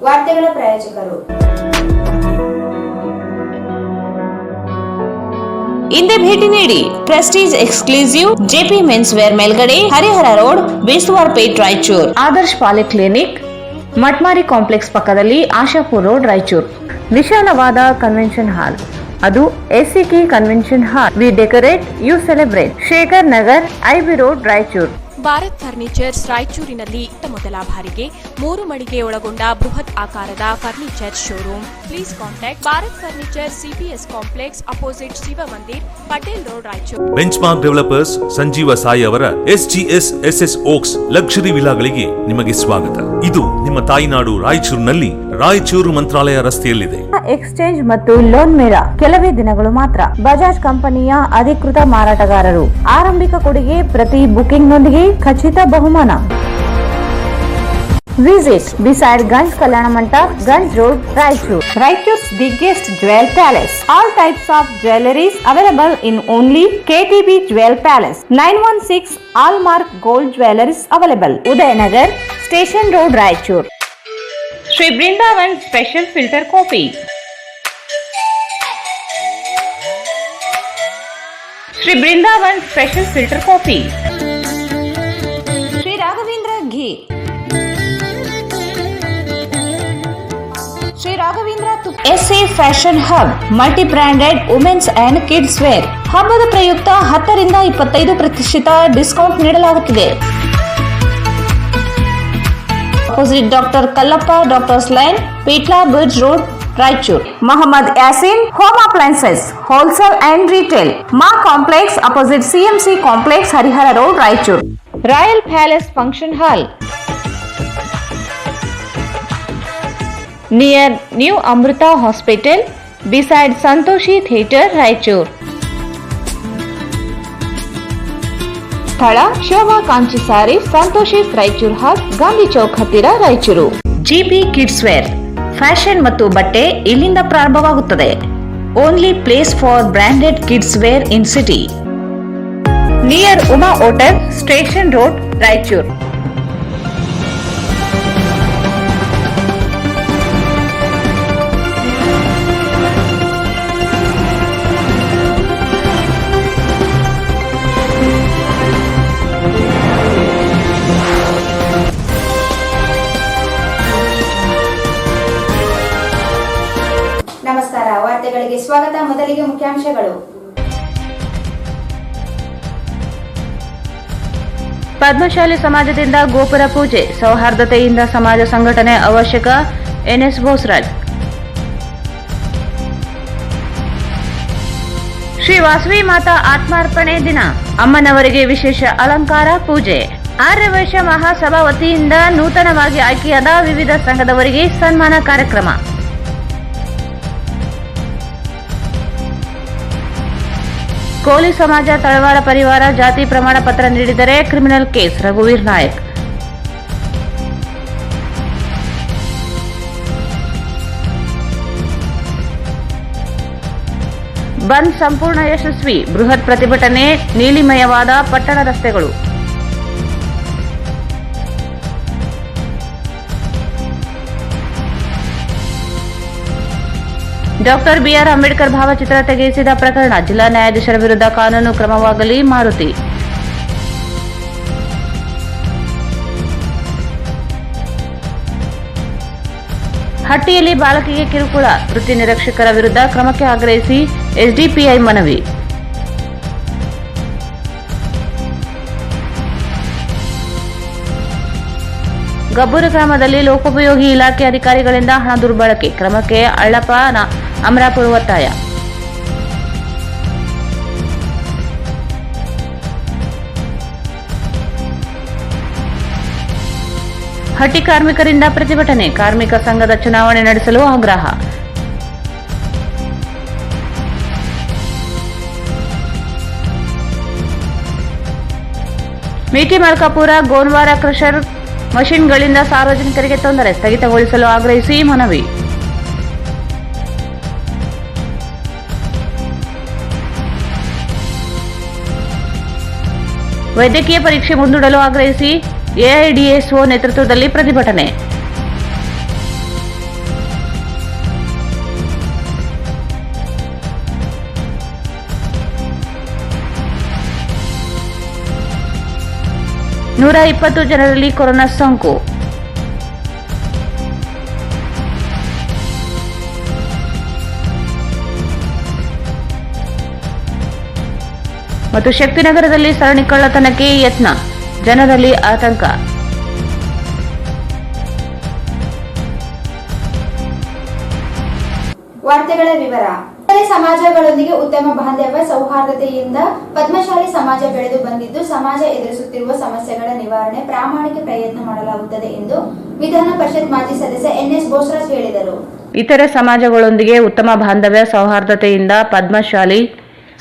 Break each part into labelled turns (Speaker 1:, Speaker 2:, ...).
Speaker 1: ವಾರ್ತೆಗಳ ಪ್ರಾಯೋಜಕರು
Speaker 2: ಹಿಂದೆ ಭೇಟಿ ನೀಡಿ Prestige exclusive JP men's wear ಮೇಲ್ಗಡೆ Harihara road Beswar Pet Raichur. Adarsh polyclinic Matmari complex ಪಕ್ಕದಲ್ಲಿ ಆಶಾಪುರ್ ರೋಡ್ ರಾಯಚೂರ್. ವಿಶಾಲವಾದ ಕನ್ವೆನ್ಷನ್ ಹಾಲ್, ಅದು ACK convention hall. We decorate you celebrate. Shekhar Nagar IB road Raichur.
Speaker 3: Bharat furnitures ರಾಯಚೂರಿನಲ್ಲಿ ಮೊದಲ ಬಾರಿಗೆ 3 ಮಳಿಗೆ ಒಳಗೊಂಡ ಬೃಹತ್ ಆಕಾರದ furniture showroom. Please contact Bharat furniture CPS complex opposite Shiva Mandir, Patel road Raichur.
Speaker 4: Benchmark developers Sanjeeva Sai ಅವರ SGS SS ಓಕ್ಸ್ ಲಕ್ಸುರಿ ವಿಲಾಗಳಿಗೆ ನಿಮಗೆ ಸ್ವಾಗತ. ಇದು ನಿಮ್ಮ ತಾಯಿನಾಡು ರಾಯಚೂರಿನಲ್ಲಿ ರಾಯಚೂರು ಮಂತ್ರಾಲಯ ರಸ್ತೆಯಲ್ಲಿದೆ.
Speaker 2: ಎಕ್ಸ್ಚೇಂಜ್ ಮತ್ತು ಲೋನ್ ಮೇಳ ಕೆಲವೇ ದಿನಗಳು ಮಾತ್ರ. ಬಜಾಜ್ ಕಂಪನಿಯ ಅಧಿಕೃತ ಮಾರಾಟಗಾರರು. ಆರಂಭಿಕ ಕೊಡುಗೆ ಪ್ರತಿ ಬುಕಿಂಗ್ ನೊಂದಿಗೆ ಖಚಿತ ಬಹುಮಾನ. Visit beside Ganj Kalyana Mandap, Ganj Road, Raichur. Raichur's biggest jewel palace. All types of jewelries available in only KTB Jewel Palace. 916 Allmark Gold Jewelries available. Udayanagar, Station Road, Raichur. Sri Brindavan Special Filter Coffee. Sri Brindavan Special Filter Coffee. Sri Raghavendra Ghee. Sri Raghavendra SA Fashion Hub, multi-branded women's and kids wear. ಹಬ್ಬದ ಪ್ರಯುಕ್ತ 10 ರಿಂದ 25% discount ನೀಡಲಾಗುತ್ತಿದೆ. Opposite doctor Kallappa doctors line, Pitla bridge road, Raichur. Mohammad Yasin home appliances wholesale and retail, Maa complex opposite CMC complex, Harihara road, Raichur. Royal palace function hall near new Amrita hospital, beside Santoshi theatre, Raichur. ಸ್ಥಳ Shobha Kanchi saree, Santoshi Raichur ಹಾಲ್, ಗಾಂಧಿ ಚೌಕ್ ಹತ್ತಿರ, Raichur. GP kids wear fashion ಮತ್ತು ಬಟ್ಟೆ ಇಲ್ಲಿಂದ ಪ್ರಾರಂಭವಾಗುತ್ತದೆ. Only place for branded kids wear in city. Near Uma hotel, station road, Raichur.
Speaker 1: ನಮಸ್ಕಾರ, ವಾರ್ತೆಗಳಿಗೆ ಸ್ವಾಗತ. ಮೊದಲಿಗೆ ಮುಖ್ಯಾಂಶಗಳು.
Speaker 2: ಪದ್ಮಶಾಲಿ ಸಮಾಜದಿಂದ ಗೋಪುರ ಪೂಜೆ, ಸೌಹಾರ್ದತೆಯಿಂದ ಸಮಾಜ ಸಂಘಟನೆ ಅವಶ್ಯಕ. NS ಬೋಸರಾಜ್. ಶ್ರೀ ವಾಸವಿ ಮಾತಾ ಆತ್ಮಾರ್ಪಣೆ ದಿನ, ಅಮ್ಮನವರಿಗೆ ವಿಶೇಷ ಅಲಂಕಾರ ಪೂಜೆ. ಆರ್ಯವೈಶ್ಯ ಮಹಾಸಭಾ ವತಿಯಿಂದ ನೂತನವಾಗಿ ಆಯ್ಕೆಯಾದ ವಿವಿಧ ಸಂಘದವರಿಗೆ ಸನ್ಮಾನ ಕಾರ್ಯಕ್ರಮ. ಕೋಲಿ ಸಮಾಜ ತಳವಾರ ಪರಿವಾರ ಜಾತಿ ಪ್ರಮಾಣ ಪತ್ರ ನೀಡಿದರೆ ಕ್ರಿಮಿನಲ್ ಕೇಸ್. ರಘುವೀರ್ ನಾಯಕ್. ಬಂದ್ ಸಂಪೂರ್ಣ ಯಶಸ್ವಿ, ಬೃಹತ್ ಪ್ರತಿಭಟನೆ, ನೀಲಿಮಯವಾದ ಪಟ್ಟಣ ರಸ್ತೆಗಳು. ಡಾಕ್ಟರ್ BR ಅಂಬೇಡ್ಕರ್ ಭಾವಚಿತ್ರ ತೆಗೆಸಿದ ಪ್ರಕರಣ, ಜಿಲ್ಲಾ ನ್ಯಾಯಾಧೀಶರ ವಿರುದ್ಧ ಕಾನೂನು ಕ್ರಮವಾಗಲಿ. ಮಾರುತಿ. ಹಟ್ಟಿಯಲ್ಲಿ ಬಾಲಕಿಗೆ ಕಿರುಕುಳ, ವೃತ್ತಿ ನಿರೀಕ್ಷಕರ ವಿರುದ್ಧ ಕ್ರಮಕ್ಕೆ ಆಗ್ರಹಿಸಿ SDPI ಮನವಿ. ಗಬ್ಬೂರು ಗ್ರಾಮದಲ್ಲಿ ಲೋಕೋಪಯೋಗಿ ಇಲಾಖೆ ಅಧಿಕಾರಿಗಳಿಂದ ಹಣ ದುರ್ಬಳಕೆ, ಕ್ರಮಕ್ಕೆ ಅಳ್ಳಪ್ಪ ಅಮರಾಪುರ ಒತ್ತಾಯ. ಹಟ್ಟಿ ಕಾರ್ಮಿಕರಿಂದ ಪ್ರತಿಭಟನೆ, ಕಾರ್ಮಿಕ ಸಂಘದ ಚುನಾವಣೆ ನಡೆಸಲು ಆಗ್ರಹ. ಮೇಟಿ ಮಲ್ಕಾಪುರ ಗೋನ್ವಾರ ಕ್ರಷರ್ ಮಷಿನ್ಗಳಿಂದ ಸಾರ್ವಜನಿಕರಿಗೆ ತೊಂದರೆ, ಸ್ಥಗಿತಗೊಳಿಸಲು ಆಗ್ರಹಿಸಿ ಮನವಿ. ವೈದ್ಯಕೀಯ ಪರೀಕ್ಷೆ ಮುಂದೂಡಲು ಆಗ್ರಹಿಸಿ ಎಐಡಿಎಸ್ಒ ನೇತೃತ್ವದಲ್ಲಿ ಪ್ರತಿಭಟನೆ. 120 ಜನರಲ್ಲಿ ಕೊರೋನಾ ಸೋಂಕು. ಮತ್ತು ಶಕ್ತಿನಗರದಲ್ಲಿ ಸರಣಿ ಕಳ್ಳತನಕ್ಕೆ ಯತ್ನ, ಜನರಲ್ಲಿ ಆತಂಕ.
Speaker 1: ವಾರ್ತೆಗಳ ವಿವರ. ಇತರೆ ಸಮಾಜಗಳೊಂದಿಗೆ ಉತ್ತಮ ಬಾಂಧವ್ಯ ಸೌಹಾರ್ದತೆಯಿಂದ ಪದ್ಮಶಾಲಿ ಸಮಾಜ ಬೆಳೆದು ಬಂದಿದ್ದು, ಸಮಾಜ ಎದುರಿಸುತ್ತಿರುವ ಸಮಸ್ಯೆಗಳ ನಿವಾರಣೆ ಪ್ರಾಮಾಣಿಕ ಪ್ರಯತ್ನ ಮಾಡಲಾಗುತ್ತದೆ ಎಂದು ವಿಧಾನ ಪರಿಷತ್ ಮಾಜಿ ಸದಸ್ಯ ಎನ್ಎಸ್ ಬೋಸರಾಜ್ ಹೇಳಿದರು.
Speaker 2: ಇತರೆ ಸಮಾಜಗಳೊಂದಿಗೆ ಉತ್ತಮ ಬಾಂಧವ್ಯ ಸೌಹಾರ್ದತೆಯಿಂದ ಪದ್ಮಶಾಲಿ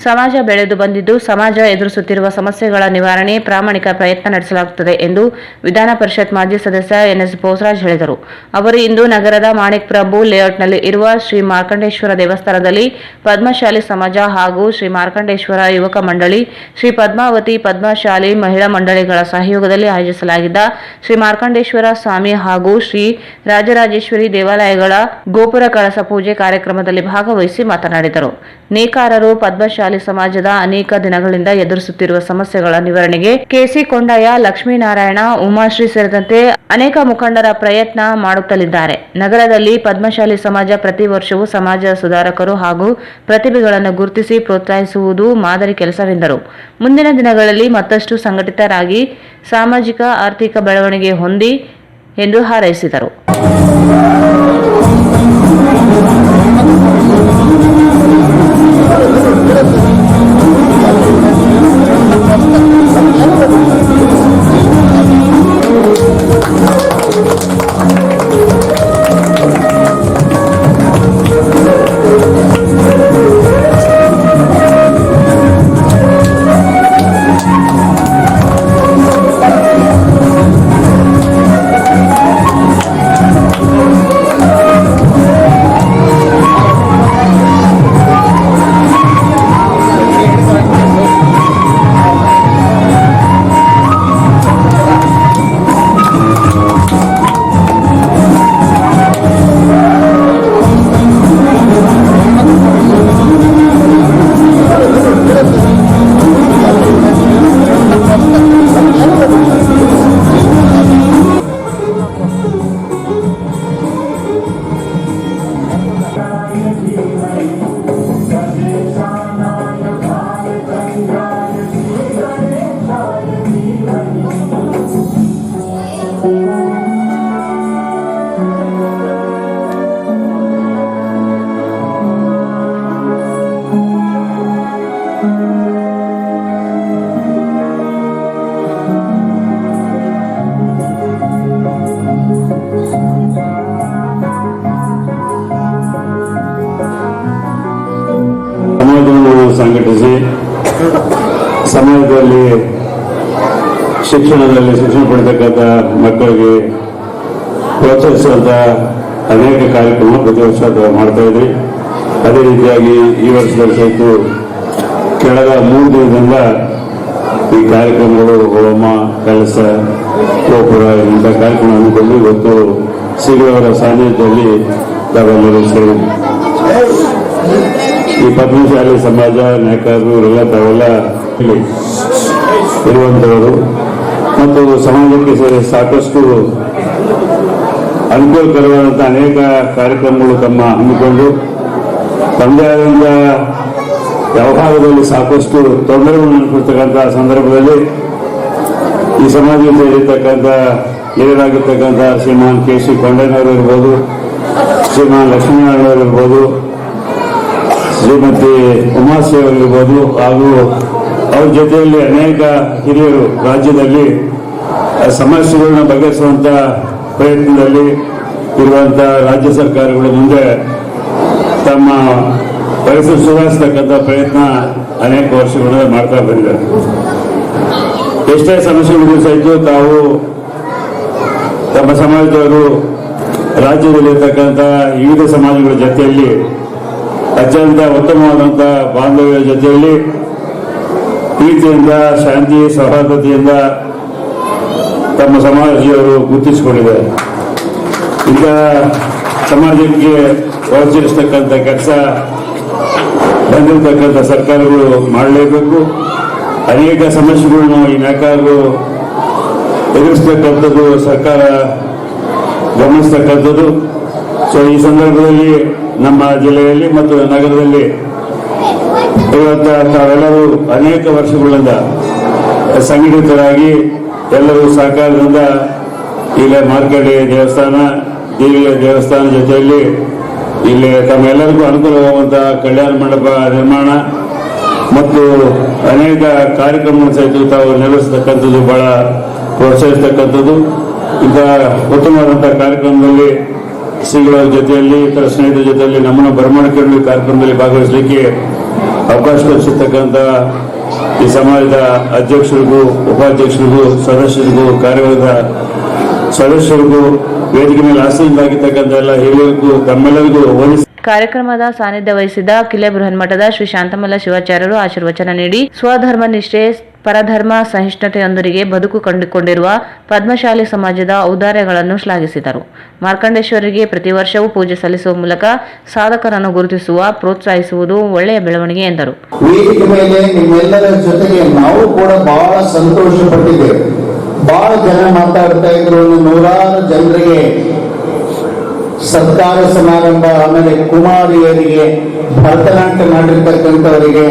Speaker 2: ಸಮಾಜ ಬೆಳೆದು ಬಂದಿದ್ದು, ಸಮಾಜ ಎದುರಿಸುತ್ತಿರುವ ಸಮಸ್ಯೆಗಳ ನಿವಾರಣೆ ಪ್ರಾಮಾಣಿಕ ಪ್ರಯತ್ನ ನಡೆಸಲಾಗುತ್ತದೆ ಎಂದು ವಿಧಾನ ಪರಿಷತ್ ಮಾಜಿ ಸದಸ್ಯ ಎನ್ಎಸ್ ಬೋಸರಾಜ್ ಹೇಳಿದರು. ಅವರು ಇಂದು ನಗರದ ಮಾಣಿಕ್ ಪ್ರಭು ಲೇಔಟ್ನಲ್ಲಿ ಇರುವ ಶ್ರೀ ಮಾರ್ಕಂಡೇಶ್ವರ ದೇವಸ್ಥಾನದಲ್ಲಿ ಪದ್ಮಶಾಲಿ ಸಮಾಜ ಹಾಗೂ ಶ್ರೀ ಮಾರ್ಕಂಡೇಶ್ವರ ಯುವಕ ಮಂಡಳಿ, ಶ್ರೀ ಪದ್ಮಾವತಿ ಪದ್ಮಶಾಲಿ ಮಹಿಳಾ ಮಂಡಳಿಗಳ ಸಹಯೋಗದಲ್ಲಿ ಆಯೋಜಿಸಲಾಗಿದ್ದ ಶ್ರೀ ಮಾರ್ಕಂಡೇಶ್ವರ ಸ್ವಾಮಿ ಹಾಗೂ ಶ್ರೀ ರಾಜರಾಜೇಶ್ವರಿ ದೇವಾಲಯಗಳ ಗೋಪುರ ಕಳಸ ಪೂಜೆ ಕಾರ್ಯಕ್ರಮದಲ್ಲಿ ಭಾಗವಹಿಸಿ ಮಾತನಾಡಿದರು. ನೇಕಾರರು ಪದ್ಮಶಾಲಿ ಸಮಾಜದ ಅನೇಕ ದಿನಗಳಿಂದ ಎದುರಿಸುತ್ತಿರುವ ಸಮಸ್ಯೆಗಳ ನಿವಾರಣೆಗೆ ಕೆಸಿ ಕೊಂಡಯ್ಯ, ಲಕ್ಷ್ಮೀನಾರಾಯಣ, ಉಮಾಶ್ರೀ ಸೇರಿದಂತೆ ಅನೇಕ ಮುಖಂಡರ ಪ್ರಯತ್ನ ಮಾಡುತ್ತಲಿದ್ದಾರೆ. ನಗರದಲ್ಲಿ ಪದ್ಮಶಾಲಿ ಸಮಾಜ ಪ್ರತಿ ವರ್ಷವೂ ಸಮಾಜ ಸುಧಾರಕರು ಹಾಗೂ ಪ್ರತಿಭೆಗಳನ್ನು ಗುರುತಿಸಿ ಪ್ರೋತ್ಸಾಹಿಸುವುದು ಮಾದರಿ ಕೆಲಸವೆಂದರು. ಮುಂದಿನ ದಿನಗಳಲ್ಲಿ ಮತ್ತಷ್ಟು ಸಂಘಟಿತರಾಗಿ ಸಾಮಾಜಿಕ ಆರ್ಥಿಕ ಬೆಳವಣಿಗೆ ಹೊಂದಿ ಎಂದು ಹಾರೈಸಿದರು.
Speaker 5: ಸಂಘಟಿಸಿ ಸಮಾಜದಲ್ಲಿ ಶಿಕ್ಷಣ ಪಡೆತಕ್ಕಂಥ ಮಕ್ಕಳಿಗೆ ಪ್ರೋತ್ಸಾಹಿಸುವಂತ ಅನೇಕ ಕಾರ್ಯಕ್ರಮ ಪ್ರತಿ ವರ್ಷ ಮಾಡ್ತಾ ಇದ್ರಿ. ಅದೇ ರೀತಿಯಾಗಿ ಈ ವರ್ಷದಲ್ಲಿ ಸಹಿತ ಕೆಳಗ 3 ದಿನದಿಂದ ಈ ಕಾರ್ಯಕ್ರಮಗಳು ಹೋಮ, ಕಲಸ, ಗೋಪುರ ಇಂಥ ಕಾರ್ಯಕ್ರಮ ಹಮ್ಮಿಕೊಂಡು ಇವತ್ತು ಶ್ರೀಗಳವರ ಸಾನ್ನಿಧ್ಯದಲ್ಲಿ ತಾವೆಲ್ಲರೂ ಸೇರಿ ಈ ಪದ್ಮಶಾಲಿ ಸಮಾಜ ನೇಕಾರರು ಇವರೆಲ್ಲ ತಾವೆಲ್ಲ ಇರುವಂತವರು ಮತ್ತು ಸಮಾಜಕ್ಕೆ ಸೇರಿ ಸಾಕಷ್ಟು ಅನುಕೂಲಕರವಾದಂತಹ ಅನೇಕ ಕಾರ್ಯಕ್ರಮಗಳು ತಮ್ಮ ಹಮ್ಮಿಕೊಂಡು ತಮ್ಮದೇ ಆದಂತ ವ್ಯವಹಾರದಲ್ಲಿ ಸಾಕಷ್ಟು ತೊಂದರೆಗಳನ್ನು ಅನುಭವಿಸ್ತಕ್ಕಂತಹ ಸಂದರ್ಭದಲ್ಲಿ ಈ ಸಮಾಜಕ್ಕೆ ಸೇರಿರ್ತಕ್ಕಂಥ ಹಿರಿಯರಾಗಿರ್ತಕ್ಕಂಥ ಶ್ರೀಮಾನ್ ಕೆಸಿ ಕೊಂಡಯ್ಯನವರು ಇರ್ಬೋದು, ಶ್ರೀಮಾನ್ ಲಕ್ಷ್ಮೀನಾರಾಯಣವರು ಇರ್ಬೋದು, ಶ್ರೀಮತಿ ಉಮಾಶ್ರೀ ಅವರಿರ್ಬೋದು ಹಾಗೂ ಅವ್ರ ಜೊತೆಯಲ್ಲಿ ಅನೇಕ ಹಿರಿಯರು ರಾಜ್ಯದಲ್ಲಿ ಸಮಸ್ಯೆಗಳನ್ನ ಬಗೆಹರಿಸುವಂತ ಪ್ರಯತ್ನದಲ್ಲಿ ಇರುವಂತ ರಾಜ್ಯ ಸರ್ಕಾರಗಳ ಮುಂದೆ ತಮ್ಮ ಪರಿಸರ ಸುಧಾರಿಸತಕ್ಕಂಥ ಪ್ರಯತ್ನ ಅನೇಕ ವರ್ಷಗಳಿಂದ ಮಾಡ್ತಾ ಬಂದಿದ್ದಾರೆ. ಎಷ್ಟೇ ಸಮಸ್ಯೆಗಳು ಸಹಿತ ತಾವು ತಮ್ಮ ಸಮಾಜದವರು ರಾಜ್ಯದಲ್ಲಿರ್ತಕ್ಕಂಥ ವಿವಿಧ ಸಮಾಜಗಳ ಜೊತೆಯಲ್ಲಿ ಅತ್ಯಂತ ಉತ್ತಮವಾದಂಥ ಬಾಂಧವ್ಯ ಜೊತೆಯಲ್ಲಿ ಪ್ರೀತಿಯಿಂದ, ಶಾಂತಿ, ಸೌಹಾರ್ದತೆಯಿಂದ ತಮ್ಮ ಸಮಾಜದವರು ಗುರುತಿಸಿಕೊಂಡಿದ್ದಾರೆ. ಈಗ ಸಮಾಜಕ್ಕೆ ಪ್ರೋತ್ಸಾಹಿಸತಕ್ಕಂಥ ಕೆಲಸ ಬಂದಿರತಕ್ಕಂಥ ಸರ್ಕಾರಗಳು ಮಾಡಲೇಬೇಕು. ಅನೇಕ ಸಮಸ್ಯೆಗಳನ್ನು ಈ ನೇಕಾರರು ಎದುರಿಸತಕ್ಕಂಥದ್ದು ಸರ್ಕಾರ ಗಮನಿಸತಕ್ಕಂಥದ್ದು. ಸೊ ಈ ಸಂದರ್ಭದಲ್ಲಿ ನಮ್ಮ ಜಿಲ್ಲೆಯಲ್ಲಿ ಮತ್ತು ನಗರದಲ್ಲಿ ಇವತ್ತು ತಾವೆಲ್ಲರೂ ಅನೇಕ ವರ್ಷಗಳಿಂದ ಸಂಘಟಿತರಾಗಿ ಎಲ್ಲರೂ ಸಹಕಾರದಿಂದ ಇಲ್ಲೇ ಮಾರ್ಕಂಡೆ ದೇವಸ್ಥಾನ, ದೇವಿಯ ದೇವಸ್ಥಾನ ಜೊತೆಯಲ್ಲಿ ಇಲ್ಲಿ ತಮ್ಮೆಲ್ಲರಿಗೂ ಅನುಕೂಲವಾಗುವಂತಹ ಕಲ್ಯಾಣ ಮಂಟಪ ನಿರ್ಮಾಣ ಮತ್ತು ಅನೇಕ ಕಾರ್ಯಕ್ರಮ ಸಹಿತ ತಾವು ನಿರ್ವಹಿಸತಕ್ಕಂಥದ್ದು ಬಹಳ ಪ್ರೋತ್ಸಾಹಿಸತಕ್ಕಂಥದ್ದು. ಇಂಥ ಉತ್ತಮವಾದಂತಹ ಕಾರ್ಯಕ್ರಮದಲ್ಲಿ ಶ್ರೀಗಳ ಜೊತೆಯಲ್ಲಿ ಇತರ ಸ್ನೇಹಿತರ ಜೊತೆಯಲ್ಲಿ ನಮ್ಮನ್ನು ಬರಮಾಡಿಕೊಂಡು ಕಾರ್ಯಕ್ರಮದಲ್ಲಿ ಭಾಗವಹಿಸಲಿಕ್ಕೆ ಅವಕಾಶ ಕಲ್ಪಿಸತಕ್ಕಂಥ ಈ ಸಮಾಜದ ಅಧ್ಯಕ್ಷರಿಗೂ, ಉಪಾಧ್ಯಕ್ಷರಿಗೂ, ಸದಸ್ಯರಿಗೂ, ಕಾರ್ಯవర్గದ ಸದಸ್ಯರಿಗೂ, ವೇದಿಕೆ ಮೇಲೆ ಆಸೀನರಾಗಿರ್ತಕ್ಕಂಥ ಎಲ್ಲ ಹಿರಿಯರಿಗೂ ತಮ್ಮೆಲ್ಲರಿಗೂ ವಂದಿಸಿ
Speaker 2: ಕಾರ್ಯಕ್ರಮದ ಸಾನ್ನಿಧ್ಯ ವಹಿಸಿದ ಕಿಲೆ ಬೃಹನ್ಮಠದ ಶ್ರೀ ಶಾಂತಮಲ್ಲ ಶಿವಾಚಾರ್ಯರು ಆಶೀರ್ವಚನ ನೀಡಿ ಸ್ವಧರ್ಮ ನಿಷ್ಠೆ, ಪರಧರ್ಮ ಸಹಿಷ್ಣುತೆಯೊಂದಿಗೆ ಬದುಕು ಕಂಡುಕೊಂಡಿರುವ ಪದ್ಮಶಾಲಿ ಸಮಾಜದ ಔದಾರ್ಯಗಳನ್ನು ಶ್ಲಾಘಿಸಿದರು. ಮಾರ್ಕಂಡೇಶ್ವರಿಗೆ ಪ್ರತಿ ವರ್ಷವೂ ಪೂಜೆ ಸಲ್ಲಿಸುವ ಮೂಲಕ ಸಾಧಕರನ್ನು ಗುರುತಿಸುವ, ಪ್ರೋತ್ಸಾಹಿಸುವುದು ಒಳ್ಳೆಯ ಬೆಳವಣಿಗೆ ಎಂದರು.
Speaker 6: ವೇದಿಕೆ ಮೇಲೆ ನಿಮ್ಮೆಲ್ಲರ ಜೊತೆಗೆ ನಾವು ಕೂಡ ಬಹಳ ಸಂತೋಷ ಪಟ್ಟಿದ್ದೇವೆ. ಬಹಳ ಜನ ಮಾತಾಡ್ತಾ ಇದ್ರು, ನೂರಾರು ಜನರಿಗೆ ಸತ್ಕಾರ ಸಮಾರಂಭ, ಆಮೇಲೆ ಕುಮಾರಿಯರಿಗೆ, ಭರತನಾಟ್ಯ ಮಾಡಿರ್ತಕ್ಕಂಥವರಿಗೆ,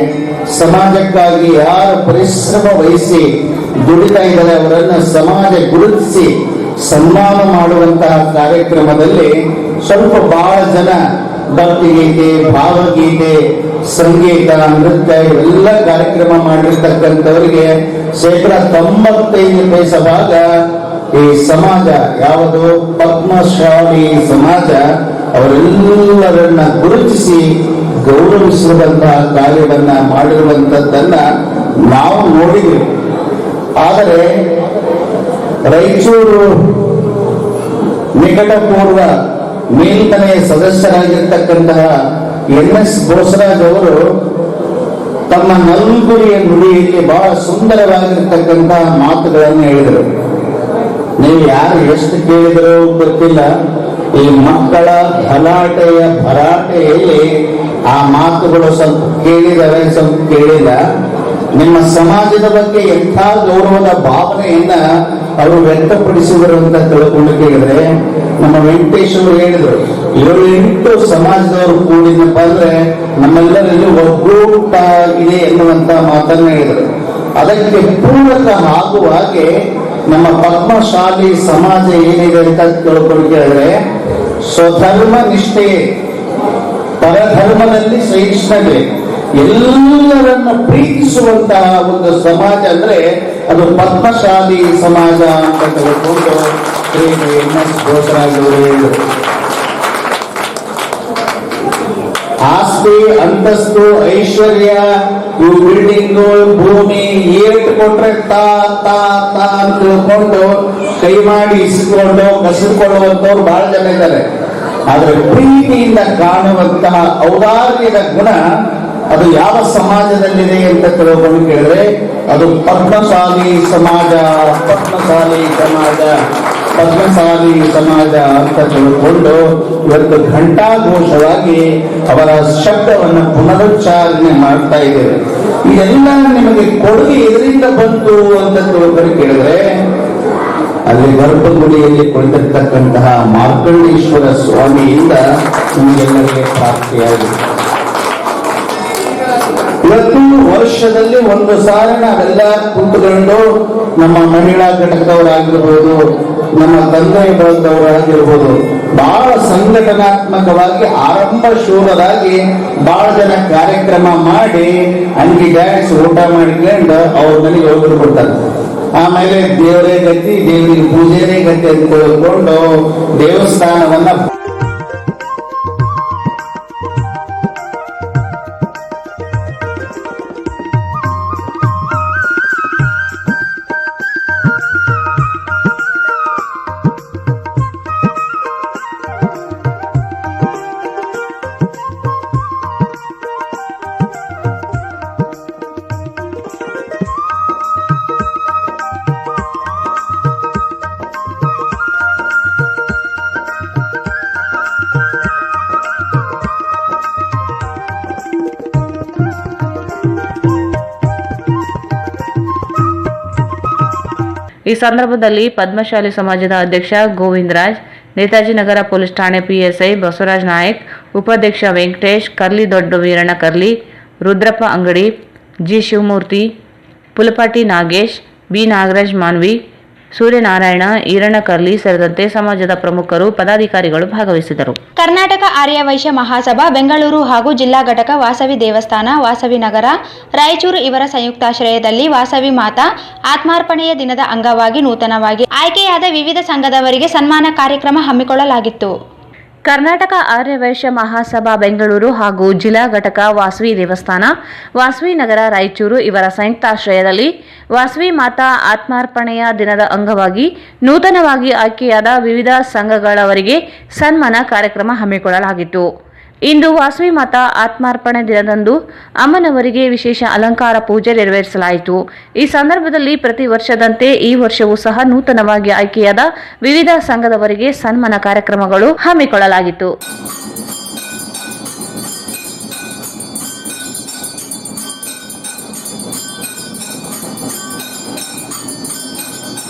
Speaker 6: ಸಮಾಜಕ್ಕಾಗಿ ಯಾರು ಪರಿಶ್ರಮ ವಹಿಸಿ ದುಡಿತಾ ಇದ್ದಾರೆ ಅವರನ್ನ ಸಮಾಜ ಗುರುತಿಸಿ ಸನ್ಮಾನ ಮಾಡುವಂತಹ ಕಾರ್ಯಕ್ರಮದಲ್ಲಿ ಸ್ವಲ್ಪ ಬಹಳ ಜನ ಭಕ್ತಿಗೀತೆ, ಭಾವಗೀತೆ, ಸಂಗೀತ, ನೃತ್ಯ ಇವೆಲ್ಲ ಕಾರ್ಯಕ್ರಮ ಮಾಡಿರ್ತಕ್ಕಂಥವರಿಗೆ 95% ಭಾಗ ಈ ಸಮಾಜ ಯಾವುದು ಪದ್ಮಶಾಲಿ ಸಮಾಜ ಅವರೆಲ್ಲರನ್ನ ಗುರುತಿಸಿ ಗೌರವಿಸುವಂತಹ ಕಾರ್ಯವನ್ನ ಮಾಡಿರುವಂತದ್ದನ್ನ ನಾವು ನೋಡಿದ್ವಿ. ಆದರೆ ರಾಯಚೂರು ನಿಕಟಪೂರ್ವ ಮೇಲ್ಮನೆಯ ಸದಸ್ಯರಾಗಿರ್ತಕ್ಕಂತಹ NS ಬೋಸರಾಜ್ ಅವರು ತಮ್ಮ ನಲ್ಗುರಿಯ ನುಡಿಯಲ್ಲಿ ಬಹಳ ಸುಂದರವಾಗಿರ್ತಕ್ಕಂತಹ ಮಾತುಗಳನ್ನು ಹೇಳಿದರು. ನೀವು ಯಾರು ಎಷ್ಟು ಕೇಳಿದರೂ ಗೊತ್ತಿಲ್ಲ, ಈ ಮಕ್ಕಳ ಗಲಾಟೆಯ ಭರಾಟೆಯಲ್ಲಿ ಆ ಮಾತುಗಳು ಸ್ವಲ್ಪ ಕೇಳಿದರೆ, ಸ್ವಲ್ಪ ಕೇಳಿಲ್ಲ. ನಿಮ್ಮ ಸಮಾಜದ ಬಗ್ಗೆ ಎಂಥ ಗೌರವದ ಭಾವನೆಯನ್ನ ಅವರು ವ್ಯಕ್ತಪಡಿಸಿದರು ಅಂತ ತಿಳ್ಕೊಂಡು ಕೇಳಿದ್ರೆ, ನಮ್ಮ ವೆಂಕಟೇಶ್ ಅವರು ಹೇಳಿದ್ರು 7-8 ಸಮಾಜದವರು ಕೂಡಿನಪ್ಪ ಅಂದ್ರೆ ನಮ್ಮೆಲ್ಲರಲ್ಲಿ ಒಗ್ಗೂಟ ಇದೆ ಎನ್ನುವಂತ ಮಾತನ್ನ ಹೇಳಿದರು. ಅದಕ್ಕೆ ಪೂರಕ ಆಗುವ ಹಾಗೆ ನಮ್ಮ ಪದ್ಮಶಾಲಿ ಸಮಾಜ ಏನಿದೆ ಅಂತ ತಿಳ್ಕೊಂಡು ಕೇಳಿದ್ರೆ, ಸ್ವಧರ್ಮ ನಿಷ್ಠೆಯೇ, ಪರಧರ್ಮದಲ್ಲಿ ಸಹಿಷ್ಣುತೆ, ಎಲ್ಲರನ್ನು ಪ್ರೀತಿಸುವಂತಹ ಒಂದು ಸಮಾಜ ಅಂದ್ರೆ ಅದು ಪದ್ಮಶಾಲಿ ಸಮಾಜ ಅಂತ ತಿಳ್ಕೊಂಡು ಶ್ರೀ NS ಬೋಸರಾಜ್ ಅವರು ಹೇಳಿದರು. ಆಸ್ತಿ, ಅಂತಸ್ತು, ಐಶ್ವರ್ಯ, ಇವು ಬಿಲ್ಡಿಂಗು, ಭೂಮಿ ಏಟ್ ಕೊಟ್ರೆ ತಾ ತಾ ತಾ ಅಂತ ತಿಳ್ಕೊಂಡು ಕೈ ಮಾಡಿ ಇಸ್ಕೊಂಡು ಕಸಿದುಕೊಳ್ಳುವಂತವ್ರು ಬಹಳ ಜನ ಇದ್ದಾರೆ. ಆದ್ರೆ ಪ್ರೀತಿಯಿಂದ ಕಾಣುವಂತಹ ಔದಾರ್ಯದ ಗುಣ ಅದು ಯಾವ ಸಮಾಜದಲ್ಲಿದೆ ಅಂತ ತಿಳ್ಕೊಂಡು ಕೇಳಿದ್ರೆ ಅದು ಪದ್ಮಶಾಲಿ ಸಮಾಜ, ಪದ್ಮಶಾಲಿ ಸಮಾಜ, ಪದ್ಮಶಾಲಿ ಸಮಾಜ ಅಂತ ತಿಳ್ಕೊಂಡು ಇವತ್ತು ಘಂಟಾಘೋಷವಾಗಿ ಅವರ ಶಬ್ದವನ್ನು ಪುನರುಚ್ಚಾರಣೆ ಮಾಡ್ತಾ ಇದ್ದೇವೆ. ಇದೆಲ್ಲ ನಿಮಗೆ ಕೊಡುಗೆ ಎದರಿಂದ ಬಂತು ಅಂತ ತಿಳ್ಕೊಂಡು ಕೇಳಿದ್ರೆ ಅಲ್ಲಿ ಗರ್ಭಗುಡಿಯಲ್ಲಿ ಕುಳಿತಿರ್ತಕ್ಕಂತಹ ಮಾರ್ಕಂಡೇಶ್ವರ ಸ್ವಾಮಿಯಿಂದ ನಿಮಗೆಲ್ಲರಿಗೆ ಪ್ರಾಪ್ತಿಯಾಗಿದೆ. ಇವತ್ತು ವರ್ಷದಲ್ಲಿ ಒಂದು ಸಾರಿ ನಾವೆಲ್ಲ ಕುಂತುಕೊಂಡು ನಮ್ಮ ಮಹಿಳಾ ಘಟಕದವರಾಗಿರ್ಬೋದು, ನಮ್ಮ ತಂದೆ ಬಳಗದವರಾಗಿರ್ಬೋದು, ಬಹಳ ಸಂಘಟನಾತ್ಮಕವಾಗಿ ಆರಂಭ ಶೂರರಾಗಿ ಬಹಳ ಜನ ಕಾರ್ಯಕ್ರಮ ಮಾಡಿ ಅಂಗಿ ಡ್ಯಾನ್ಸ್ ಊಟ ಮಾಡಿಕೊಂಡು ಅವ್ರ ಮನೆಗೆ ಹೋಗಿ ಕೊಡ್ತಾರೆ. ಆಮೇಲೆ ದೇವರೇ ಗತಿ, ದೇವರಿಗೆ ಪೂಜೆನೇ ಗತಿ ಅಂತ ತಿಳ್ಕೊಂಡು ದೇವಸ್ಥಾನವನ್ನ
Speaker 2: ಈ ಸಂದರ್ಭದಲ್ಲಿ ಪದ್ಮಶಾಲಿ ಸಮಾಜದ ಅಧ್ಯಕ್ಷ ಗೋವಿಂದರಾಜ್, ನೇತಾಜಿ ನಗರ ಪೊಲೀಸ್ ಠಾಣೆ ಪಿಎಸ್ಐ ಬಸವರಾಜ್ ನಾಯಕ್, ಉಪಾಧ್ಯಕ್ಷ ವೆಂಕಟೇಶ್, ಕರ್ಲಿ ದೊಡ್ಡ ವೀರಣ್ಣ ಕರ್ಲಿ, ರುದ್ರಪ್ಪ ಅಂಗಡಿ, ಜಿ ಶಿವಮೂರ್ತಿ, ಪುಲಪಾಟಿ ನಾಗೇಶ್, ಬಿ ನಾಗರಾಜ್ ಮಾನ್ವಿ, ಸೂರ್ಯನಾರಾಯಣ, ಈರಣ್ಣ ಕರ್ಲಿ ಸೇರಿದಂತೆ ಸಮಾಜದ ಪ್ರಮುಖರು, ಪದಾಧಿಕಾರಿಗಳು ಭಾಗವಹಿಸಿದರು.
Speaker 1: ಕರ್ನಾಟಕ ಆರ್ಯ ವೈಶ್ಯ ಮಹಾಸಭಾ ಬೆಂಗಳೂರು ಹಾಗೂ ಜಿಲ್ಲಾ ಘಟಕ ವಾಸವಿ ದೇವಸ್ಥಾನ, ವಾಸವಿ ನಗರ, ರಾಯಚೂರು ಇವರ ಸಂಯುಕ್ತಾಶ್ರಯದಲ್ಲಿ ವಾಸವಿ ಮಾತಾ ಆತ್ಮಾರ್ಪಣೆಯ ದಿನದ ಅಂಗವಾಗಿ ನೂತನವಾಗಿ ಆಯ್ಕೆಯಾದ ವಿವಿಧ ಸಂಘದವರಿಗೆ ಸನ್ಮಾನ ಕಾರ್ಯಕ್ರಮ ಹಮ್ಮಿಕೊಳ್ಳಲಾಗಿತ್ತು.
Speaker 2: ಕರ್ನಾಟಕ ಆರ್ಯ ವೈಶ್ಯ ಮಹಾಸಭಾ ಬೆಂಗಳೂರು ಹಾಗೂ ಜಿಲ್ಲಾ ಘಟಕ ವಾಸವಿ ದೇವಸ್ಥಾನ, ವಾಸವಿ ನಗರ, ರಾಯಚೂರು ಇವರ ಸಂಯುಕ್ತಾಶ್ರಯದಲ್ಲಿ ವಾಸವಿ ಮಾತಾ ಆತ್ಮಾರ್ಪಣೆಯ ದಿನದ ಅಂಗವಾಗಿ ನೂತನವಾಗಿ ಆಯ್ಕೆಯಾದ ವಿವಿಧ ಸಂಘಗಳವರಿಗೆ ಸನ್ಮಾನ ಕಾರ್ಯಕ್ರಮ ಹಮ್ಮಿಕೊಳ್ಳಲಾಗಿತ್ತು. ಇಂದು ವಾಸವಿ ಮಾತಾ ಆತ್ಮಾರ್ಪಣೆ ದಿನದಂದು ಅಮ್ಮನವರಿಗೆ ವಿಶೇಷ ಅಲಂಕಾರ ಪೂಜೆ ನೆರವೇರಿಸಲಾಯಿತು. ಈ ಸಂದರ್ಭದಲ್ಲಿ ಪ್ರತಿ ವರ್ಷದಂತೆ ಈ ವರ್ಷವೂ ಸಹ ನೂತನವಾಗಿ ಆಯ್ಕೆಯಾದ ವಿವಿಧ ಸಂಘದವರಿಗೆ ಸನ್ಮಾನ ಕಾರ್ಯಕ್ರಮಗಳು ಹಮ್ಮಿಕೊಳ್ಳಲಾಗಿತ್ತು.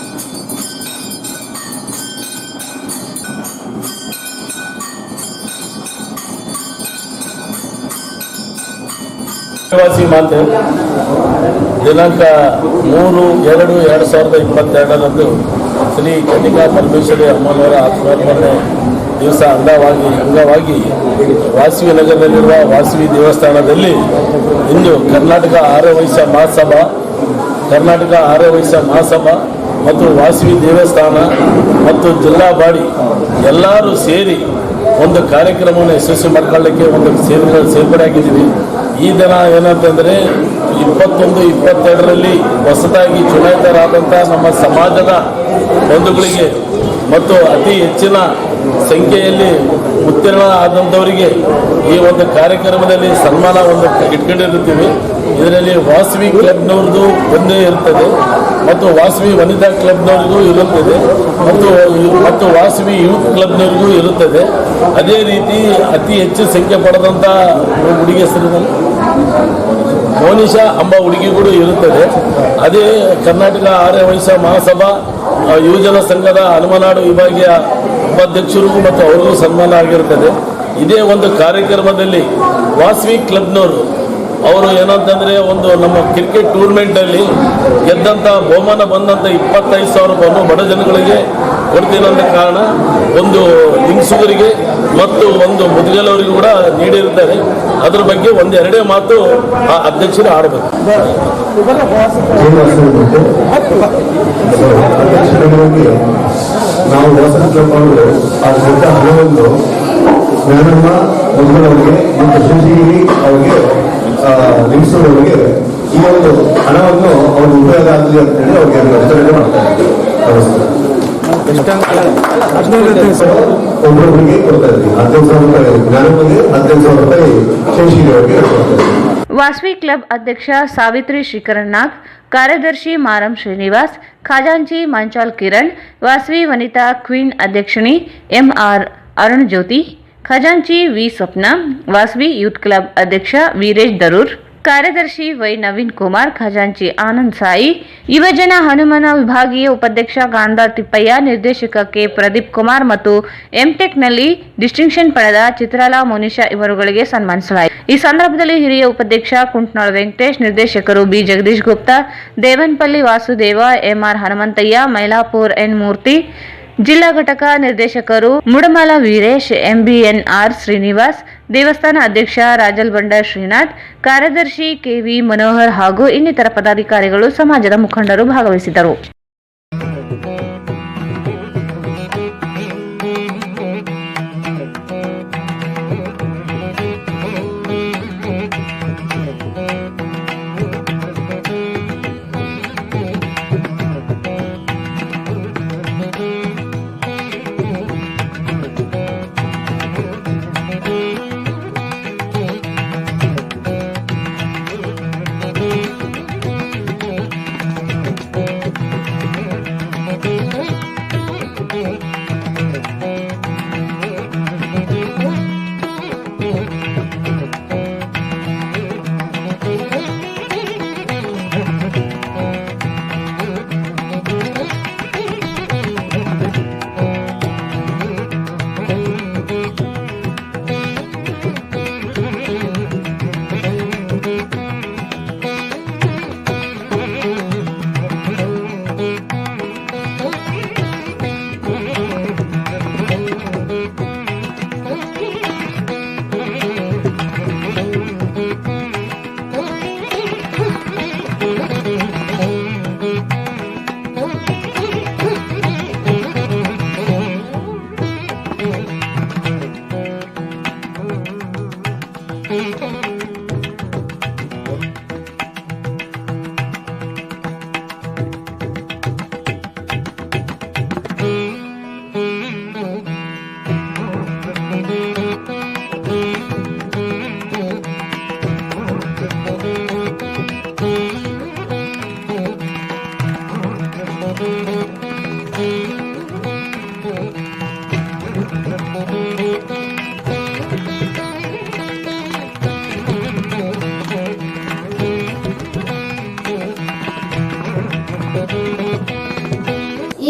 Speaker 7: ವಾಸವಿ ಮಾತೆ ದಿನಾಂಕ 3/2/2022 ಶ್ರೀ ಕನ್ನಿಕಾ ಪರಮೇಶ್ವರಿ ಅಮ್ಮನವರ ಆತ್ಮಾರ್ಪಣೆ ದಿವಸ ಅಂಗವಾಗಿ ವಾಸವಿ ನಗರದಲ್ಲಿರುವ ವಾಸವಿ ದೇವಸ್ಥಾನದಲ್ಲಿ ಇಂದು ಕರ್ನಾಟಕ ಆರ್ಯ ವೈಶ್ಯ ಮಹಾಸಭಾ ಮತ್ತು ವಾಸವಿ ದೇವಸ್ಥಾನ ಮತ್ತು ಜಿಲ್ಲಾ ಬಾಡಿ ಎಲ್ಲರೂ ಸೇರಿ ಒಂದು ಕಾರ್ಯಕ್ರಮವನ್ನು ಯಶಸ್ವಿ ಮಾಡಿಕೊಳ್ಳಲಿಕ್ಕೆ ಒಂದು ಸೇರ್ಪಡೆಯಾಗಿದ್ದೀವಿ. ಈ ದಿನ ಏನಂತಂದರೆ 21-22ರಲ್ಲಿ ಹೊಸದಾಗಿ ಚುನಾಯಿತರಾದಂಥ ನಮ್ಮ ಸಮಾಜದ ಬಂಧುಗಳಿಗೆ ಮತ್ತು ಅತಿ ಹೆಚ್ಚಿನ ಸಂಖ್ಯೆಯಲ್ಲಿ ಉತ್ತೀರ್ಣ ಆದಂಥವರಿಗೆ ಈ ಒಂದು ಕಾರ್ಯಕ್ರಮದಲ್ಲಿ ಸನ್ಮಾನ ಇಟ್ಕೊಂಡಿರ್ತೀವಿ. ಇದರಲ್ಲಿ ವಾಸವಿ ಕ್ಲಬ್ನವ್ರದ್ದು ಒಂದೇ ಇರ್ತದೆ ಮತ್ತು ವಾಸವಿ ವನಿತಾ ಕ್ಲಬ್ನವ್ರಿಗೂ ಇರುತ್ತದೆ ಮತ್ತು ವಾಸವಿ ಯೂತ್ ಕ್ಲಬ್ನವ್ರಿಗೂ ಇರುತ್ತದೆ. ಅದೇ ರೀತಿ ಅತಿ ಹೆಚ್ಚು ಸಂಖ್ಯೆ ಪಡೆದಂಥ ಹುಡುಗಿ ಹೆಸರು ಮೋನಿಶಾ ಎಂಬ ಹುಡುಗಿಗಳು ಇರುತ್ತದೆ. ಅದೇ ಕರ್ನಾಟಕ ಆರ್ಯ ವೈಶ್ಯ ಮಹಾಸಭಾ ಯುವಜನ ಸಂಘದ ಹನುಮನಾಡು ವಿಭಾಗೀಯ ಉಪಾಧ್ಯಕ್ಷರಿಗೂ ಮತ್ತು ಅವರಿಗೂ ಸನ್ಮಾನ ಆಗಿರುತ್ತದೆ. ಇದೇ ಒಂದು ಕಾರ್ಯಕ್ರಮದಲ್ಲಿ ವಾಸವಿ ಕ್ಲಬ್ನವರು ಅವರು ಏನಂತಂದರೆ ಒಂದು ನಮ್ಮ ಕ್ರಿಕೆಟ್ ಟೂರ್ನಮೆಂಟಲ್ಲಿ ಗೆದ್ದಂಥ ಬಹುಮಾನ ಬಂದಂಥ 25,000 ರೂಪಾಯಿಯನ್ನು ಬಡ ಜನಗಳಿಗೆ ಕೊಡ್ತೀನಂತ ಕಾರಣ ಒಂದು ಲಿಂಗ್ಸುಗರಿಗೆ ಮತ್ತು ಒಂದು ಮುದುಗಲವರಿಗೂ ಕೂಡ ನೀಡಿರುತ್ತಾರೆ. ಅದ್ರ ಬಗ್ಗೆ ಒಂದೆರಡೇ ಮಾತು ಆ ಅಧ್ಯಕ್ಷರು ಆಡಬೇಕು.
Speaker 8: ನಾವು ವಸತಿ ಕ್ಲಬ್ಗಳು ಆ ದೊಡ್ಡ ಹಣವನ್ನು ಜ್ಞಾನಮ್ಮ ಮುದುಗಲವರಿಗೆ ಮತ್ತು ಸುಶೀಲಿ ಅವರಿಗೆ ಲಿಂಗ್ಸೂರವರಿಗೆ ಈ ಒಂದು ಹಣವನ್ನು ಅವರು ಉಪಯೋಗ ಆಗಲಿ ಅಂತ ಹೇಳಿ ಅವ್ರಿಗೆ ವಿತರಣೆ ಮಾಡ್ತಾರೆ. ಒಬ್ಬೊಬ್ಬರಿಗೆ ಕೊಡ್ತಾ ಇದ್ವಿ 15,000 ರೂಪಾಯಿ ಜ್ಞಾನಮ್ಮಗೆ, 15,000 ರೂಪಾಯಿ ಶಶೀಲಿ ಅವರಿಗೆ ಕೊಡ್ತಾ ಇದ್ವಿ.
Speaker 2: ವಾಸವಿ ಕ್ಲಬ್ ಅಧ್ಯಕ್ಷ ಸಾವಿತ್ರಿ ಶ್ರೀಕರಣ್ನಾಗ್, ಕಾರ್ಯದರ್ಶಿ ಮಾರಂ ಶ್ರೀನಿವಾಸ್, ಖಜಾಂಚಿ ಮಂಚಾಲ್ ಕಿರಣ್, ವಾಸವಿ ವನಿತಾ ಕ್ವೀನ್ ಅಧ್ಯಕ್ಷಿಣಿ ಎಂಆರ್ ಅರುಣ್ ಜ್ಯೋತಿ, ಖಜಾಂಚಿ ವಿ ಸ್ವಪ್ನ, ವಾಸವಿ ಯೂತ್ ಕ್ಲಬ್ ಅಧ್ಯಕ್ಷ ವೀರೇಶ್ ದರೂರ್, ಕಾರ್ಯದರ್ಶಿ ವೈ ನವೀನ್ ಕುಮಾರ್, ಖಜಾಂಚಿ ಆನಂದ್ ಸಾಯಿ, ಯುವಜನ ಹನುಮನ ವಿಭಾಗೀಯ ಉಪಾಧ್ಯಕ್ಷ ಗಾಂಧಾರ್ ತಿಪ್ಪಯ್ಯ, ನಿರ್ದೇಶಕ ಕೆ ಪ್ರದೀಪ್ ಕುಮಾರ್ ಮತ್ತು ಎಂಟೆಕ್ನಲ್ಲಿ ಡಿಸ್ಟಿಂಕ್ಷನ್ ಪಡೆದ ಚಿತ್ರಾಲಾ ಮೋನಿಶಾ ಇವರುಗಳಿಗೆ ಸನ್ಮಾನಿಸಲಾಯಿತು. ಈ ಸಂದರ್ಭದಲ್ಲಿ ಹಿರಿಯ ಉಪಾಧ್ಯಕ್ಷ ಕುಂಟ್ನಾಳ್ ವೆಂಕಟೇಶ್, ನಿರ್ದೇಶಕರು B Jagadish Gupta, Devanapalli Vasudeva, MR Hanumanthaiah, Mailapur N Murthy, ಜಿಲ್ಲಾ ಘಟಕ ನಿರ್ದೇಶಕರು ಮುಡಮಲ ವೀರೇಶ್, ಎಂಬಿಎನ್ಆರ್ ಶ್ರೀನಿವಾಸ್, ದೇವಸ್ಥಾನ ಅಧ್ಯಕ್ಷ ರಾಜಲ್ ಬಂಡ ಶ್ರೀನಾಥ್, ಕಾರ್ಯದರ್ಶಿ ಕೆವಿ ಮನೋಹರ್ ಹಾಗೂ ಇನ್ನಿತರ ಪದಾಧಿಕಾರಿಗಳು, ಸಮಾಜದ ಮುಖಂಡರು ಭಾಗವಹಿಸಿದ್ದರು.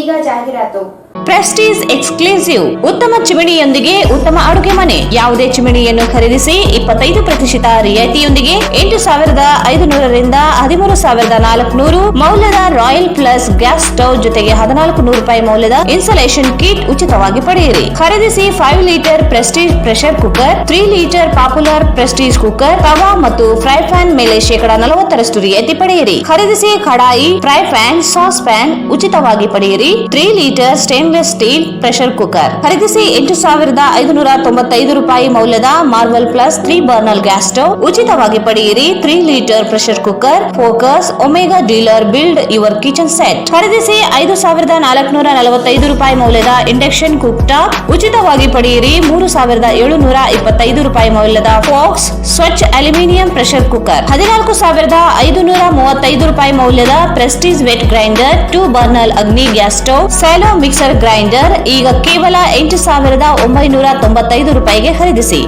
Speaker 1: ಈಗ ಜಾಹೀರಾತು.
Speaker 2: ಪ್ರೆಸ್ಟೀಜ್ ಎಕ್ಸ್ಕ್ಲೂಸಿವ್ ಉತ್ತಮ ಚಿಮಣಿಯೊಂದಿಗೆ ಉತ್ತಮ ಅಡುಗೆ ಮನೆ. ಯಾವುದೇ ಚಿಮಣಿಯನ್ನು ಖರೀದಿಸಿ 25% ರಿಯಾಯಿತಿಯೊಂದಿಗೆ 8,500 ರಿಂದ 13,400 ಮೌಲ್ಯದ ರಾಯಲ್ ಪ್ಲಸ್ ಗ್ಯಾಸ್ ಸ್ಟವ್ ಜೊತೆಗೆ 1,400 ರೂಪಾಯಿ ಮೌಲ್ಯದ ಇನ್ಸ್ಟಾಲೇಷನ್ ಕಿಟ್ ಉಚಿತವಾಗಿ ಪಡೆಯಿರಿ. ಖರೀದಿಸಿ 5 litre Prestige pressure cooker, 3 litre popular Prestige cooker, ತವಾ ಮತ್ತು ಫ್ರೈ ಪ್ಯಾನ್ ಮೇಲೆ 40% ರಿಯಾಯಿತಿ ಪಡೆಯಿರಿ. ಖರೀದಿಸಿ ಕಡಾಯಿ, ಫ್ರೈ ಪ್ಯಾನ್, ಸಾಸ್ ಪ್ಯಾನ್ ಉಚಿತವಾಗಿ ಪಡೆಯಿರಿ. 3 litre stainless steel pressure cooker ಖರೀದಿಸಿ 8,595 ರೂಪಾಯಿ ಮೌಲ್ಯದ marvel plus 3 burner gas stove ಉಚಿತವಾಗಿ ಪಡೆಯಿರಿ. 3 litre pressure cooker, focus, omega dealer build your kitchen set ಖರೀದಿಸಿ 5,445 ರೂಪಾಯಿ ಮೌಲ್ಯದ ಇಂಡಕ್ಷನ್ ಕುಕ್ ಟಾಪ್ ಉಚಿತವಾಗಿ ಪಡೆಯಿರಿ. 3,725 ರೂಪಾಯಿ ಮೌಲ್ಯದ ಫಾಕ್ಸ್ ಸ್ವಚ್ಛ ಅಲ್ಯೂಮಿನಿಯಂ ಪ್ರೆಷರ್ ಕುಕ್ಕರ್, 14,535 ರೂಪಾಯಿ ಮೌಲ್ಯದ Prestige wet grinder, 2 burner Agni gas stove, ಸ್ಯಾಲೋ ಮಿಕ್ಸರ್ ಗ್ರೈಂಡರ್ ಈಗ ಕೇವಲ 8,995 ರೂಪಾಯಿಗೆ ಖರೀದಿಸಿ.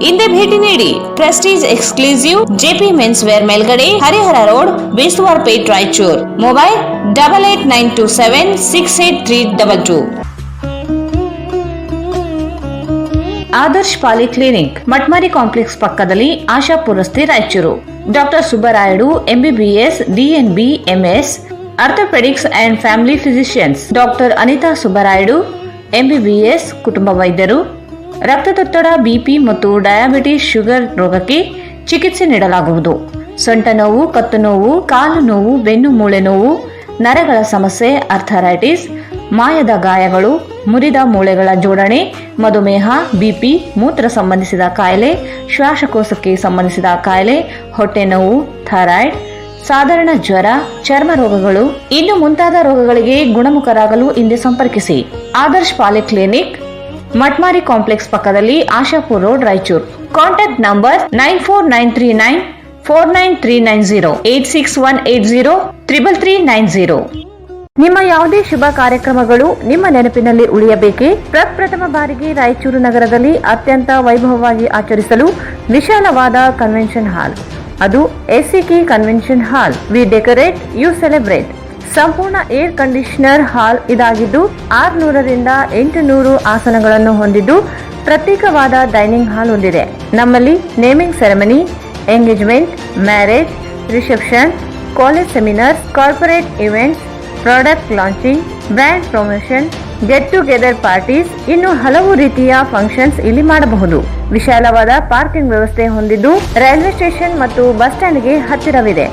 Speaker 2: ಹಿಂದೆ ಭೇಟಿ ನೀಡಿ Prestige exclusive JP men's wear ಮೇಲ್ಗಡೆ, Harihara road, Beswar Pet, Raichur. Mobile 8892768322. Adarsh polyclinic Matmari complex ಪಕ್ಕದಲ್ಲಿ ಆಶಾಪುರ ರಸ್ತೆ, Raichur. Doctor Subbarayudu MBBS DNB MS orthopedics and family physicians. Doctor Anita Subbarayudu MBBS ಕುಟುಂಬ ವೈದ್ಯರು. ರಕ್ತದೊತ್ತಡ, BP ಮತ್ತು ಡಯಾಬಿಟಿಸ್, ಶುಗರ್ ರೋಗಕ್ಕೆ ಚಿಕಿತ್ಸೆ ನೀಡಲಾಗುವುದು. ಸೊಂಟ ನೋವು, ಕತ್ತು ನೋವು, ಕಾಲು ನೋವು, ಬೆನ್ನು ಮೂಳೆ ನೋವು, ನರಗಳ ಸಮಸ್ಯೆ, ಅರ್ಥರೈಟಿಸ್, ಮಾಯದ ಗಾಯಗಳು, ಮುರಿದ ಮೂಳೆಗಳ ಜೋಡಣೆ, ಮಧುಮೇಹ, BP, ಮೂತ್ರ ಸಂಬಂಧಿಸಿದ ಕಾಯಿಲೆ, ಶ್ವಾಸಕೋಶಕ್ಕೆ ಸಂಬಂಧಿಸಿದ ಕಾಯಿಲೆ, ಹೊಟ್ಟೆ ನೋವು, ಥೈರಾಯ್ಡ್, ಸಾಧಾರಣ ಜ್ವರ, ಚರ್ಮ ರೋಗಗಳು ಇನ್ನು ಮುಂತಾದ ರೋಗಗಳಿಗೆ ಗುಣಮುಖರಾಗಲು ಹಿಂದೆ ಸಂಪರ್ಕಿಸಿ. ಆದರ್ಶ್ ಪಾಲಿಕ್ಲಿನಿಕ್ ಮಟ್ಮಾರಿ ಕಾಂಪ್ಲೆಕ್ಸ್ ಪಕ್ಕದಲ್ಲಿ Ashapur road, Raichur. Contact number 9493949390 8618033390. ನಿಮ್ಮ ಯಾವುದೇ ಶುಭ ಕಾರ್ಯಕ್ರಮಗಳು ನಿಮ್ಮ ನೆನಪಿನಲ್ಲಿ ಉಳಿಯಬೇಕೇ? ಪ್ರಪ್ರಥಮ ಬಾರಿಗೆ ರಾಯಚೂರು ನಗರದಲ್ಲಿ ಅತ್ಯಂತ ವೈಭವವಾಗಿ ಆಚರಿಸಲು ವಿಶಾಲವಾದ ಕನ್ವೆನ್ಷನ್ ಹಾಲ್, ಅದು SCK convention hall. We decorate, you celebrate. ಸಂಪೂರ್ಣ ಏರ್ ಕಂಡೀಷನರ್ ಹಾಲ್ ಇದಾಗಿದ್ದು 600 ರಿಂದ 800 ಆಸನಗಳನ್ನು ಹೊಂದಿದ್ದು ಪ್ರತ್ಯೇಕವಾದ ಡೈನಿಂಗ್ ಹಾಲ್ ಹೊಂದಿದೆ. ನಮ್ಮಲ್ಲಿ naming ceremony, engagement, marriage, reception, college seminars, corporate events, product launching, brand promotion, get together parties ಇನ್ನು ಹಲವು ರೀತಿಯ ಫಂಕ್ಷನ್ಸ್ ಇಲ್ಲಿ ಮಾಡಬಹುದು. ವಿಶಾಲವಾದ ಪಾರ್ಕಿಂಗ್ ವ್ಯವಸ್ಥೆ ಹೊಂದಿದ್ದು ರೈಲ್ವೆ ಸ್ಟೇಷನ್ ಮತ್ತು ಬಸ್ ಸ್ಟ್ಯಾಂಡ್ಗೆ ಹತ್ತಿರವಿದೆ.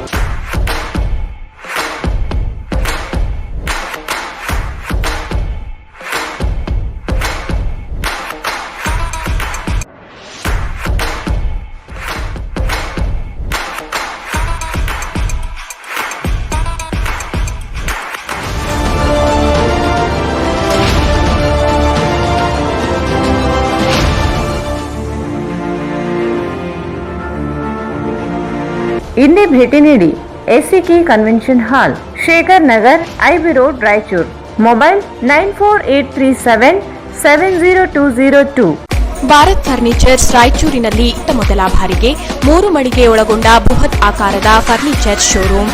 Speaker 2: ಹಿಂದೆ ಭೇಟಿ ನೀಡಿ. SCK ಕನ್ವೆನ್ಷನ್ ಹಾಲ್, Shekhar Nagar, IB road, Raichur. Mobile 9483770202.
Speaker 3: Bharat furnitures ರಾಯಚೂರಿನಲ್ಲಿ ಮೊದಲ ಬಾರಿಗೆ 3 ಮಳಿಗೆ ಒಳಗೊಂಡ ಬೃಹತ್ ಆಕಾರದ furniture showroom.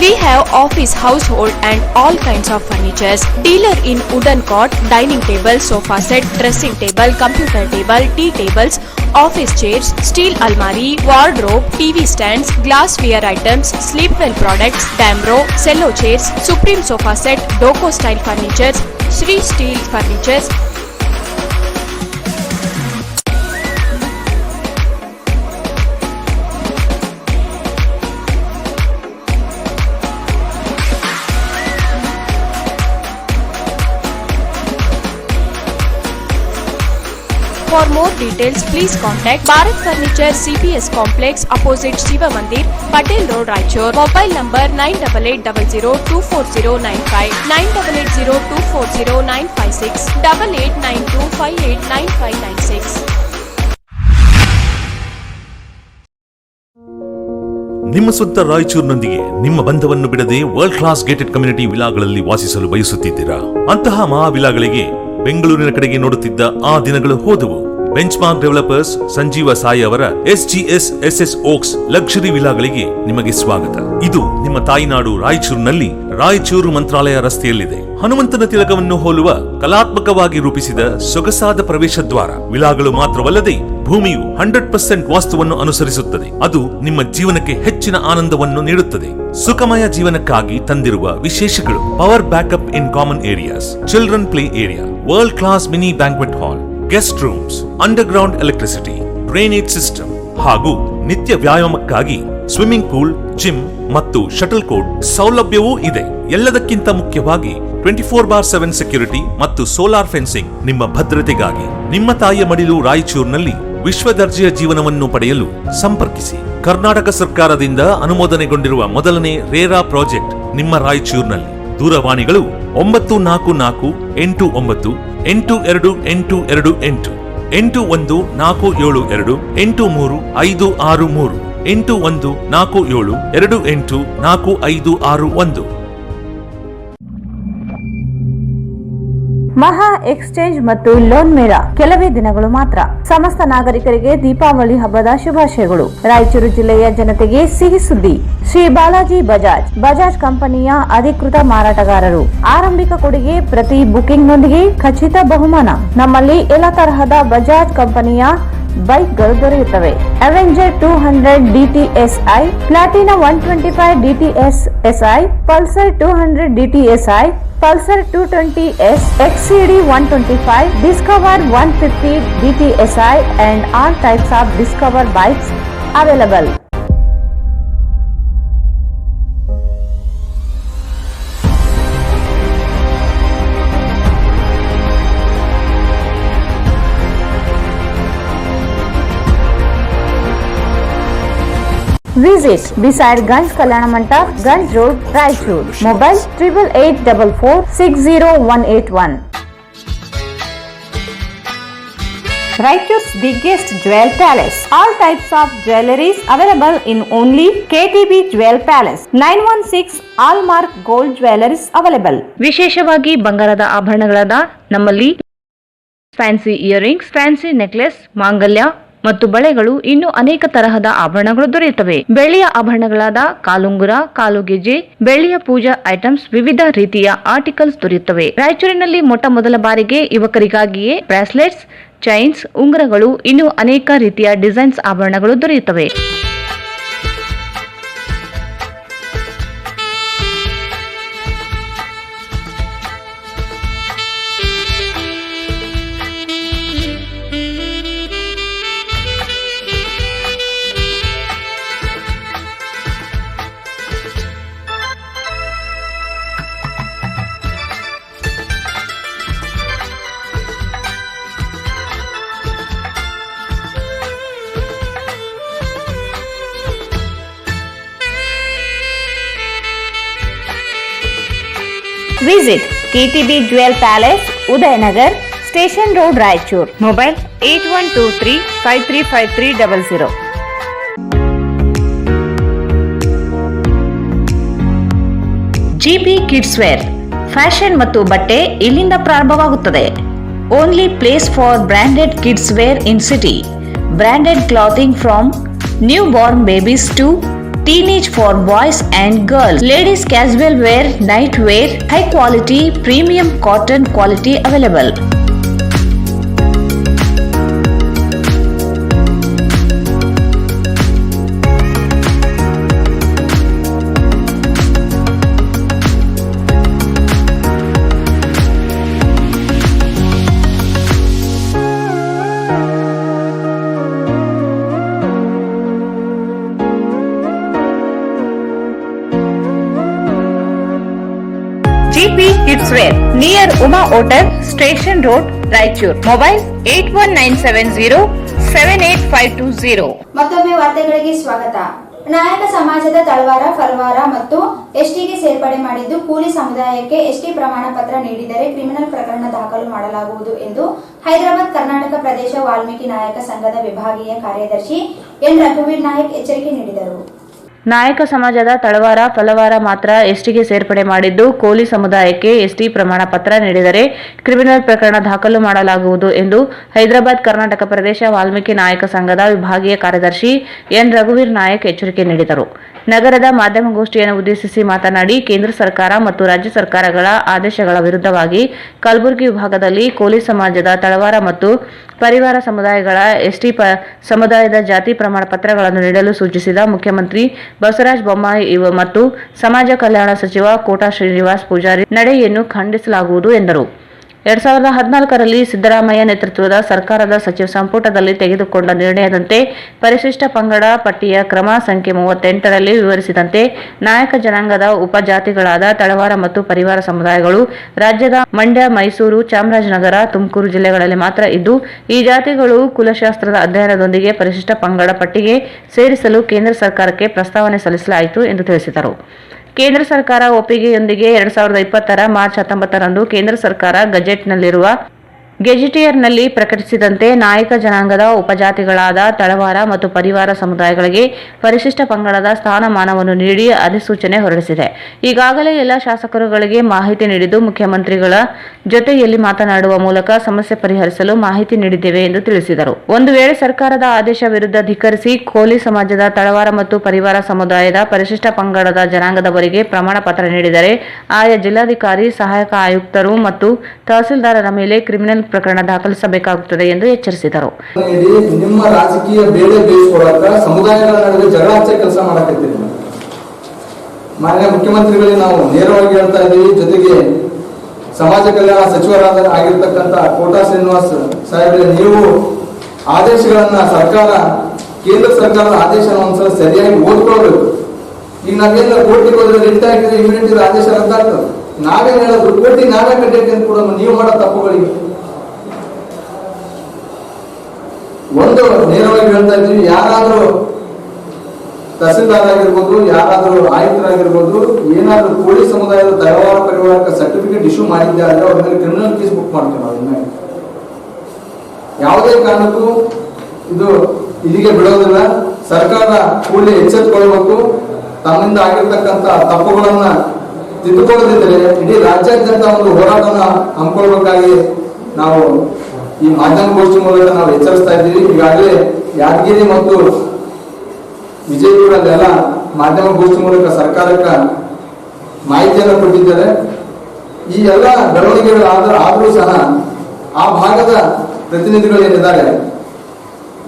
Speaker 3: We have office, household and all kinds of furnitures. Dealer in wooden cot, dining table, sofa set, dressing table, computer table, tea tables, office chairs, steel almari, wardrobe, TV stands, glassware items, sleepwell products, Damro, cello chairs, Supreme sofa set, Doco style furnitures, Sri steel furnitures. For more details, please contact Bharat Furniture CPS Complex opposite Shiva Mandir, Patel Road, Raichur. Mobile number 9880240959, 9880240956, 8892589596.
Speaker 4: ನಿಮ್ಮ ಸ್ವಂತ ರಾಯಚೂರಿನೊಂದಿಗೆ ನಿಮ್ಮ ಬಂಧವನ್ನು ಬಿಡದೆ world class gated community ವಿಲಾಗಳಲ್ಲಿ ವಾಸಿಸಲು ಬಯಸುತ್ತಿದ್ದೀರಾ? ಅಂತಹ ಮಹಾ ವಿಲಾಗಳಿಗೆ ಬೆಂಗಳೂರಿನ ಕಡೆಗೆ ನೋಡುತ್ತಿದ್ದ ಆ ದಿನಗಳು ಹೋದವು. Benchmark developers Sanjeeva Sai ಅವರ SGS SS ಓಕ್ಸ್ ಲಕ್ಸುರಿ ವಿಲಾಗಳಿಗೆ ನಿಮಗೆ ಸ್ವಾಗತ. ಇದು ನಿಮ್ಮ ತಾಯಿನಾಡು ರಾಯಚೂರಿನಲ್ಲಿ ರಾಯಚೂರು ಮಂತ್ರಾಲಯ ರಸ್ತೆಯಲ್ಲಿದೆ. ಹನುಮಂತನ ತಿಲಕವನ್ನು ಹೋಲುವ ಕಲಾತ್ಮಕವಾಗಿ ರೂಪಿಸಿದ ಸೊಗಸಾದ ಪ್ರವೇಶ ದ್ವಾರ. ವಿಲಾಗಳು ಮಾತ್ರವಲ್ಲದೆ ಭೂಮಿಯು 100% ವಾಸ್ತುವನ್ನು ಅನುಸರಿಸುತ್ತದೆ. ಅದು ನಿಮ್ಮ ಜೀವನಕ್ಕೆ ಹೆಚ್ಚಿನ ಆನಂದವನ್ನು ನೀಡುತ್ತದೆ. ಸುಖಮಯ ಜೀವನಕ್ಕಾಗಿ ತಂದಿರುವ ವಿಶೇಷಗಳು: power backup in common areas, children play area, world class mini banquet hall, guest rooms, underground electricity, drainage system ಹಾಗೂ ನಿತ್ಯ ವ್ಯಾಯಾಮಕ್ಕಾಗಿ ಸ್ವಿಮ್ಮಿಂಗ್ ಪೂಲ್, ಜಿಮ್ ಮತ್ತು ಶಟಲ್ ಕೋರ್ಟ್ ಸೌಲಭ್ಯವೂ ಇದೆ. ಎಲ್ಲದಕ್ಕಿಂತ ಮುಖ್ಯವಾಗಿ 24/7 ಸೆಕ್ಯೂರಿಟಿ ಮತ್ತು ಸೋಲಾರ್ ಫೆನ್ಸಿಂಗ್ ನಿಮ್ಮ ಭದ್ರತೆಗಾಗಿ. ನಿಮ್ಮ ತಾಯಿಯ ಮಡಿಲು ರಾಯಚೂರಿನಲ್ಲಿ ವಿಶ್ವ ದರ್ಜೆಯ ಜೀವನವನ್ನು ಪಡೆಯಲು ಸಂಪರ್ಕಿಸಿ. ಕರ್ನಾಟಕ ಸರ್ಕಾರದಿಂದ ಅನುಮೋದನೆಗೊಂಡಿರುವ ಮೊದಲನೇ ರೇರಾ ಪ್ರಾಜೆಕ್ಟ್ ನಿಮ್ಮ ರಾಯಚೂರಿನಲ್ಲಿ. ದೂರವಾಣಿಗಳು 944 89 82 828 81 472 83 563 81 47 28 4561.
Speaker 2: ಮಹಾ ಎಕ್ಸ್ಚೇಂಜ್ ಮತ್ತು ಲೋನ್ ಮೇಳ ಕೆಲವೇ ದಿನಗಳು ಮಾತ್ರ. ಸಮಸ್ತ ನಾಗರಿಕರಿಗೆ ದೀಪಾವಳಿ ಹಬ್ಬದ ಶುಭಾಶಯಗಳು. ರಾಯಚೂರು ಜಿಲ್ಲೆಯ ಜನತೆಗೆ ಸಿಹಿ ಸುದ್ದಿ. ಶ್ರೀ ಬಾಲಾಜಿ ಬಜಾಜ್ ಕಂಪನಿಯ ಅಧಿಕೃತ ಮಾರಾಟಗಾರರು. ಆರಂಭಿಕ ಕೊಡುಗೆ ಪ್ರತಿ ಬುಕಿಂಗ್ ನೊಂದಿಗೆ ಖಚಿತ ಬಹುಮಾನ. ನಮ್ಮಲ್ಲಿ ಎಲ್ಲ ತರಹದ ಬಜಾಜ್ ಕಂಪನಿಯ ಬೈಕ್ಗಳು ದೊರೆಯುತ್ತವೆ. Avenger 200 DTSI, Platina 125 DTSI, Pulsar 200 DTSI, Pulsar 220S, XCD 125, Discover 150 DTSI and all types of Discover bikes available. Visit beside Ganj Kalyana Mandap, Ganj Road, Raichur. Mobile 8884460181. Raichur's biggest jewel palace. All types of jewelries available in only KTB Jewel Palace. 916 Allmark Gold Jewelries available. ವಿಶೇಷವಾಗಿ ಬಂಗಾರದ ಆಭರಣಗಳಾದ ನಮ್ಮಲ್ಲಿ fancy earrings, fancy necklace, ಮಾಂಗಲ್ಯ ಮತ್ತು ಬಳೆಗಳು ಇನ್ನೂ ಅನೇಕ ತರಹದ ಆಭರಣಗಳು ದೊರೆಯುತ್ತವೆ. ಬೆಳ್ಳಿಯ ಆಭರಣಗಳಾದ ಕಾಲುಂಗುರ, ಕಾಲುಗೆಜೆ, ಬೆಳ್ಳಿಯ ಪೂಜಾ ಐಟಮ್ಸ್, ವಿವಿಧ ರೀತಿಯ ಆರ್ಟಿಕಲ್ಸ್ ದೊರೆಯುತ್ತವೆ. ರಾಯಚೂರಿನಲ್ಲಿ ಮೊಟ್ಟ ಮೊದಲ ಬಾರಿಗೆ ಯುವಕರಿಗಾಗಿಯೇ ಬ್ರಾಸ್ಲೆಟ್ಸ್, ಚೈನ್ಸ್, ಉಂಗುರಗಳು, ಇನ್ನೂ ಅನೇಕ ರೀತಿಯ ಡಿಸೈನ್ಸ್ ಆಭರಣಗಳು ದೊರೆಯುತ್ತವೆ. Visit KTB Jewel Palace, Udayanagar, Station Road, Raichur. Mobile 8123535300. GP Kids Wear, fashion ಮತ್ತು ಬಟ್ಟೆ ಇಲ್ಲಿಂದ ಪ್ರಾರಂಭವಾಗುತ್ತದೆ. Only place for branded kids wear in city. Branded clothing from newborn babies to teenage for boys and girls, ladies casual wear, night wear, high quality premium cotton quality available. GP Kids Wear near Uma Hotel, Station Road, Raichur. Mobile 8197078520.
Speaker 1: ಮತ್ತೊಮ್ಮೆ ವಾರ್ತೆಗಳಿಗೆ ಸ್ವಾಗತ. ನಾಯಕ ಸಮಾಜದ ತಳವಾರ, ಫಲವಾರ ಮತ್ತು ಎಸ್ಟಿಗೆ ಸೇರ್ಪಡೆ ಮಾಡಿದ್ದು ಕೂಲಿ ಸಮುದಾಯಕ್ಕೆ ಎಸ್ಟಿ ಪ್ರಮಾಣ ಪತ್ರ ನೀಡಿದರೆ ಕ್ರಿಮಿನಲ್ ಪ್ರಕರಣ ದಾಖಲು ಮಾಡಲಾಗುವುದು ಎಂದು ಹೈದರಾಬಾದ್ ಕರ್ನಾಟಕ ಪ್ರದೇಶ ವಾಲ್ಮೀಕಿ ನಾಯಕ ಸಂಘದ ವಿಭಾಗೀಯ ಕಾರ್ಯದರ್ಶಿ ಎನ್ ರಘುವೀರ್ ನಾಯಕ್ ಎಚ್ಚರಿಕೆ ನೀಡಿದರು.
Speaker 2: ನಾಯಕ ಸಮಾಜದ ತಳವಾರ, ಫಲವಾರ ಮಾತ್ರ ಎಸ್ಟಿಗೆ ಸೇರ್ಪಡೆ ಮಾಡಿದ್ದು ಕೋಲಿ ಸಮುದಾಯಕ್ಕೆ ಎಸ್ಟಿ ಪ್ರಮಾಣ ಪತ್ರ ನೀಡಿದರೆ ಕ್ರಿಮಿನಲ್ ಪ್ರಕರಣ ದಾಖಲು ಮಾಡಲಾಗುವುದು ಎಂದು ಹೈದರಾಬಾದ್ ಕರ್ನಾಟಕ ಪ್ರದೇಶ ವಾಲ್ಮೀಕಿ ನಾಯಕ ಸಂಘದ ವಿಭಾಗೀಯ ಕಾರ್ಯದರ್ಶಿ ಎನ್ ರಘುವೀರ್ ನಾಯಕ್ ಎಚ್ಚರಿಕೆ ನೀಡಿದರು. ನಗರದ ಮಾಧ್ಯಮಗೋಷ್ಠಿಯನ್ನು ಉದ್ದೇಶಿಸಿ ಮಾತನಾಡಿ, ಕೇಂದ್ರ ಸರ್ಕಾರ ಮತ್ತು ರಾಜ್ಯ ಸರ್ಕಾರಗಳ ಆದೇಶಗಳ ವಿರುದ್ಧವಾಗಿ ಕಲಬುರಗಿ ವಿಭಾಗದಲ್ಲಿ ಕೋಲಿ ಸಮಾಜದ ತಳವಾರ ಮತ್ತು ಪರಿವಾರ ಸಮುದಾಯಗಳ ಎಸ್ಟಿ ಸಮುದಾಯದ ಜಾತಿ ಪ್ರಮಾಣ ಪತ್ರಗಳನ್ನು ನೀಡಲು ಸೂಚಿಸಿದ ಮುಖ್ಯಮಂತ್ರಿ ಬಸವರಾಜ ಬೊಮ್ಮಾಯಿ ಮತ್ತು ಸಮಾಜ ಕಲ್ಯಾಣ ಸಚಿವ ಕೋಟಾ ಶ್ರೀನಿವಾಸ್ ಪೂಜಾರಿ ನಡೆಯನ್ನು ಖಂಡಿಸಲಾಗುವುದು ಎಂದರು. 2014ರಲ್ಲಿ ಸಿದ್ದರಾಮಯ್ಯ ನೇತೃತ್ವದ ಸರ್ಕಾರದ ಸಚಿವ ಸಂಪುಟದಲ್ಲಿ ತೆಗೆದುಕೊಂಡ ನಿರ್ಣಯದಂತೆ ಪರಿಶಿಷ್ಟ ಪಂಗಡ ಪಟ್ಟಿಯ ಕ್ರಮ ಸಂಖ್ಯೆ 38ರಲ್ಲಿ ವಿವರಿಸಿದಂತೆ ನಾಯಕ ಜನಾಂಗದ ಉಪಜಾತಿಗಳಾದ ತಳವಾರ ಮತ್ತು ಪರಿವಾರ ಸಮುದಾಯಗಳು ರಾಜ್ಯದ ಮಂಡ್ಯ, ಮೈಸೂರು, ಚಾಮರಾಜನಗರ, ತುಮಕೂರು ಜಿಲ್ಲೆಗಳಲ್ಲಿ ಮಾತ್ರ ಇದ್ದು, ಈ ಜಾತಿಗಳು ಕುಲಶಾಸ್ತ್ರದ ಅಧ್ಯಯನದೊಂದಿಗೆ ಪರಿಶಿಷ್ಟ ಪಂಗಡ ಪಟ್ಟಿಗೆ ಸೇರಿಸಲು ಕೇಂದ್ರ ಸರ್ಕಾರಕ್ಕೆ ಪ್ರಸ್ತಾವನೆ ಸಲ್ಲಿಸಲಾಯಿತು ಎಂದು ತಿಳಿಸಿದರು. ಕೇಂದ್ರ ಸರ್ಕಾರ ಒಪ್ಪಿಗೆಯೊಂದಿಗೆ 2020ರ ಮಾರ್ಚ್ 19ರಂದು ಕೇಂದ್ರ ಸರ್ಕಾರ ಗೆಜೆಟಿಯರ್ನಲ್ಲಿ ಪ್ರಕಟಿಸಿದಂತೆ ನಾಯಕ ಜನಾಂಗದ ಉಪಜಾತಿಗಳಾದ ತಳವಾರ ಮತ್ತು ಪರಿವಾರ ಸಮುದಾಯಗಳಿಗೆ ಪರಿಶಿಷ್ಟ ಪಂಗಡದ ಸ್ಥಾನಮಾನವನ್ನು ನೀಡಿ ಅಧಿಸೂಚನೆ ಹೊರಡಿಸಿದೆ. ಈಗಾಗಲೇ ಎಲ್ಲ ಶಾಸಕರುಗಳಿಗೆ ಮಾಹಿತಿ ನೀಡಿದ್ದು, ಮುಖ್ಯಮಂತ್ರಿಗಳ ಜೊತೆಯಲ್ಲಿ ಮಾತನಾಡುವ ಮೂಲಕ ಸಮಸ್ಯೆ ಪರಿಹರಿಸಲು ಮಾಹಿತಿ ನೀಡಿದ್ದೇವೆ ಎಂದು ತಿಳಿಸಿದರು. ಒಂದು ವೇಳೆ ಸರ್ಕಾರದ ಆದೇಶ ವಿರುದ್ಧ ಧಿಕ್ಕರಿಸಿ ಕೋಲಿ ಸಮಾಜದ ತಳವಾರ ಮತ್ತು ಪರಿವಾರ ಸಮುದಾಯದ ಪರಿಶಿಷ್ಟ ಪಂಗಡದ ಜನಾಂಗದವರಿಗೆ ಪ್ರಮಾಣ ಪತ್ರ ನೀಡಿದರೆ ಆಯಾ ಜಿಲ್ಲಾಧಿಕಾರಿ, ಸಹಾಯಕ ಆಯುಕ್ತರು ಮತ್ತು ತಹಸೀಲ್ದಾರರ ಮೇಲೆ ಕ್ರಿಮಿನಲ್ ಪ್ರಕರಣ ದಾಖಲಿಸಬೇಕಾಗುತ್ತದೆ ಎಂದು ಎಚ್ಚರಿಸಿದರು.
Speaker 9: ನಿಮ್ಮ ರಾಜಕೀಯ ಬೇಳೆ ಬೇಯಿಸಿಕೊಳ್ಳಕ ಸಮುದಾಯಗಳ ನಡುವೆ ಜಗಳ ಹಚ್ಚ ಕೆಲಸ ಮಾಡಕತ್ತೀರಿ. ಮಾನ್ಯ ಮುಖ್ಯಮಂತ್ರಿಗಳಿಗೆ ನಾವು ನೇರವಾಗಿ ಹೇಳ್ತಾ ಇದ್ದೀವಿ. ಜೊತೆಗೆ ಸಮಾಜ ಕಲ್ಯಾಣ ಸಚಿವರಾದ ಆಗಿರ್ತಕ್ಕಂಥ ಕೋಟಾ ಶ್ರೀನಿವಾಸ್ ಸಾಹೇಬ್ರೆ, ನೀವು ಆದೇಶಗಳನ್ನ ಕೇಂದ್ರ ಸರ್ಕಾರದ ಆದೇಶ ಒಂದ್ಸಲ ಸರಿಯಾಗಿ ಓದ್ಕೊಳ್ಬೇಕು. ಈಗ ನಾವೇನ ಕೋರ್ಟಿಗೆ ಹೋದ್ರೆ ರಿಟ್ ಆಗಿದ್ರೆ ಇಮಿಡಿಯೇಟ್ ಆದೇಶ ರದ್ದಾಗ್ತದೆ. ನಾವೇನ್ ಹೇಳೋದು, ಕೋರ್ಟಿ ನಾವೇ ಕಟ್ಟೈತಿ ಅಂತ ಕೂಡ ನೀವು ಮಾಡೋ ತಪ್ಪುಗಳಿಗೆ ಒಂದು ನೇರವಾಗಿ ಹೇಳ್ತಾ ಇದ್ವಿ. ಯಾರಾದ್ರೂ ತಹಸೀಲ್ದಾರ್ ಆಗಿರ್ಬೋದು, ಯಾರಾದ್ರೂ ಆಯುಕ್ತರಾಗಿರ್ಬೋದು, ಏನಾದ್ರೂ ಕೋಳಿ ಸಮುದಾಯದ ತಳವಾರ ಪರಿವಾರಕ್ಕೆ ಸರ್ಟಿಫಿಕೇಟ್ ಇಶ್ಯೂ ಮಾಡಿದ್ದೆ ಆದ್ರೆ ಅವ್ರ ಮೇಲೆ ಕ್ರಿಮಿನಲ್ ಕೇಸ್ ಬುಕ್ ಮಾಡ್ತೀವಿ ನಾವು. ಇನ್ನ ಯಾವುದೇ ಕಾರಣಕ್ಕೂ ಇದು ಇಲ್ಲಿಗೆ ಬಿಡೋದಿಲ್ಲ. ಸರ್ಕಾರ ಕೂಡಲೇ ಎಚ್ಚೆತ್ತುಕೊಳ್ಬೇಕು. ತಮ್ಮಿಂದ ಆಗಿರ್ತಕ್ಕಂಥ ತಪ್ಪುಗಳನ್ನ ತಿದ್ದುಕೊಳ್ಳದಿದ್ದರೆ ಇಡೀ ರಾಜ್ಯಾದ್ಯಂತ ಒಂದು ಹೋರಾಟನ ಹಮ್ಮಿಕೊಳ್ಬೇಕಾಗಿ ನಾವು ಈ ಮಾಧ್ಯಮಗೋಷ್ಠಿ ಮೂಲಕ ನಾವು ಎಚ್ಚರಿಸ್ತಾ ಇದ್ದೀವಿ. ಈಗಾಗಲೇ ಯಾದಗಿರಿ ಮತ್ತು ವಿಜಯಪುರದೆಲ್ಲ ಮಾಧ್ಯಮಗೋಷ್ಠಿ ಮೂಲಕ ಸರ್ಕಾರಕ್ಕೆ ಮಾಹಿತಿಯನ್ನು ಕೊಟ್ಟಿದ್ದಾರೆ. ಈ ಎಲ್ಲ ಬೆಳವಣಿಗೆಗಳಾದ್ರೂ ಸಹ ಆ ಭಾಗದ ಪ್ರತಿನಿಧಿಗಳು ಏನಿದ್ದಾರೆ,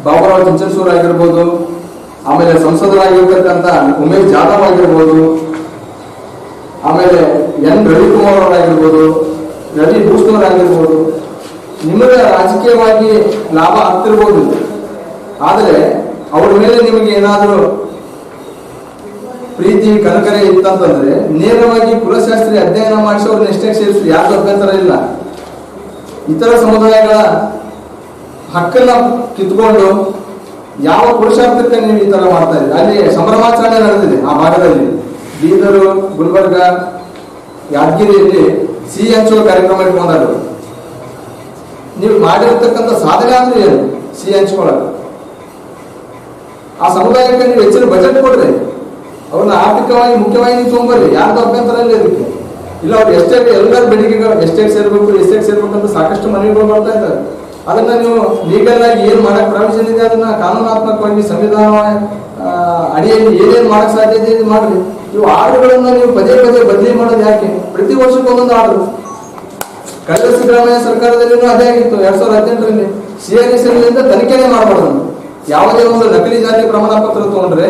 Speaker 9: ಬಾಬುರಾವ್ ಚಿಂಚನಸೂರ್ ಆಗಿರ್ಬೋದು, ಆಮೇಲೆ ಸಂಸದರಾಗಿರ್ತಕ್ಕಂಥ ಉಮೇಶ್ ಜಾಧವ್ ಆಗಿರ್ಬೋದು, ಆಮೇಲೆ ಎನ್ ರವಿಕುಮಾರ್ ಅವರಾಗಿರ್ಬೋದು, ರವಿ ಭೂಷಣ್ ಆಗಿರ್ಬೋದು, ನಿಮಗೆ ರಾಜಕೀಯವಾಗಿ ಲಾಭ ಆಗ್ತಿರ್ಬೋದು. ಆದರೆ ಅವ್ರ ಮೇಲೆ ನಿಮಗೆ ಏನಾದರೂ ಪ್ರೀತಿ ಕನಕರೆ ಇತ್ತಂತಂದ್ರೆ ನೇರವಾಗಿ ಕುಲಶಾಸ್ತ್ರೀಯ ಅಧ್ಯಯನ ಮಾಡಿಸಿ ಅವ್ರನ್ನ ಎಷ್ಟೇ ಸೇರಿಸಿ ಯಾರು ಅಭ್ಯಂತರ ಇಲ್ಲ. ಇತರ ಸಮುದಾಯಗಳ ಹಕ್ಕನ್ನ ಕಿತ್ಕೊಂಡು ಯಾವ ಪುರುಷಾರ್ಥಕ್ಕೆ ನೀವು ಈ ತರ ಮಾಡ್ತಾ ಇದ್ದೀರಿ. ಅಲ್ಲಿ ಸಂಭ್ರಮಾಚರಣೆ ನಡೆದಿದೆ ಆ ಭಾಗದಲ್ಲಿ. ಬೀದರು, ಗುಲ್ಬರ್ಗ, ಯಾದಗಿರಿಯಲ್ಲಿ ಸಿಹಿ ಹಂಚುವ ಕಾರ್ಯಕ್ರಮ ಇಟ್ಕೊಂಡಾರು. ನೀವು ಮಾಡಿರ್ತಕ್ಕಂಥ ಸಾಧನೆ ಆದ್ರೂ ಏನು ಸಿಹಿ ಹಂಚ್ಕೊಳ್ಳೋದು. ಆ ಸಮುದಾಯಕ್ಕೆ ನೀವು ಹೆಚ್ಚಿನ ಬಜೆಟ್ ಕೊಡ್ರಿ, ಅವ್ರನ್ನ ಆರ್ಥಿಕವಾಗಿ ಮುಖ್ಯವಾಗಿ ನೀವು ತೊಗೊಂಬರ್ರಿ. ಯಾರ್ದು ಅಭ್ಯಂತರ ಇಲ್ಲ ಇದಕ್ಕೆ. ಇಲ್ಲ ಅವ್ರು ಎಸ್ಟೇಟ್ ಎಲ್ಲರ ಬೇಡಿಕೆಗಳು ಎಸ್ಟೇಟ್ ಸೇರ್ಬೇಕು ಅಂತ ಸಾಕಷ್ಟು ಮನವಿಗಳು ಮಾಡ್ತಾ ಇದ್ದಾರೆ. ಅದನ್ನ ನೀವು ಲೀಗಲ್ ಆಗಿ ಏನ್ ಮಾಡಕ್ ಪ್ರಾವಿಷನ್ ಇದೆ ಅದನ್ನ ಕಾನೂನಾತ್ಮಕವಾಗಿ ಸಂವಿಧಾನ ಅಡಿಯಲ್ಲಿ ಏನೇನು ಮಾಡಕ್ ಸಾಧ್ಯತೆ ಇದೆ ಮಾಡ್ರಿ. ಇವು ಆರ್ಡರ್ಗಳನ್ನ ನೀವು ಪದೇ ಪದೇ ಬದಲಿ ಮಾಡೋದು ಯಾಕೆ? ಪ್ರತಿ ವರ್ಷಕ್ಕೆ ಒಂದೊಂದು ಆರ್ಡರ್. ಕಳೆದ ಸಿದ್ದರಾಮಯ್ಯ ಸರ್ಕಾರದಲ್ಲಿ ಅದೇ ಆಗಿತ್ತು. 2018ರಲ್ಲಿ CRSಲಿಂದ ತನಿಖೆನೇ ಮಾಡಬಾರ್ದು. ಯಾವುದೇ ಒಂದು ನಕಲಿ ಜಾತಿ ಪ್ರಮಾಣ ಪತ್ರ ತಗೊಂಡ್ರೆ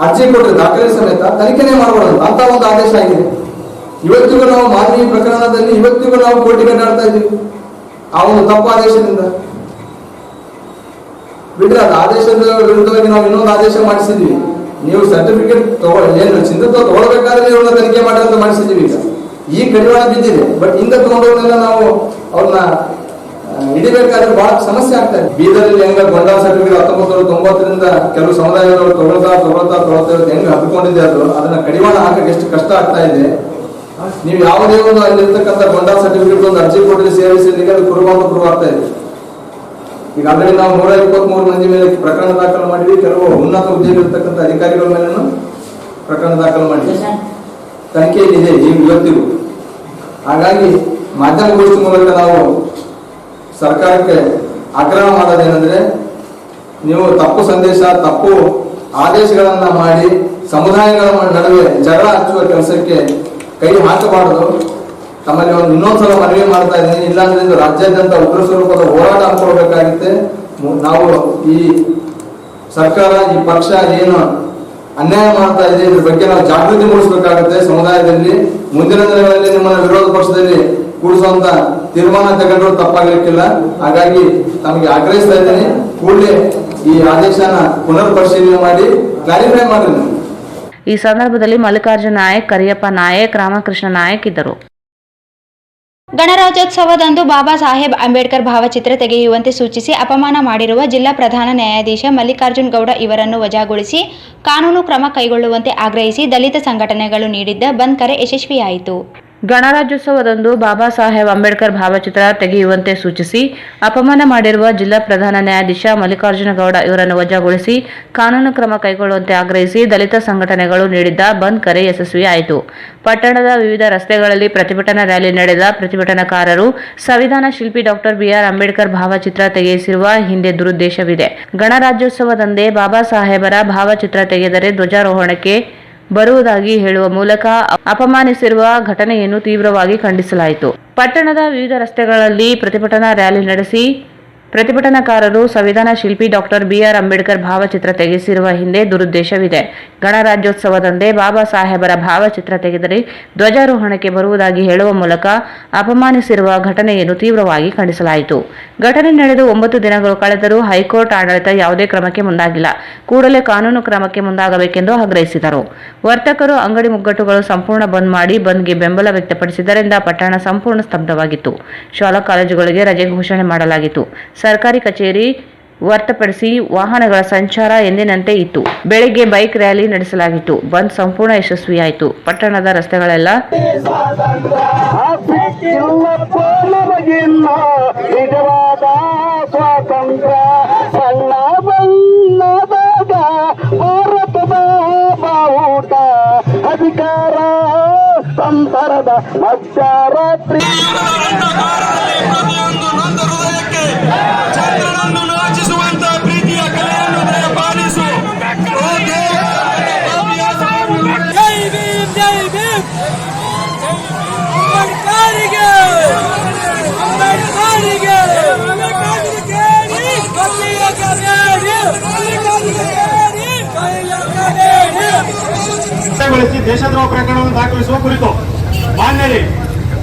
Speaker 9: ಅರ್ಜಿ ಕೊಟ್ಟರೆ ದಾಖಲೆ ಸಮೇತ ತನಿಖೆನೇ ಮಾಡಬಾರ್ದು ಅಂತ ಒಂದು ಆದೇಶ ಆಗಿದೆ. ಇವತ್ತಿಗೂ ನಾವು ಮಾನ್ಯ ಪ್ರಕರಣದಲ್ಲಿ ಇವತ್ತಿಗೂ ನಾವು ಕೋರ್ಟಿಗೆ ಅಡ್ಡಾಡ್ತಾ ಇದ್ದೀವಿ ಆ ಒಂದು ತಪ್ಪು ಆದೇಶದಿಂದ. ಬಿಟ್ರೆ ಅದು ಆದೇಶದ ವಿರುದ್ಧವಾಗಿ ನಾವು ಇನ್ನೊಂದು ಆದೇಶ ಮಾಡಿಸಿದ್ವಿ. ನೀವು ಸರ್ಟಿಫಿಕೇಟ್ ಏನು ಸಿಂಧುತ್ವ ತಗೊಳ್ಬೇಕಾದ್ರೆ ಇವ್ರನ್ನ ತನಿಖೆ ಮಾಡಿ ಅಂತ ಮಾಡಿಸಿದ್ದೀವಿ. ಈಗ ಕಡಿವಾಣ ಬಿದ್ದಿದೆ. ಬಟ್ ಹಿಂದೆ ತಗೊಂಡವ್ರನ್ನೆಲ್ಲ ನಾವು ಅವ್ರನ್ನ ಹಿಡಿಬೇಕಾದ್ರೆ ಬಹಳ ಸಮಸ್ಯೆ ಆಗ್ತಾ ಇದೆ. ಬೀದರಲ್ಲಿ ಹೆಂಗ ಗೊಂಡಾ ಸರ್ಟಿಫಿಕೇಟ್ 1990ರಿಂದ ಕೆಲವು ಸಮುದಾಯಗಳು ತೊಗೊಳ್ತಾ ಹೆಂಗ ಹಬ್ಬಿಕೊಂಡಿದೆ ಅದನ್ನ ಕಡಿವಾಣ ಹಾಕಕ್ಕೆ ಎಷ್ಟು ಕಷ್ಟ ಆಗ್ತಾ ಇದೆ. ನೀವು ಯಾವುದೇ ಒಂದು ಅಲ್ಲಿರ್ತಕ್ಕಂಥ ಗೊಂಡಾ ಸರ್ಟಿಫಿಕೇಟ್ ಒಂದು ಅರ್ಜಿ ಕೊಟ್ಟರೆ ಸೇರಿಸಲಿಕ್ಕೆ ಅದು ಪ್ರೂವ್ ಆಗ್ತಾ ಇದೆ. ಈಗ ಆಲ್ರೆಡಿ ನಾವು 123 ಮಂದಿ ಮೇಲೆ ಪ್ರಕರಣ ದಾಖಲು ಮಾಡಿದ್ವಿ. ಕೆಲವು ಉನ್ನತ ಹುದ್ದೆಯಲ್ಲಿ ಇರ್ತಕ್ಕಂಥ ಅಧಿಕಾರಿಗಳ ಮೇಲೂ ಪ್ರಕರಣ ದಾಖಲು ಮಾಡಿದ್ವಿ. ತನಿಖೆಯಲ್ಲಿದೆ ಈಗ ಇವತ್ತಿಗೂ. ಹಾಗಾಗಿ ಮಾಧ್ಯಮಗೋಷ್ಠಿ ಮೂಲಕ ನಾವು ಸರ್ಕಾರಕ್ಕೆ ಆಗ್ರಹ ಮಾಡೋದೇನೆಂದ್ರೆ, ನೀವು ತಪ್ಪು ಸಂದೇಶ ತಪ್ಪು ಆದೇಶಗಳನ್ನ ಮಾಡಿ ಸಮುದಾಯಗಳ ನಡುವೆ ಜಗಳ ಹಚ್ಚುವ ಕೆಲಸಕ್ಕೆ ಕೈ ಹಾಕಬಾರದು. ತಮ್ಮಲ್ಲಿ ಇನ್ನೊಂದ್ಸಲ ಮನವಿ ಮಾಡ್ತಾ ಇದ್ದೀನಿ. ಇಲ್ಲಾಂದ್ರೆ ಇದು ರಾಜ್ಯಾದ್ಯಂತ ಉಗ್ರ ಸ್ವರೂಪದ ಹೋರಾಟ ಅನ್ಕೊಳ್ಬೇಕಾಗುತ್ತೆ. ನಾವು ಈ ಸರ್ಕಾರ ಈ ಪಕ್ಷ ಏನು ಅನ್ಯಾಯ ಮಾಡ್ತಾ ಇದೆ ಇದ್ರ ಬಗ್ಗೆ ನಾವು ಜಾಗೃತಿ ಮೂಡಿಸಬೇಕಾಗುತ್ತೆ ಸಮುದಾಯದಲ್ಲಿ. ಮುಂದಿನ ದಿನಗಳಲ್ಲಿ ನಿಮ್ಮನ್ನ ವಿರೋಧ ಪಕ್ಷದಲ್ಲಿ ಕೂಡಿಸುವಂತ ತೀರ್ಮಾನ ತಗೊಂಡ್ರು ತಪ್ಪಾಗಲಿಕ್ಕಿಲ್ಲ. ಹಾಗಾಗಿ ತಮಗೆ ಆಗ್ರಹಿಸ್ತಾ ಇದ್ದೀನಿ, ಕೂಡಲೇ ಈ ಆದೇಶನ ಪುನರ್ ಪರಿಶೀಲನೆ ಮಾಡಿ ಕ್ಲಾರಿಫೈ ಮಾಡ್ರಿ.
Speaker 2: ಈ ಸಂದರ್ಭದಲ್ಲಿ ಮಲ್ಲಿಕಾರ್ಜುನ ನಾಯಕ್, ಕರಿಯಪ್ಪ ನಾಯಕ್, ರಾಮಕೃಷ್ಣ ನಾಯಕ್ ಇದ್ದರು.
Speaker 1: ಗಣರಾಜ್ಯೋತ್ಸವದಂದು ಬಾಬಾ ಸಾಹೇಬ್ ಅಂಬೇಡ್ಕರ್ ಭಾವಚಿತ್ರ ತೆಗೆಯುವಂತೆ ಸೂಚಿಸಿ ಅಪಮಾನ ಮಾಡಿರುವ ಜಿಲ್ಲಾ ಪ್ರಧಾನ ನ್ಯಾಯಾಧೀಶ ಮಲ್ಲಿಕಾರ್ಜುನ್ ಗೌಡ ಇವರನ್ನು ವಜಾಗೊಳಿಸಿ ಕಾನೂನು ಕ್ರಮ ಕೈಗೊಳ್ಳುವಂತೆ ಆಗ್ರಹಿಸಿ ದಲಿತ ಸಂಘಟನೆಗಳು ನೀಡಿದ್ದ ಬಂದ್ ಕರೆ ಯಶಸ್ವಿಯಾಯಿತು.
Speaker 2: ಗಣರಾಜ್ಯೋತ್ಸವದಂದು ಬಾಬಾ ಸಾಹೇಬ್ ಅಂಬೇಡ್ಕರ್ ಭಾವಚಿತ್ರ ತೆಗೆಯುವಂತೆ ಸೂಚಿಸಿ ಅಪಮಾನ ಮಾಡಿರುವ ಜಿಲ್ಲಾ ಪ್ರಧಾನ ನ್ಯಾಯಾಧೀಶ ಮಲ್ಲಿಕಾರ್ಜುನ ಗೌಡ ಇವರನ್ನು ವಜಾಗೊಳಿಸಿ ಕಾನೂನು ಕ್ರಮ ಕೈಗೊಳ್ಳುವಂತೆ ಆಗ್ರಹಿಸಿ ದಲಿತ ಸಂಘಟನೆಗಳು ನೀಡಿದ್ದ ಬಂದ್ ಕರೆ ಯಶಸ್ವಿಯಾಯಿತು. ಪಟ್ಟಣದ ವಿವಿಧ ರಸ್ತೆಗಳಲ್ಲಿ ಪ್ರತಿಭಟನಾ ರ್ಯಾಲಿ ನಡೆದ ಪ್ರತಿಭಟನಾಕಾರರು ಸಂವಿಧಾನ ಶಿಲ್ಪಿ ಡಾಕ್ಟರ್ ಬಿಆರ್ ಅಂಬೇಡ್ಕರ್ ಭಾವಚಿತ್ರ ತೆಗೆಸಿರುವ ಹಿಂದೆ ದುರುದ್ದೇಶವಿದೆ. ಗಣರಾಜ್ಯೋತ್ಸವದಂದೇ ಬಾಬಾ ಸಾಹೇಬರ ಭಾವಚಿತ್ರ ತೆಗೆದರೆ ಧ್ವಜಾರೋಹಣಕ್ಕೆ ಬರುವುದಾಗಿ ಹೇಳುವ ಮೂಲಕ ಅಪಮಾನಿಸಿರುವ ಘಟನೆಯನ್ನು ತೀವ್ರವಾಗಿ ಖಂಡಿಸಲಾಯಿತು. ಪಟ್ಟಣದ ವಿವಿಧ ರಸ್ತೆಗಳಲ್ಲಿ ಪ್ರತಿಭಟನಾ ರ್ಯಾಲಿ ನಡೆಸಿ ಪ್ರತಿಭಟನಾಕಾರರು ಸಂವಿಧಾನ ಶಿಲ್ಪಿ ಡಾಕ್ಟರ್ ಬಿಆರ್ ಅಂಬೇಡ್ಕರ್ ಭಾವಚಿತ್ರ ತೆಗೆಸಿರುವ ಹಿಂದೆ ದುರುದ್ದೇಶವಿದೆ. ಗಣರಾಜ್ಯೋತ್ಸವದಂದೇ ಬಾಬಾ ಸಾಹೇಬರ ಭಾವಚಿತ್ರ ತೆಗೆದರೆ ಧ್ವಜಾರೋಹಣಕ್ಕೆ ಬರುವುದಾಗಿ ಹೇಳುವ ಮೂಲಕ ಅಪಮಾನಿಸಿರುವ ಘಟನೆಯನ್ನು ತೀವ್ರವಾಗಿ ಖಂಡಿಸಲಾಯಿತು. ಘಟನೆ ನಡೆದು 9 ದಿನಗಳು ಕಳೆದರೂ ಹೈಕೋರ್ಟ್ ಆಡಳಿತ ಯಾವುದೇ ಕ್ರಮಕ್ಕೆ ಮುಂದಾಗಿಲ್ಲ. ಕೂಡಲೇ ಕಾನೂನು ಕ್ರಮಕ್ಕೆ ಮುಂದಾಗಬೇಕೆಂದು ಆಗ್ರಹಿಸಿದರು. ವರ್ತಕರು ಅಂಗಡಿ ಮುಗ್ಗಟ್ಟುಗಳು ಸಂಪೂರ್ಣ ಬಂದ್ ಮಾಡಿ ಬಂದ್ಗೆ ಬೆಂಬಲ ವ್ಯಕ್ತಪಡಿಸಿದ್ದರಿಂದ ಪಟ್ಟಣ ಸಂಪೂರ್ಣ ಸ್ತಬ್ಧವಾಗಿತ್ತು. ಶಾಲಾ ಕಾಲೇಜುಗಳಿಗೆ ರಜೆ ಘೋಷಣೆ ಮಾಡಲಾಗಿತ್ತು. ಸರ್ಕಾರಿ ಕಚೇರಿ ಹೊರತುಪಡಿಸಿ ವಾಹನಗಳ ಸಂಚಾರ ಎಂದಿನಂತೆ ಇತ್ತು. ಬೆಳಗ್ಗೆ ಬೈಕ್ ರ್ಯಾಲಿ ನಡೆಸಲಾಗಿತ್ತು. ಬಂದ್ ಸಂಪೂರ್ಣ ಯಶಸ್ವಿಯಾಯಿತು. ಪಟ್ಟಣದ ರಸ್ತೆಗಳೆಲ್ಲ
Speaker 10: ಅಧಿಕಾರ ಸಂತರದ ಮಧ್ಯರಾತ್ರಿ ಚಂದ್ರನನ್ನು ನಾಚಿಸುವಂತ ಪ್ರೀತಿಯ ಕಲೆಯನ್ನು ದಯಪಾಲಿಸು. ಜೈ ಭೀಮ್, ಜೈ ಭೀಮ್, ಅಂಬೇಡ್ಕರಿಗೆ, ಅಂಬೇಡ್ಕರಿಗೆ,
Speaker 11: ದೇಶದ್ರೋಹ ಪ್ರಕರಣವನ್ನು ದಾಖಲಿಸುವ ಕುರಿತು ಮಾನ್ಯರೇ,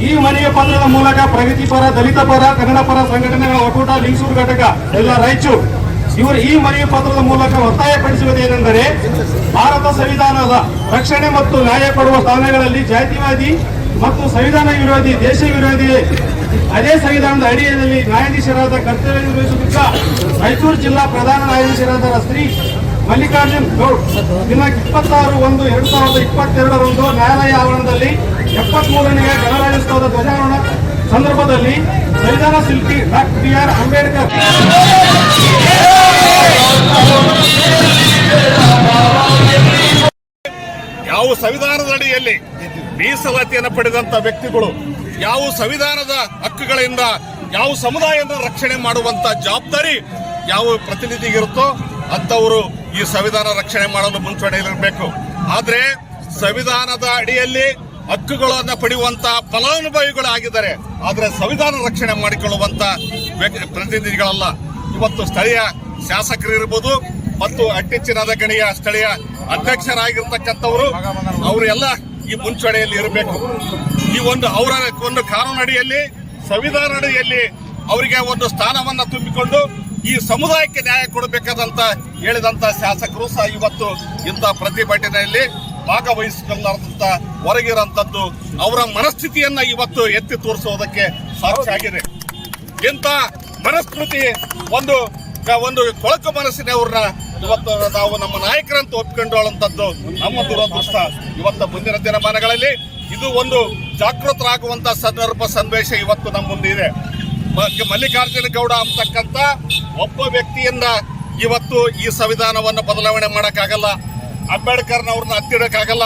Speaker 11: ಈ ಮನವಿ ಪತ್ರದ ಮೂಲಕ ಪ್ರಗತಿಪರ, ದಲಿತ ಪರ, ಕನ್ನಡ ಪರ ಸಂಘಟನೆಗಳ ಒಕ್ಕೂಟ, ಲಿಂಗಸೂರು ಘಟಕ ಎಲ್ಲ ರಾಯಚೂರು ಇವರು ಈ ಮನವಿ ಪತ್ರದ ಮೂಲಕ ಒತ್ತಾಯಪಡಿಸುವುದೇನೆಂದರೆ, ಭಾರತ ಸಂವಿಧಾನದ ರಕ್ಷಣೆ ಮತ್ತು ನ್ಯಾಯ ಕೊಡುವ ಸ್ಥಾನಗಳಲ್ಲಿ ಜಾತಿವಾದಿ ಮತ್ತು ಸಂವಿಧಾನ ವಿರೋಧಿ, ದೇಶ ವಿರೋಧಿ ಅದೇ ಸಂವಿಧಾನದ ಅಡಿಯಲ್ಲಿ ನ್ಯಾಯಾಧೀಶರಾದ ಕರ್ತವ್ಯ ನಿರ್ವಹಿಸುತ್ತಿದ್ದ ರಾಯಚೂರು ಜಿಲ್ಲಾ ಪ್ರಧಾನ ನ್ಯಾಯಾಧೀಶರಾದ ಶ್ರೀ ಮಲ್ಲಿಕಾರ್ಜುನ್ ಗೌಡ್ ದಿನಾಂಕ 26/1/2022 ನ್ಯಾಯಾಲಯ ಆವರಣದಲ್ಲಿ 73ನೇ ಗಣರಾಜ್ಯೋತ್ಸವದ ಧ್ವಜಾರೋಹಣ ಸಂದರ್ಭದಲ್ಲಿ ಸಂವಿಧಾನ ಶಿಲ್ಪಿ ಡಾಕ್ಟರ್ ಬಿಆರ್ ಅಂಬೇಡ್ಕರ್
Speaker 12: ಯಾವ ಸಂವಿಧಾನದ ಅಡಿಯಲ್ಲಿ ಮೀಸಲಾತಿಯನ್ನು ಪಡೆದಂತ ವ್ಯಕ್ತಿಗಳು, ಯಾವ ಸಂವಿಧಾನದ ಹಕ್ಕುಗಳಿಂದ ಯಾವ ಸಮುದಾಯದ ರಕ್ಷಣೆ ಮಾಡುವಂತ ಜವಾಬ್ದಾರಿ ಯಾವ ಪ್ರತಿನಿಧಿಗಿರುತ್ತೋ ಅಂತವರು ಈ ಸಂವಿಧಾನ ರಕ್ಷಣೆ ಮಾಡಲು ಮುಂಚೂಣಿಯಲ್ಲಿರಬೇಕು. ಆದ್ರೆ ಸಂವಿಧಾನದ ಅಡಿಯಲ್ಲಿ ಹಕ್ಕುಗಳನ್ನು ಪಡೆಯುವಂತ ಫಲಾನುಭವಿಗಳಾಗಿದ್ದಾರೆ. ಆದ್ರೆ ಸಂವಿಧಾನ ರಕ್ಷಣೆ ಮಾಡಿಕೊಳ್ಳುವಂತ ಪ್ರತಿನಿಧಿಗಳಲ್ಲ. ಇವತ್ತು ಸ್ಥಳೀಯ ಶಾಸಕರಿರ್ಬೋದು ಮತ್ತು ಅಟ್ಟೆಚ್ಚಿನದ ಗಣಿಯ ಸ್ಥಳೀಯ ಅಧ್ಯಕ್ಷರಾಗಿರ್ತಕ್ಕಂಥವರು ಅವರೆಲ್ಲ ಈ ಮುಂಚೂಣಿಯಲ್ಲಿ ಇರಬೇಕು. ಈ ಅವರ ಒಂದು ಕಾನೂನು ಅಡಿಯಲ್ಲಿ ಸಂವಿಧಾನ ಅಡಿಯಲ್ಲಿ ಅವರಿಗೆ ಒಂದು ಸ್ಥಾನವನ್ನ ತುಂಬಿಕೊಂಡು ಈ ಸಮುದಾಯಕ್ಕೆ ನ್ಯಾಯ ಕೊಡಬೇಕಾದಂತ ಹೇಳಿದಂತ ಶಾಸಕರು ಸಹ ಇವತ್ತು ಇಂಥ ಪ್ರತಿಭಟನೆಯಲ್ಲಿ ಭಾಗವಹಿಸಿಕೊಳ್ಳಾರ್ದಂತ ಹೊರಗಿರಂತದ್ದು ಅವರ ಮನಸ್ಥಿತಿಯನ್ನ ಇವತ್ತು ಎತ್ತಿ ತೋರಿಸುವುದಕ್ಕೆ ಸಾಕ್ಷಿಯಾಗಿದೆ. ಇಂಥ ಮನಸ್ಕೃತಿ ಒಂದು ಕೊಳಕು ಮನಸ್ಸಿನವ್ರನ್ನ ಇವತ್ತು ನಾವು ನಮ್ಮ ನಾಯಕರಂತ ಒಪ್ಪಿಕೊಳ್ಳುವಂತದ್ದು ನಮ್ಮ ದುರದೃಷ್ಟ. ಇವತ್ತು ಮುಂದಿನ ದಿನಮಾನಗಳಲ್ಲಿ ಇದು ಒಂದು ಜಾಗೃತರಾಗುವಂತ ಸಂದರ್ಭ ಸನ್ನಿವೇಶ ಇವತ್ತು ನಮ್ಮ ಮುಂದೆ ಇದೆ. ಮಲ್ಲಿಕಾರ್ಜುನ ಗೌಡ ಅಂತಕ್ಕಂಥ ಒಬ್ಬ ವ್ಯಕ್ತಿಯಿಂದ ಇವತ್ತು ಈ ಸಂವಿಧಾನವನ್ನು ಬದಲಾವಣೆ ಮಾಡಕ್ಕಾಗಲ್ಲ, ಅಂಬೇಡ್ಕರ್ನವ್ರನ್ನ ಹತ್ತಿಡಕ್ಕಾಗಲ್ಲ.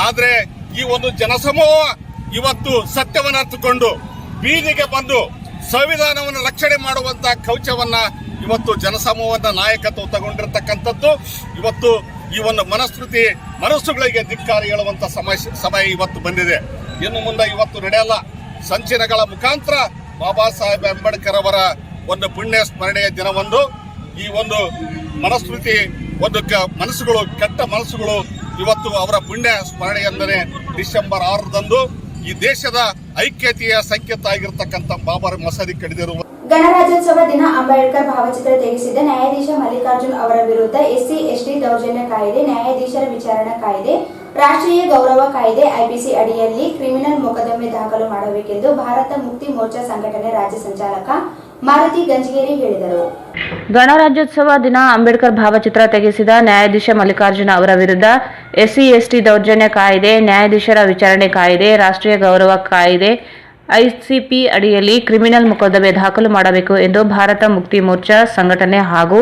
Speaker 12: ಆದ್ರೆ ಈ ಒಂದು ಜನಸಮೂಹ ಇವತ್ತು ಸತ್ಯವನ್ನ ಅರ್ಥಕೊಂಡು ಬೀದಿಗೆ ಬಂದು ಸಂವಿಧಾನವನ್ನು ರಕ್ಷಣೆ ಮಾಡುವಂತ ಕವಚವನ್ನ ಇವತ್ತು ಜನಸಮೂಹದ ನಾಯಕತ್ವ ತಗೊಂಡಿರ್ತಕ್ಕಂಥದ್ದು ಇವತ್ತು ಈ ಒಂದು ಮನಸ್ಸುಗಳಿಗೆ ಧಿಕ್ಕಾರ ಹೇಳುವಂತ ಸಮಯ ಇವತ್ತು ಬಂದಿದೆ. ಇನ್ನು ಮುಂದೆ ಇವತ್ತು ನಡೆಯಲ್ಲ. ಸಂಚಲನಗಳ ಮುಖಾಂತರ ಬಾಬಾ ಸಾಹೇಬ್ ಅಂಬೇಡ್ಕರ್ ಅವರ ಒಂದು ಪುಣ್ಯ ಸ್ಮರಣೆಯ ದಿನವೊಂದು ಈ ಒಂದು ಮನಸ್ಸುಗಳು ಕೆಟ್ಟ ಮನಸ್ಸುಗಳು ಇವತ್ತು ಅವರ ಪುಣ್ಯ ಸ್ಮರಣೆ ಎಂದರೆ ಡಿಸೆಂಬರ್ 6ರಂದು ಈ ದೇಶದ ಐಕ್ಯತೆಯ ಸಂಕೇತ ಆಗಿರ್ತಕ್ಕಂಥ ಬಾಬರ್ ಮಸೀದಿ ಕಡಿದಿರುವ
Speaker 1: ಗಣರಾಜ್ಯೋತ್ಸವ ದಿನ ಅಂಬೇಡ್ಕರ್ ಭಾವಚಿತ್ರ ತೆಗೆಸಿದ ನ್ಯಾಯಾಧೀಶ ಮಲ್ಲಿಕಾರ್ಜುನ್ ಅವರ ವಿರುದ್ಧ ಎಸ್ಸಿ ಎಸ್ಟಿ ದೌರ್ಜನ್ಯ ಕಾಯ್ದೆ, ನ್ಯಾಯಾಧೀಶರ ವಿಚಾರಣಾ ಕಾಯ್ದೆ, ರಾಷ್ಟ್ರೀಯ ಗೌರವ ಕಾಯ್ದೆ ಐಪಿಸಿ ಅಡಿಯಲ್ಲಿ ಕ್ರಿಮಿನಲ್ ಮೊಕದ್ದಮೆ ದಾಖಲು ಮಾಡಬೇಕೆಂದು ಭಾರತ ಮುಕ್ತಿ ಮೋರ್ಚಾ ಸಂಘಟನೆ ರಾಜ್ಯ ಸಂಚಾಲಕ ಮಾರುತಿ ಗಂಜಗೇರಿ ಹೇಳಿದರು.
Speaker 2: ಗಣರಾಜ್ಯೋತ್ಸವ ದಿನ ಅಂಬೇಡ್ಕರ್ ಭಾವಚಿತ್ರ ತೆಗೆಸಿದ ನ್ಯಾಯಾಧೀಶ ಮಲ್ಲಿಕಾರ್ಜುನ ಅವರ ವಿರುದ್ಧ ಎಸ್ಸಿ ಎಸ್ಟಿ ದೌರ್ಜನ್ಯ ಕಾಯ್ದೆ, ನ್ಯಾಯಾಧೀಶರ ವಿಚಾರಣೆ ಕಾಯ್ದೆ, ರಾಷ್ಟ್ರೀಯ ಗೌರವ ಕಾಯ್ದೆ ಐಸಿಪಿ ಅಡಿಯಲ್ಲಿ ಕ್ರಿಮಿನಲ್ ಮೊಕದ್ದಮೆ ದಾಖಲು ಮಾಡಬೇಕು ಎಂದು ಭಾರತ ಮುಕ್ತಿ ಮೋರ್ಚಾ ಸಂಘಟನೆ ಹಾಗೂ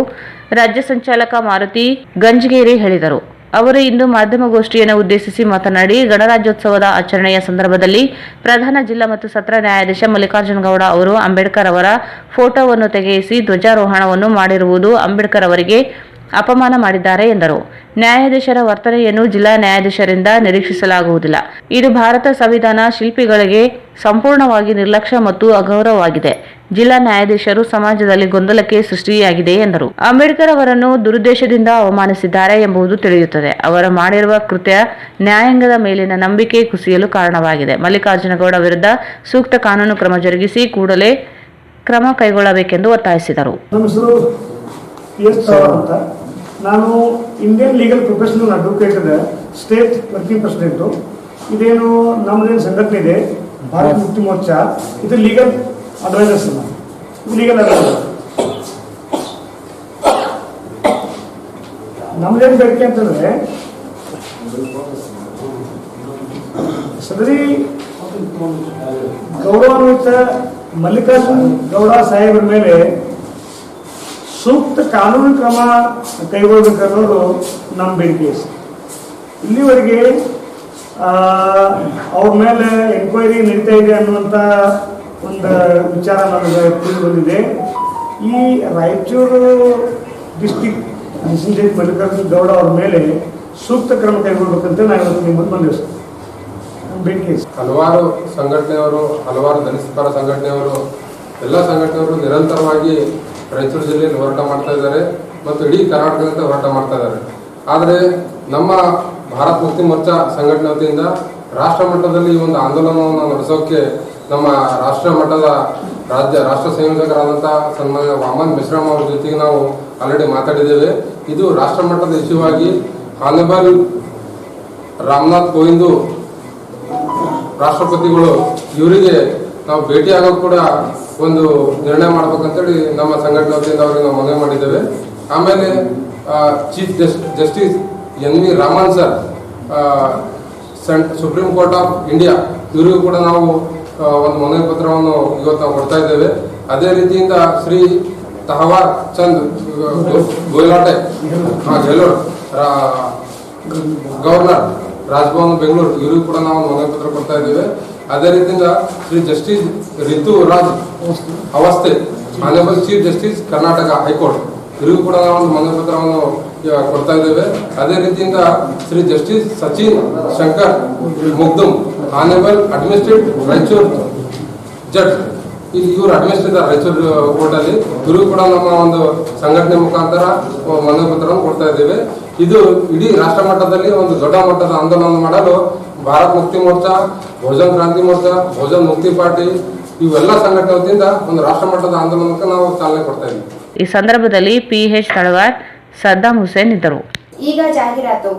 Speaker 2: ರಾಜ್ಯ ಸಂಚಾಲಕ ಮಾರುತಿ ಗಂಜಗೇರಿ ಹೇಳಿದರು. ಅವರು ಇಂದು ಮಾಧ್ಯಮಗೋಷ್ಠಿಯನ್ನು ಉದ್ದೇಶಿಸಿ ಮಾತನಾಡಿ, ಗಣರಾಜ್ಯೋತ್ಸವದ ಆಚರಣೆಯ ಸಂದರ್ಭದಲ್ಲಿ ಪ್ರಧಾನ ಜಿಲ್ಲಾ ಮತ್ತು ಸತ್ರ ನ್ಯಾಯಾಧೀಶ ಮಲ್ಲಿಕಾರ್ಜುನ ಗೌಡ ಅವರು ಅಂಬೇಡ್ಕರ್ ಅವರ ಫೋಟೋವನ್ನು ತೆಗೆಯಿಸಿ ಧ್ವಜಾರೋಹಣವನ್ನು ಮಾಡಿರುವುದು ಅಂಬೇಡ್ಕರ್ ಅವರಿಗೆ ಅಪಮಾನ ಮಾಡಿದ್ದಾರೆ ಎಂದರು. ನ್ಯಾಯಾಧೀಶರ ವರ್ತನೆಯನ್ನು ಜಿಲ್ಲಾ ನ್ಯಾಯಾಧೀಶರಿಂದ ನಿರೀಕ್ಷಿಸಲಾಗುವುದಿಲ್ಲ. ಇದು ಭಾರತ ಸಂವಿಧಾನ ಶಿಲ್ಪಿಗಳಿಗೆ ಸಂಪೂರ್ಣವಾಗಿ ನಿರ್ಲಕ್ಷ್ಯ ಮತ್ತು ಅಗೌರವವಾಗಿದೆ. ಜಿಲ್ಲಾ ನ್ಯಾಯಾಧೀಶರು ಸಮಾಜದಲ್ಲಿ ಗೊಂದಲಕ್ಕೆ ಸೃಷ್ಟಿಯಾಗಿದೆ ಎಂದರು. ಅಂಬೇಡ್ಕರ್ ಅವರನ್ನು ದುರುದ್ದೇಶದಿಂದ ಅವಮಾನಿಸಿದ್ದಾರೆ ಎಂಬುದು ತಿಳಿಯುತ್ತದೆ. ಅವರು ಮಾಡಿರುವ ಕೃತ್ಯ ನ್ಯಾಯಾಂಗದ ಮೇಲಿನ ನಂಬಿಕೆ ಕುಸಿಯಲು ಕಾರಣವಾಗಿದೆ. ಮಲ್ಲಿಕಾರ್ಜುನ ಗೌಡ ವಿರುದ್ಧ ಸೂಕ್ತ ಕಾನೂನು ಕ್ರಮ ಜರುಗಿಸಿ ಕೂಡಲೇ ಕ್ರಮ ಕೈಗೊಳ್ಳಬೇಕೆಂದು ಒತ್ತಾಯಿಸಿದರು.
Speaker 11: ನಾನು Indian legal professional advocate state working president. ಇದೇನು ನಮ್ಮದೇನು ಸಂಘಟನೆ ಇದೆ ಭಾರತ ಮುಕ್ತಿ ಮೋರ್ಚಾ, ಇದು ಲೀಗಲ್ ಅಡ್ವೈಸರ್ಸ್. ಇದು ಲೀಗಲ್ ಅಡ್ವೈಸರ್. ನಮ್ದೇನು ಬೇಡಿಕೆ ಅಂತಂದ್ರೆ ಸದರಿ ಗೌರವಾನ್ವಿತ ಮಲ್ಲಿಕಾರ್ಜುನ್ ಗೌಡ ಸಾಹೇಬರ ಮೇಲೆ ಸೂಕ್ತ ಕಾನೂನು ಕ್ರಮ ಕೈಗೊಳ್ಳಬೇಕನ್ನೋದು ನಮ್ಮ ಬೇಡಿಕೆ. ಇಲ್ಲಿವರೆಗೆ ಅವ್ರ ಮೇಲೆ ಎನ್ಕ್ವೈರಿ ನಡೀತಾ ಇದೆ ಅನ್ನುವಂಥ ಒಂದು ವಿಚಾರ ನಮಗೆ ತಿಳಿದು ಬಂದಿದೆ. ಈ ರಾಯಚೂರು ಡಿಸ್ಟಿಕ್ ಮ್ಯಾಜಿಸ್ಟ್ರೇಟ್ ಮಲ್ಲಿಕಾರ್ಜುನ ಗೌಡ ಅವ್ರ ಮೇಲೆ ಸೂಕ್ತ ಕ್ರಮ ಕೈಗೊಳ್ಳಬೇಕಂತ ನಾನು ಇವತ್ತು ನಿಮ್ಮನ್ನು ಬಂದಿವೆ ಸರ್. ನಮ್ಮ ಬೇಡಿಕೆ
Speaker 13: ಹಲವಾರು ಸಂಘಟನೆಯವರು, ಹಲವಾರು ದಲಿತ ಪರ ಸಂಘಟನೆಯವರು, ಎಲ್ಲ ಸಂಘಟನೆಯವರು ನಿರಂತರವಾಗಿ ರಾಯಚೂರು ಜಿಲ್ಲೆಯಲ್ಲಿ ಹೋರಾಟ ಮಾಡ್ತಾ ಇದ್ದಾರೆ ಮತ್ತು ಇಡೀ ಕರ್ನಾಟಕದಿಂದ ಹೋರಾಟ ಮಾಡ್ತಾ ಇದ್ದಾರೆ. ಆದರೆ ನಮ್ಮ ಭಾರತ ಮುಕ್ತಿ ಮೋರ್ಚಾ ಸಂಘಟನೆ ವತಿಯಿಂದ ರಾಷ್ಟ್ರ ಮಟ್ಟದಲ್ಲಿ ಈ ಒಂದು ಆಂದೋಲನವನ್ನು ನಡೆಸೋಕೆ ನಮ್ಮ ರಾಷ್ಟ್ರ ಮಟ್ಟದ ರಾಷ್ಟ್ರ ಸಂಯೋಜಕರಾದಂಥ ಸನ್ಮಾನ್ಯ ವಾಮನ್ ಮಿಶ್ರಾಮ್ ಅವ್ರ ಜೊತೆಗೆ ನಾವು ಆಲ್ರೆಡಿ ಮಾತಾಡಿದ್ದೇವೆ. ಇದು ರಾಷ್ಟ್ರ ಮಟ್ಟದ ಇಶ್ಯೂ ಆಗಿ ಹಾನಬಲ್ ರಾಮನಾಥ್ ಕೋವಿಂದ್ ರಾಷ್ಟ್ರಪತಿಗಳು ಇವರಿಗೆ ನಾವು ಭೇಟಿಯಾಗೋದು ಕೂಡ ಒಂದು ನಿರ್ಣಯ ಮಾಡ್ಬೇಕಂತೇಳಿ ನಮ್ಮ ಸಂಘಟನೆ ವತಿಯಿಂದ ಅವರಿಗೆ ನಾವು ಮನವಿ ಮಾಡಿದ್ದೇವೆ. ಆಮೇಲೆ chief justice N V Raman sir, supreme court of India, ಇವರಿಗೂ ಕೂಡ ನಾವು ಒಂದು ಮನವಿ ಪತ್ರವನ್ನು ಇವತ್ತು ನಾವು ಕೊಡ್ತಾ ಇದ್ದೇವೆ. ಅದೇ ರೀತಿಯಿಂದ ಶ್ರೀ ತಹವಾರ್ ಚಂದ್ ಗೋಯಲಾಟೆ ಗೆಲ್ಲೋರ್ ಗವರ್ನರ್ ರಾಜಭವನ್ ಬೆಂಗಳೂರು, ಇವರಿಗೂ ಕೂಡ ನಾವು ಮನವಿ ಪತ್ರ ಕೊಡ್ತಾ ಇದ್ದೇವೆ. ಅದೇ ರೀತಿಯಿಂದ ಶ್ರೀ ಜಸ್ಟಿಸ್ ರಿತುರಾಜ್ ಅವಸ್ಥೆ honourable chief justice Karnataka high court ಇವರಿಗೂ ಕೂಡ ನಾವು ಒಂದು ಮನವಿ ಪತ್ರವನ್ನು ಕೊಡ್ತಾ ಇದ್ದೇವೆ. ಅದೇ ರೀತಿಯಿಂದ Shri justice Sachin Shankar Magdum honourable administrative Raichur judge, ಇವರು ಅಡ್ಮಿನಿಸ್ಟ್ರೇಟರ್ ರಾಯಚೂರು ಕೋರ್ಟ್ ಅಲ್ಲಿ, ಇವರಿಗೂ ಕೂಡ ನಮ್ಮ ಒಂದು ಸಂಘಟನೆ ಮುಖಾಂತರ ಮನವಿ ಪತ್ರವನ್ನು ಕೊಡ್ತಾ ಇದ್ದೇವೆ. ಇದು ಇಡೀ ರಾಷ್ಟ್ರ ಮಟ್ಟದಲ್ಲಿ ಒಂದು ದೊಡ್ಡ ಮಟ್ಟದ ಆಂದೋಲನ ಮಾಡಲು ಭಾರತ್ ಮುಕ್ತಿ ಮೋರ್ಚಾ, ಬಹುಜನ್ ಕ್ರಾಂತಿ ಮೋರ್ಚಾ, ಬಹುಜನ್ ಮುಕ್ತಿ ಪಾರ್ಟಿ ಇವೆಲ್ಲ ಸಂಘಟನೆ ವತಿಯಿಂದ ಒಂದು ರಾಷ್ಟ್ರ ಮಟ್ಟದ ಆಂದೋಲನಕ್ಕೆ ನಾವು ಚಾಲನೆ ಕೊಡ್ತಾ ಇದ್ದೀವಿ.
Speaker 2: ಈ ಸಂದರ್ಭದಲ್ಲಿ PH ತಳವಾರ್, ಸದ್ದಾಂ ಹುಸೇನ್ ಇದ್ದರು.
Speaker 1: ಈಗ ಜಾಹೀರಾತು.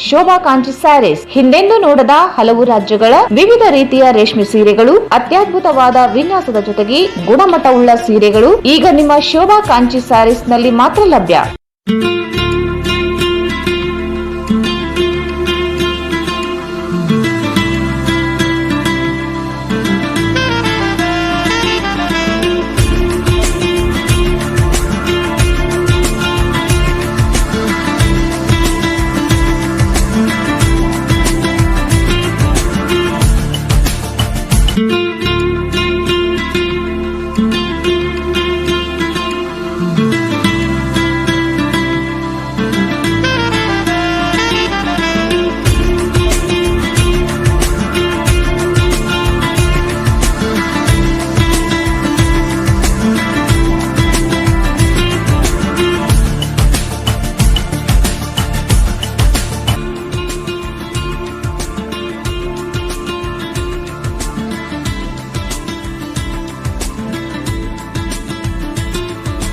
Speaker 2: ಶೋಭಾ ಕಾಂಚಿ ಸ್ಯಾರೀಸ್ ಹಿಂದೆಂದೂ ನೋಡದ ಹಲವು ರಾಜ್ಯಗಳ ವಿವಿಧ ರೀತಿಯ ರೇಷ್ಮೆ ಸೀರೆಗಳು, ಅತ್ಯದ್ಭುತವಾದ ವಿನ್ಯಾಸದ ಜೊತೆಗೆ ಗುಣಮಟ್ಟವುಳ್ಳ ಸೀರೆಗಳು ಈಗ ನಿಮ್ಮ ಶೋಭಾ ಕಾಂಚಿ ಸ್ಯಾರೀಸ್ ನಲ್ಲಿ ಮಾತ್ರ ಲಭ್ಯ.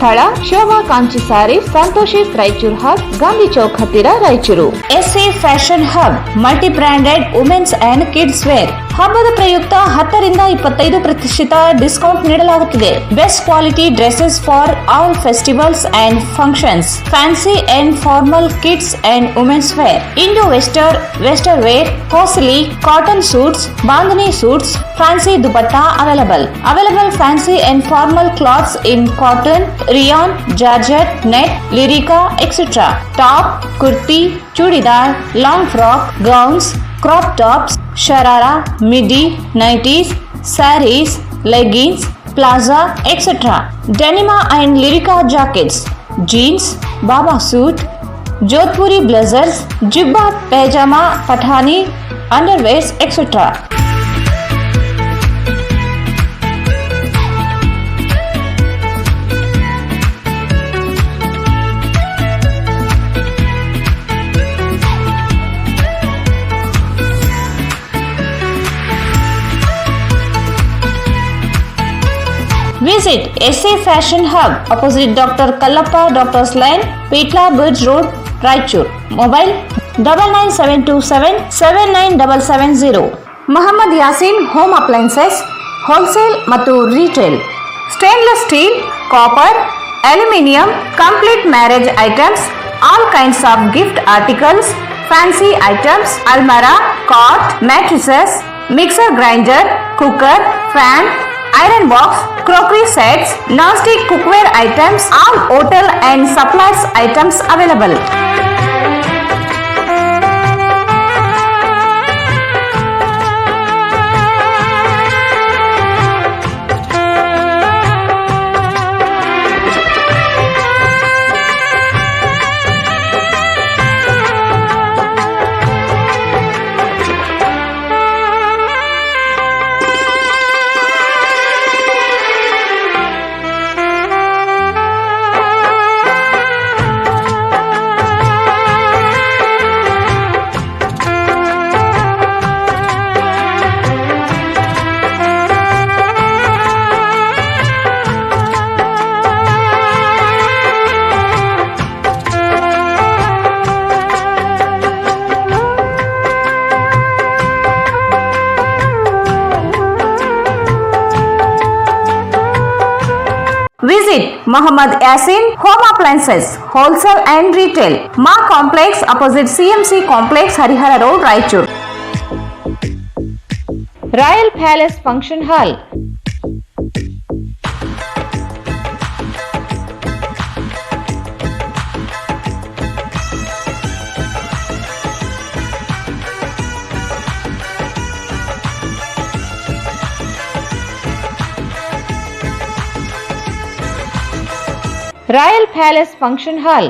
Speaker 2: ಸ್ಥಳ ಶೋಭಾ ಕಾಂಚಿ ಸ್ಯಾರೀಸ್, ಸಂತೋಷಿಸ್ ರಾಯಚೂರು ಹಬ್, ಗಾಂಧಿ ಚೌಕ್ ಹತ್ತಿರ Raichur. SA fashion hub, multi branded women's and kids wear. ಹಬ್ಬದ ಪ್ರಯುಕ್ತ 10 ರಿಂದ 25% ಡಿಸ್ಕೌಂಟ್ ನೀಡಲಾಗುತ್ತಿದೆ. Best quality dresses for all festivals and functions. Fancy and formal kids and women's wear, indo western wear, costly cotton suits, bandhani suits, fancy dupatta available fancy and formal clothes in cotton, rayon, georgette, net, lycra etcetera. Top, kurti, churidar, long frock, gowns, crop tops, sharara, midi, nighties, sarees, leggings, plaza, etc. Denima and Lyrica jackets, jeans, baba suit, Jodhpuri blazers, jibba, pajama, pathani, underwears, etc. Visit SA Fashion Hub, opposite Dr. Kallappa Doctor's Lane, Petla Bridge Road, Raichur. Mobile 99727 79770. Muhammad Yasin Home Appliances, Wholesale ಮತ್ತು Retail. Stainless steel, copper, aluminium, complete marriage items, all kinds of gift articles, fancy items, almara, cot, mattresses, mixer grinder, cooker, fan, iron box, crockery sets, non-stick cookware items, all hotel and supplies items available. Visit Muhammad Yasin Home Appliances, Wholesale and Retail, Ma Complex, opposite CMC Complex, Harihara Road, Raichur. Royal Palace Function Hall. Royal palace function hall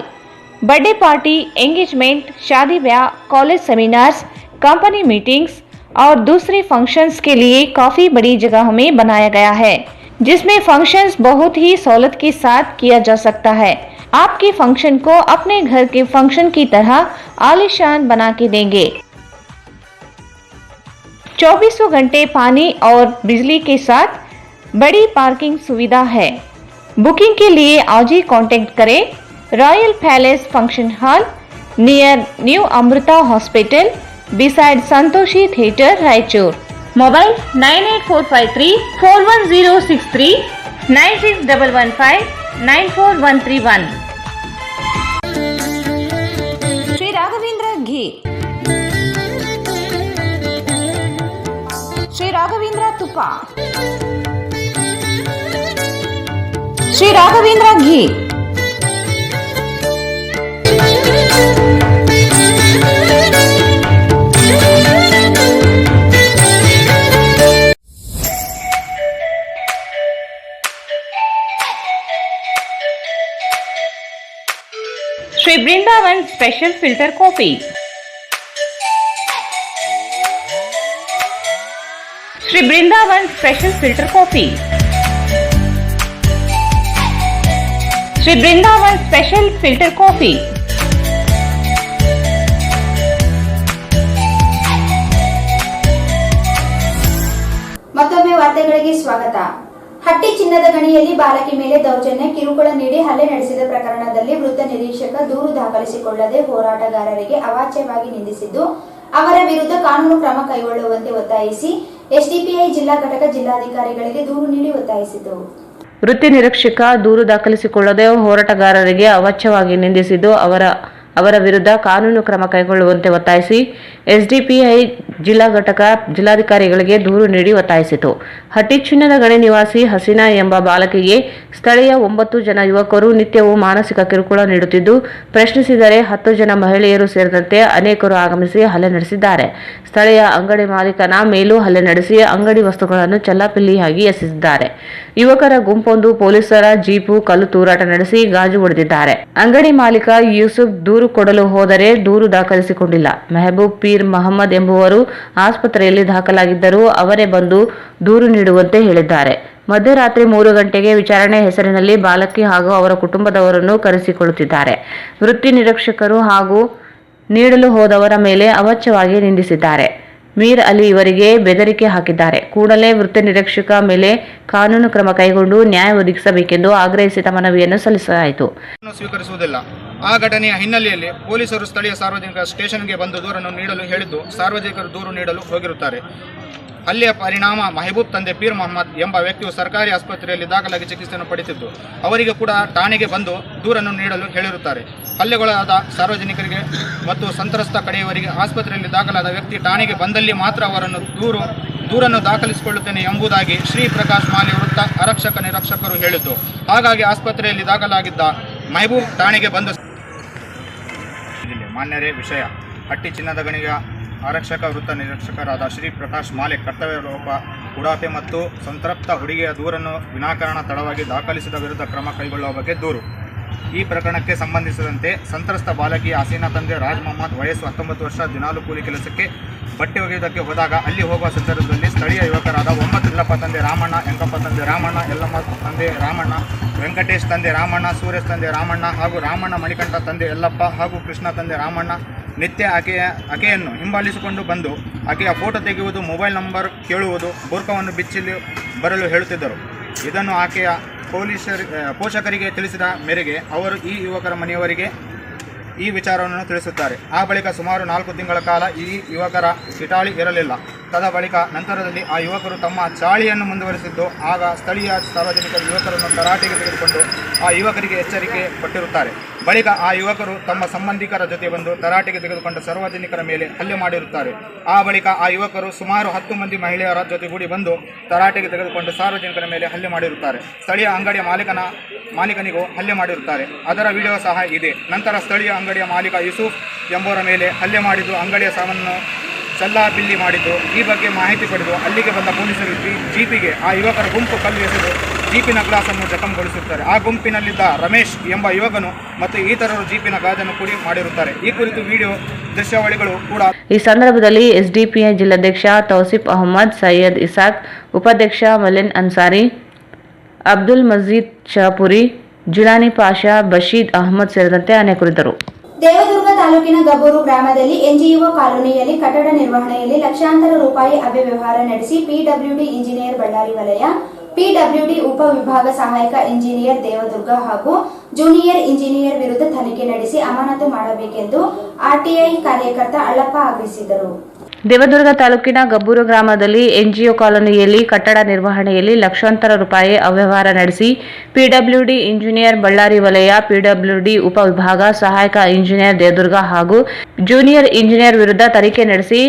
Speaker 2: birthday party, engagement, शादी ब्याह, college seminars, company meetings और दूसरे functions के लिए काफी बड़ी जगह में बनाया गया है, जिसमें फंक्शंस बहुत ही सहूलत के साथ किया जा सकता है। आपके फंक्शन को अपने घर के फंक्शन की तरह आलीशान बना के देंगे। 24 घंटे पानी और बिजली के साथ बड़ी पार्किंग सुविधा है। बुकिंग के लिए आज ही कांटेक्ट करें royal palace function hall near new Amrita hospital beside Santoshi theatre Raichur. Mobile 98453 41063 96115 94131। Shri Raghavendra ghee, Shri Raghavendra ತುಪ್ಪ, Shri Raghavendra ghee, Shri Vrindavan special filter coffee, Shri Vrindavan special filter coffee, Shri Vrindavan special filter coffee.
Speaker 1: ಮತ್ತೊಮ್ಮೆ ವಾರ್ತೆಗಳಿಗೆ ಸ್ವಾಗತ। ಹಟ್ಟಿ ಚಿನ್ನದ ಗಣಿಯಲ್ಲಿ ಬಾಲಕಿ ಮೇಲೆ ದೌರ್ಜನ್ಯ, ಕಿರುಕುಳ ನೀಡಿ ಹಲ್ಲೆ ನಡೆಸಿದ ಪ್ರಕರಣದಲ್ಲಿ ವೃತ್ತ ನಿರೀಕ್ಷಕ ದೂರು ದಾಖಲಿಸಿಕೊಳ್ಳದೆ ಹೋರಾಟಗಾರರಿಗೆ ಅವಾಚ್ಯವಾಗಿ ನಿಂದಿಸಿದ್ದು, ಅವರ ವಿರುದ್ಧ ಕಾನೂನು ಕ್ರಮ ಕೈಗೊಳ್ಳುವಂತೆ ಒತ್ತಾಯಿಸಿ ಎಸ್ಡಿಪಿಐ ಜಿಲ್ಲಾ ಘಟಕ ಜಿಲ್ಲಾಧಿಕಾರಿಗಳಿಗೆ ದೂರು ನೀಡಿ ಒತ್ತಾಯಿಸಿತು।
Speaker 2: ವೃತ್ತಿ ನಿರೀಕ್ಷಕ ದೂರು ದಾಖಲಿಸಿಕೊಳ್ಳದೆ ಹೋರಾಟಗಾರರಿಗೆ ಅವಾಚ್ಯವಾಗಿ ನಿಂದಿಸಿದ್ದು, ಅವರ ವಿರುದ್ಧ ಕಾನೂನು ಕ್ರಮ ಕೈಗೊಳ್ಳುವಂತೆ ಒತ್ತಾಯಿಸಿ ಎಸ್ಡಿಪಿಐ ಜಿಲ್ಲಾ ಘಟಕ ಜಿಲ್ಲಾಧಿಕಾರಿಗಳಿಗೆ ದೂರು ನೀಡಿ ಒತ್ತಾಯಿಸಿತು। ಹಟ್ಟಿ ಚಿನ್ನದ ಗಣಿ ನಿವಾಸಿ ಹಸೀನಾ ಎಂಬ ಬಾಲಕಿಗೆ ಸ್ಥಳೀಯ 9 ಜನ ಯುವಕರು ನಿತ್ಯವೂ ಮಾನಸಿಕ ಕಿರುಕುಳ ನೀಡುತ್ತಿದ್ದು, ಪ್ರಶ್ನಿಸಿದರೆ 10 ಜನ ಮಹಿಳೆಯರು ಸೇರಿದಂತೆ ಅನೇಕರು ಆಗಮಿಸಿ ಹಲ್ಲೆ ನಡೆಸಿದ್ದಾರೆ। ಸ್ಥಳೀಯ ಅಂಗಡಿ ಮಾಲೀಕನ ಮೇಲೂ ಹಲ್ಲೆ ನಡೆಸಿ ಅಂಗಡಿ ವಸ್ತುಗಳನ್ನು ಚೆಲ್ಲಾಪಿಲ್ಲಿಯಾಗಿ ಎಸೆದಿದ್ದಾರೆ। ಯುವಕರ ಗುಂಪೊಂದು ಪೊಲೀಸರ ಜೀಪು ಕಲ್ಲು ತೂರಾಟ ನಡೆಸಿ ಗಾಜು ಹೊಡೆದಿದ್ದಾರೆ। ಅಂಗಡಿ ಮಾಲೀಕ ಯೂಸುಫ್ ದೂರು ಕೊಡಲು ಹೋದರೆ ದೂರು ದಾಖಲಿಸಿಕೊಂಡಿಲ್ಲ। ಮೆಹಬೂಬ್ ಪೀರ್ ಮಹಮ್ಮದ್ ಎಂಬುವರು ಆಸ್ಪತ್ರೆಯಲ್ಲಿ ದಾಖಲಾಗಿದ್ದರೂ ಅವರೇ ಬಂದು ದೂರು ನೀಡುವಂತೆ ಹೇಳಿದ್ದಾರೆ। ಮಧ್ಯರಾತ್ರಿ 3 ಗಂಟೆಗೆ ವಿಚಾರಣೆ ಹೆಸರಿನಲ್ಲಿ ಬಾಲಕಿ ಹಾಗೂ ಅವರ ಕುಟುಂಬದವರನ್ನು ಕರೆಸಿಕೊಳ್ಳುತ್ತಿದ್ದಾರೆ। ವೃತ್ತಿ ನಿರೀಕ್ಷಕರು ಹಾಗೂ ನೀಡಲು ಹೋದವರ ಮೇಲೆ ಅವಾಚ್ಯವಾಗಿ ನಿಂದಿಸಿದ್ದಾರೆ। ಮೀರ್ ಅಲಿ ಇವರಿಗೆ ಬೆದರಿಕೆ ಹಾಕಿದ್ದಾರೆ। ಕೂಡಲೇ ವೃತ್ತಿ ನಿರೀಕ್ಷಕ ಮೇಲೆ ಕಾನೂನು ಕ್ರಮ ಕೈಗೊಂಡು ನ್ಯಾಯ ಒದಗಿಸಬೇಕೆಂದು ಆಗ್ರಹಿಸಿದ ಮನವಿಯನ್ನು ಸಲ್ಲಿಸಲಾಯಿತು।
Speaker 14: ಸ್ವೀಕರಿಸುವುದಿಲ್ಲ। ಆ ಘಟನೆಯ ಹಿನ್ನೆಲೆಯಲ್ಲಿ ಪೊಲೀಸರು ಸ್ಥಳೀಯ ಸಾರ್ವಜನಿಕ ಸ್ಟೇಷನ್ಗೆ ಬಂದು ದೂರನ್ನು ನೀಡಲು ಹೇಳಿದ್ದು, ಸಾರ್ವಜನಿಕರು ದೂರು ನೀಡಲು ಹೋಗಿರುತ್ತಾರೆ। ಹಲ್ಲೆಯ ಪರಿಣಾಮ ಮೆಹಬೂಬ್ ತಂದೆ ಪೀರ್ ಮೊಹಮ್ಮದ್ ಎಂಬ ವ್ಯಕ್ತಿಯು ಸರ್ಕಾರಿ ಆಸ್ಪತ್ರೆಯಲ್ಲಿ ದಾಖಲಾಗಿ ಚಿಕಿತ್ಸೆಯನ್ನು ಪಡೆಯುತ್ತಿದ್ದು, ಅವರಿಗೆ ಕೂಡ ಠಾಣೆಗೆ ಬಂದು ದೂರನ್ನು ನೀಡಲು ಹೇಳಿರುತ್ತಾರೆ। ಹಲ್ಲೆಗೊಳಗಾದ ಸಾರ್ವಜನಿಕರಿಗೆ ಮತ್ತು ಸಂತ್ರಸ್ತ ಕಡೆಯವರಿಗೆ ಆಸ್ಪತ್ರೆಯಲ್ಲಿ ದಾಖಲಾದ ವ್ಯಕ್ತಿ ಠಾಣೆಗೆ ಬಂದಲ್ಲಿ ಮಾತ್ರ ಅವರನ್ನು ದೂರನ್ನು ದಾಖಲಿಸಿಕೊಳ್ಳುತ್ತೇನೆ ಎಂಬುದಾಗಿ ಶ್ರೀ ಪ್ರಕಾಶ್ ಮಾಲೆ ವೃತ್ತ ಆರಕ್ಷಕ ನಿರೀಕ್ಷಕರು ಹೇಳಿದ್ದು, ಹಾಗಾಗಿ ಆಸ್ಪತ್ರೆಯಲ್ಲಿ ದಾಖಲಾಗಿದ್ದ ಮೆಹಬೂಬ್ ಠಾಣೆಗೆ ಬಂದ ಮಾನ್ಯರೇ ವಿಷಯ ಹಟ್ಟಿ ಚಿನ್ನದ ಗಣಿಯ ಆರಕ್ಷಕ ವೃತ್ತ ನಿರೀಕ್ಷಕರಾದ ಶ್ರೀ ಪ್ರಕಾಶ್ ಮಾಲೆ ಕರ್ತವ್ಯ ಲೋಪ ಉಡಾಪೆ ಮತ್ತು ಸಂತೃಪ್ತ ಹುಡುಗಿಯ ದೂರನ್ನು ವಿನಾಕಾರಣ ತಡವಾಗಿ ದಾಖಲಿಸಿದ ವಿರುದ್ಧ ಕ್ರಮ ಕೈಗೊಳ್ಳುವ ಬಗ್ಗೆ ದೂರು। ಈ ಪ್ರಕರಣಕ್ಕೆ ಸಂಬಂಧಿಸಿದಂತೆ ಸಂತ್ರಸ್ತ ಬಾಲಕಿ ಹಸೀನಾ ತಂದೆ ರಾಜ್ ಮೊಹಮ್ಮದ್ ವಯಸ್ಸು 19 ವರ್ಷ ದಿನಾಲು ಕೂಲಿ ಕೆಲಸಕ್ಕೆ ಬಟ್ಟೆ ಒಗೆಯುವುದಕ್ಕೆ ಹೋದಾಗ ಅಲ್ಲಿ ಹೋಗುವ ಸಂದರ್ಭದಲ್ಲಿ ಸ್ಥಳೀಯ ಯುವಕರಾದ ಒಮ್ಮತ್ ಇಲ್ಲಪ್ಪ ತಂದೆ ರಾಮಣ್ಣ, ಎಂಕಪ್ಪ ತಂದೆ ರಾಮಣ್ಣ, ಯಲ್ಲಮ್ಮ ತಂದೆ ರಾಮಣ್ಣ, ವೆಂಕಟೇಶ್ ತಂದೆ ರಾಮಣ್ಣ, ಸೂರೇಶ್ ತಂದೆ ರಾಮಣ್ಣ ಹಾಗೂ ರಾಮಣ್ಣ ಮಣಿಕಂಠ ತಂದೆ ಯಲ್ಲಪ್ಪ ಹಾಗೂ ಕೃಷ್ಣ ತಂದೆ ರಾಮಣ್ಣ ನಿತ್ಯ ಆಕೆಯನ್ನು ಹಿಂಬಾಲಿಸಿಕೊಂಡು ಬಂದು ಆಕೆಯ ಫೋಟೋ ತೆಗೆಯುವುದು, ಮೊಬೈಲ್ ನಂಬರ್ ಕೇಳುವುದು, ಬುರ್ಕವನ್ನು ಬಿಚ್ಚಲು ಬರಲು ಹೇಳುತ್ತಿದ್ದರು। ಇದನ್ನು ಆಕೆಯ ಪೋಷಕರಿಗೆ ತಿಳಿಸಿದ ಮೇರೆಗೆ ಅವರು ಈ ಯುವಕರ ಮನೆಯವರಿಗೆ ಈ ವಿಚಾರವನ್ನು ತಿಳಿಸುತ್ತಾರೆ। ಆ ಬಳಿಕ ಸುಮಾರು 4 ತಿಂಗಳ ಕಾಲ ಈ ಯುವಕರ ಕಿಟಾಳಿ ಇರಲಿಲ್ಲ। ತದ ಬಳಿಕ ನಂತರದಲ್ಲಿ ಆ ಯುವಕರು ತಮ್ಮ ಚಾಳಿಯನ್ನು ಮುಂದುವರಿಸಿದ್ದು, ಆಗ ಸ್ಥಳೀಯ ಸಾರ್ವಜನಿಕರು ಯುವಕರನ್ನು ತರಾಟೆಗೆ ತೆಗೆದುಕೊಂಡು ಆ ಯುವಕರಿಗೆ ಎಚ್ಚರಿಕೆ ಕೊಟ್ಟಿರುತ್ತಾರೆ। ಬಳಿಕ ಆ ಯುವಕರು ತಮ್ಮ ಸಂಬಂಧಿಕರ ಜೊತೆ ಬಂದು ತರಾಟೆಗೆ ತೆಗೆದುಕೊಂಡು ಸಾರ್ವಜನಿಕರ ಮೇಲೆ ಹಲ್ಲೆ ಮಾಡಿರುತ್ತಾರೆ। ಆ ಬಳಿಕ ಆ ಯುವಕರು ಸುಮಾರು 10 ಮಂದಿ ಮಹಿಳೆಯರ ಜೊತೆಗೂಡಿ ಬಂದು ತರಾಟೆಗೆ ತೆಗೆದುಕೊಂಡು ಸಾರ್ವಜನಿಕರ ಮೇಲೆ ಹಲ್ಲೆ ಮಾಡಿರುತ್ತಾರೆ। ಸ್ಥಳೀಯ ಅಂಗಡಿಯ ಮಾಲೀಕನಿಗೂ ಹಲ್ಲೆ ಮಾಡಿರುತ್ತಾರೆ। ಅದರ ವಿಡಿಯೋ ಸಹ ಇದೆ। ನಂತರ ಸ್ಥಳೀಯ ಅಂಗಡಿಯ ಮಾಲೀಕ ಯೂಸುಫ್ ಎಂಬುವರ ಮೇಲೆ ಹಲ್ಲೆ ಮಾಡಿದ್ದು, ಅಂಗಡಿಯ ಸಾಮಾನನ್ನು ಚೆಲ್ಲಾಪಿಲ್ಲಿ ಮಾಡಿದ್ದು, ಈ ಬಗ್ಗೆ ಮಾಹಿತಿ ಪಡೆದು ಅಲ್ಲಿಗೆ ಬಂದ ಪೊಲೀಸರು ಜೀಪಿಗೆ ಆ ಯುವಕರ ಗುಂಪು ಕಲ್ಲು ಎಸೆದು ಜೀಪಿನ ಗ್ಲಾಸ್ ಅನ್ನು ಜಖಂಗೊಳಿಸಿರುತ್ತಾರೆ. ಆ ಗುಂಪಿನಲ್ಲಿದ್ದ ರಮೇಶ್ ಎಂಬ ಯುವಕನು ಮತ್ತು ಇತರರು ಜೀಪಿನ ಗಾಜನ್ನು ಪುಡಿ ಮಾಡಿರುತ್ತಾರೆ. ಈ ಕುರಿತು ವಿಡಿಯೋ ದೃಶ್ಯಾವಳಿಗಳು ಕೂಡ.
Speaker 2: ಈ ಸಂದರ್ಭದಲ್ಲಿ ಎಸ್ಡಿಪಿಐ ಜಿಲ್ಲಾಧ್ಯಕ್ಷ ತೌಸಿಫ್ ಅಹಮದ್, ಸೈಯದ್ ಇಸಾಕ್, ಉಪಾಧ್ಯಕ್ಷ ಮಲಿನ್ ಅನ್ಸಾರಿ, ಅಬ್ದುಲ್ ಮಜೀದ್ ಶಹಪುರಿ, ಜುಲಾನಿ ಪಾಷಾ, ಬಶೀದ್ ಅಹಮದ್ ಸೇರಿದಂತೆ ಅನೇಕರಿದ್ದರು.
Speaker 1: ದೇವದುರ್ಗ ತಾಲೂಕಿನ ಗಬ್ಬೂರು ಗ್ರಾಮದಲ್ಲಿ ಎನ್ಜಿಒ ಕಾಲೋನಿಯಲ್ಲಿ ಕಟ್ಟಡ ನಿರ್ವಹಣೆಯಲ್ಲಿ ಲಕ್ಷಾಂತರ ರೂಪಾಯಿ ಅವ್ಯವಹಾರ ನಡೆಸಿ ಪಿಡಬ್ಲ್ಯೂಡಿ ಇಂಜಿನಿಯರ್ ಬಳ್ಳಾರಿ ವಲಯ, ಪಿಡಬ್ಲ್ಯೂಡಿ ಉಪವಿಭಾಗ ಸಹಾಯಕ ಇಂಜಿನಿಯರ್ ದೇವದುರ್ಗ ಹಾಗೂ ಜೂನಿಯರ್ ಇಂಜಿನಿಯರ್ ವಿರುದ್ಧ ತನಿಖೆ ನಡೆಸಿ ಅಮಾನತು ಮಾಡಬೇಕೆಂದು ಆರ್ಟಿಐ ಕಾರ್ಯಕರ್ತ ಅಳ್ಳಪ್ಪ ಆಗ್ರಹಿಸಿದರು.
Speaker 2: ದೇವದುರ್ಗ ತಾಲೂಕಿನ ಗಬ್ಬೂರು ಗ್ರಾಮದಲ್ಲಿ ಎನ್ಜಿಒ ಕಾಲೋನಿಯಲ್ಲಿ ಕಟ್ಟಡ ನಿರ್ವಹಣೆಯಲ್ಲಿ ಲಕ್ಷಾಂತರ ರೂಪಾಯಿ ಅವ್ಯವಹಾರ ನಡೆಸಿ ಪಿಡಬ್ಲ್ಯೂಡಿ ಇಂಜಿನಿಯರ್ ಬಳ್ಳಾರಿ ವಲಯ, ಪಿಡಬ್ಲ್ಯೂಡಿ ಉಪವಿಭಾಗ ಸಹಾಯಕ ಇಂಜಿನಿಯರ್ ದೇವದುರ್ಗ ಹಾಗೂ ಜೂನಿಯರ್ ಇಂಜಿನಿಯರ್ ವಿರುದ್ಧ ತನಿಖೆ ನಡೆಸಿ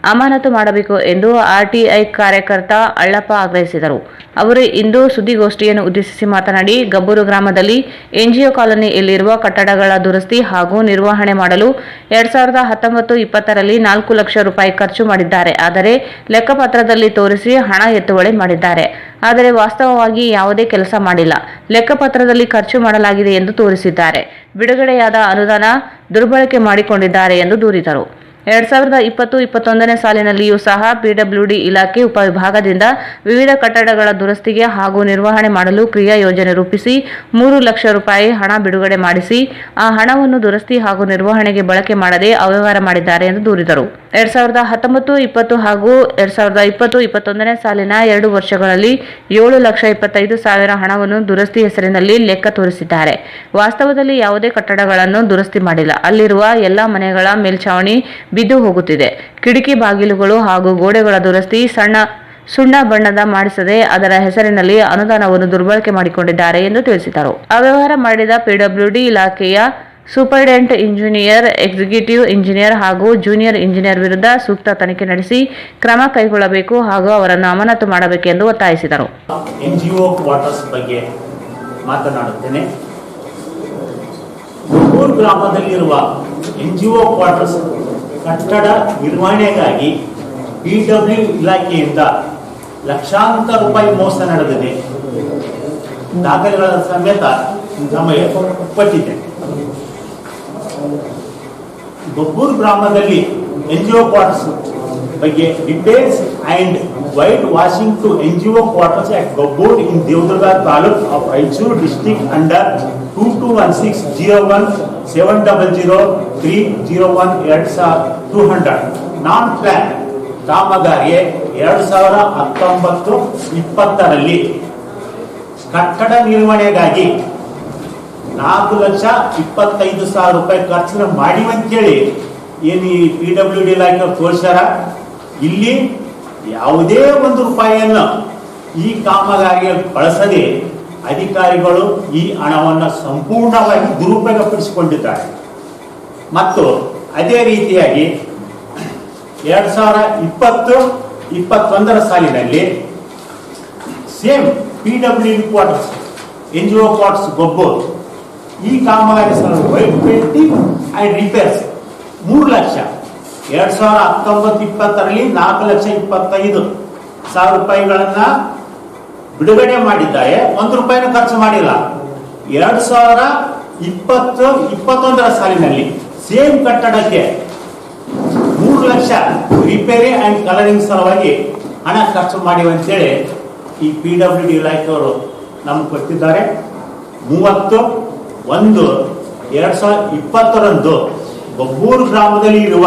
Speaker 2: ಅಮಾನತು ಮಾಡಬೇಕು ಎಂದು ಆರ್ಟಿಐ ಕಾರ್ಯಕರ್ತ ಅಳ್ಳಪ್ಪ ಆಗ್ರಹಿಸಿದರು. ಅವರು ಇಂದು ಸುದ್ದಿಗೋಷ್ಠಿಯನ್ನು ಉದ್ದೇಶಿಸಿ ಮಾತನಾಡಿ, ಗಬ್ಬೂರು ಗ್ರಾಮದಲ್ಲಿ ಎನ್ಜಿಒ ಕಾಲೋನಿಯಲ್ಲಿರುವ ಕಟ್ಟಡಗಳ ದುರಸ್ತಿ ಹಾಗೂ ನಿರ್ವಹಣೆ ಮಾಡಲು 2019-20ರಲ್ಲಿ 4 ಲಕ್ಷ ರೂಪಾಯಿ ಖರ್ಚು ಮಾಡಿದ್ದಾರೆ. ಆದರೆ ಲೆಕ್ಕಪತ್ರದಲ್ಲಿ ತೋರಿಸಿ ಹಣ ಎತ್ತುವಳಿ ಮಾಡಿದ್ದಾರೆ. ಆದರೆ ವಾಸ್ತವವಾಗಿ ಯಾವುದೇ ಕೆಲಸ ಮಾಡಿಲ್ಲ. ಲೆಕ್ಕಪತ್ರದಲ್ಲಿ ಖರ್ಚು ಮಾಡಲಾಗಿದೆ ಎಂದು ತೋರಿಸಿದ್ದಾರೆ. ಬಿಡುಗಡೆಯಾದ ಅನುದಾನ ದುರ್ಬಳಕೆ ಮಾಡಿಕೊಂಡಿದ್ದಾರೆ ಎಂದು ದೂರಿದರು. 2020-21ನೇ ಸಾಲಿನಲ್ಲಿಯೂ ಸಹ ಪಿಡಬ್ಲ್ಯೂಡಿ ಇಲಾಖೆ ಉಪವಿಭಾಗದಿಂದ ವಿವಿಧ ಕಟ್ಟಡಗಳ ದುರಸ್ತಿಗೆ ಹಾಗೂ ನಿರ್ವಹಣೆ ಮಾಡಲು ಕ್ರಿಯಾ ಯೋಜನೆ ರೂಪಿಸಿ 3 ಲಕ್ಷ ರೂಪಾಯಿ ಹಣ ಬಿಡುಗಡೆ ಮಾಡಿಸಿ ಆ ಹಣವನ್ನು ದುರಸ್ತಿ ಹಾಗೂ ನಿರ್ವಹಣೆಗೆ ಬಳಕೆ ಮಾಡದೆ ಅವ್ಯವಹಾರ ಮಾಡಿದ್ದಾರೆ ಎಂದು ದೂರಿದರು. 2019-20 ಹಾಗೂ 2020-21ನೇ ಸಾಲಿನ 2 ವರ್ಷಗಳಲ್ಲಿ 7,25,000 ಹಣವನ್ನು ದುರಸ್ತಿ ಹೆಸರಿನಲ್ಲಿ ಲೆಕ್ಕ ತೋರಿಸಿದ್ದಾರೆ. ವಾಸ್ತವದಲ್ಲಿ ಯಾವುದೇ ಕಟ್ಟಡಗಳನ್ನು ದುರಸ್ತಿ ಮಾಡಿಲ್ಲ. ಅಲ್ಲಿರುವ ಎಲ್ಲಾ ಮನೆಗಳ ಮೇಲ್ಛಾವಣಿ ಬಿದ್ದು ಹೋಗುತ್ತಿದೆ. ಕಿಟಕಿ ಬಾಗಿಲುಗಳು ಹಾಗೂ ಗೋಡೆಗಳ ದುರಸ್ತಿ ಸುಣ್ಣ ಬಣ್ಣದ ಮಾಡಿಸದೆ ಅದರ ಹೆಸರಿನಲ್ಲಿ ಅನುದಾನವನ್ನು ದುರ್ಬಳಕೆ ಮಾಡಿಕೊಂಡಿದ್ದಾರೆ ಎಂದು ತಿಳಿಸಿದರು. ಅವ್ಯವಹಾರ ಮಾಡಿದ ಪಿಡಬ್ಲ್ಯೂಡಿ ಇಲಾಖೆಯ ಸೂಪರಿಂಟೆಂಡೆಂಟ್ ಇಂಜಿನಿಯರ್, ಎಕ್ಸಿಕ್ಯೂಟಿವ್ ಇಂಜಿನಿಯರ್ ಹಾಗೂ ಜೂನಿಯರ್ ಇಂಜಿನಿಯರ್ ವಿರುದ್ಧ ಸೂಕ್ತ ತನಿಖೆ ನಡೆಸಿ ಕ್ರಮ ಕೈಗೊಳ್ಳಬೇಕು ಹಾಗೂ ಅವರನ್ನು ಅಮಾನತು ಮಾಡಬೇಕೆಂದು ಒತ್ತಾಯಿಸಿದರು.
Speaker 15: ಎನ್ಜಿಒ ಕ್ವಾರ್ಟರ್ಸ್ ಬಗ್ಗೆ ಮಾತನಾಡುತ್ತೇನೆ. ಗಬ್ಬೂರು ಗ್ರಾಮದಲ್ಲಿರುವ ಎನ್ಜಿಒ ಕ್ವಾರ್ಟರ್ಸ್ ಕಟ್ಟಡ ನಿರ್ವಹಣೆಗಾಗಿ ಪಿಡಬ್ಲ್ಯೂ ಇಲಾಖೆಯಿಂದ ಲಕ್ಷಾಂತರ ರೂಪಾಯಿ ಮೋಸ ನಡೆದಿದೆ. ದಾಖಲೆಗಳ ಸಮೇತ ನಮಗೆ ಕೊಟ್ಟಿದೆ. ಗಬ್ಬೂರು ಗ್ರಾಮದಲ್ಲಿ ಎನ್ಜಿಒ ಕ್ವಾರ್ಟರ್ಸ್ ಬಗ್ಗೆ repairs and white washing to NGO quarters at Gabbur in Devadurga taluk of Raichur district under 2216-01-700-301-2200 non plan ಕಾಮಗಾರಿಗೆ 2019-20ರಲ್ಲಿ ಕಟ್ಟಡ ನಿರ್ವಹಣೆಗಾಗಿ 4,25,000 ರೂಪಾಯಿ ಖರ್ಚು ಮಾಡಿವಂತೇಳಿ ಏನು ಈ ಪಿಡಬ್ಲ್ಯೂಡಿ ಇಲಾಖೆ ತೋರಿಸ್ಯಾರ. ಇಲ್ಲಿ ಯಾವುದೇ ಒಂದು ರೂಪಾಯಿಯನ್ನು ಈ ಕಾಮಗಾರಿಗೆ ಬಳಸದೆ ಅಧಿಕಾರಿಗಳು ಈ ಹಣವನ್ನು ಸಂಪೂರ್ಣವಾಗಿ ದುರುಪಯೋಗಪಡಿಸಿಕೊಂಡಿದ್ದಾರೆ. ಮತ್ತು ಅದೇ ರೀತಿಯಾಗಿ 2020-21ರ ಸಾಲಿನಲ್ಲಿ same PWD quarters, NGO quarters Gabbur ಈ ಕಾಮಗಾರಿ white painting and repairs 3 lakh 2019-20ರಲ್ಲಿ 4,25,000 ರೂಪಾಯಿಗಳನ್ನ ಬಿಡುಗಡೆ ಮಾಡಿದ್ದಾರೆ. 1 ರೂಪಾಯಿನ ಖರ್ಚು ಮಾಡಿಲ್ಲ. 2020-21ರ ಸಾಲಿನಲ್ಲಿ ಸೇಮ್ ಕಟ್ಟಡಕ್ಕೆ 3 ಲಕ್ಷ ರಿಪೇರಿ ಅಂಡ್ ಕಲರಿಂಗ್ ಸಲುವಾಗಿ ಹಣ ಖರ್ಚು ಮಾಡಿವೆ ಅಂತೇಳಿ ಈ ಪಿಡಬ್ಲ್ಯೂಡಿ ಇಲಾಖೆಯವರು ನಮ್ಗೆ ಕೊಟ್ಟಿದ್ದಾರೆ. 30/1/2020ರಂದು ಗಬ್ಬೂರು ಗ್ರಾಮದಲ್ಲಿ ಇರುವ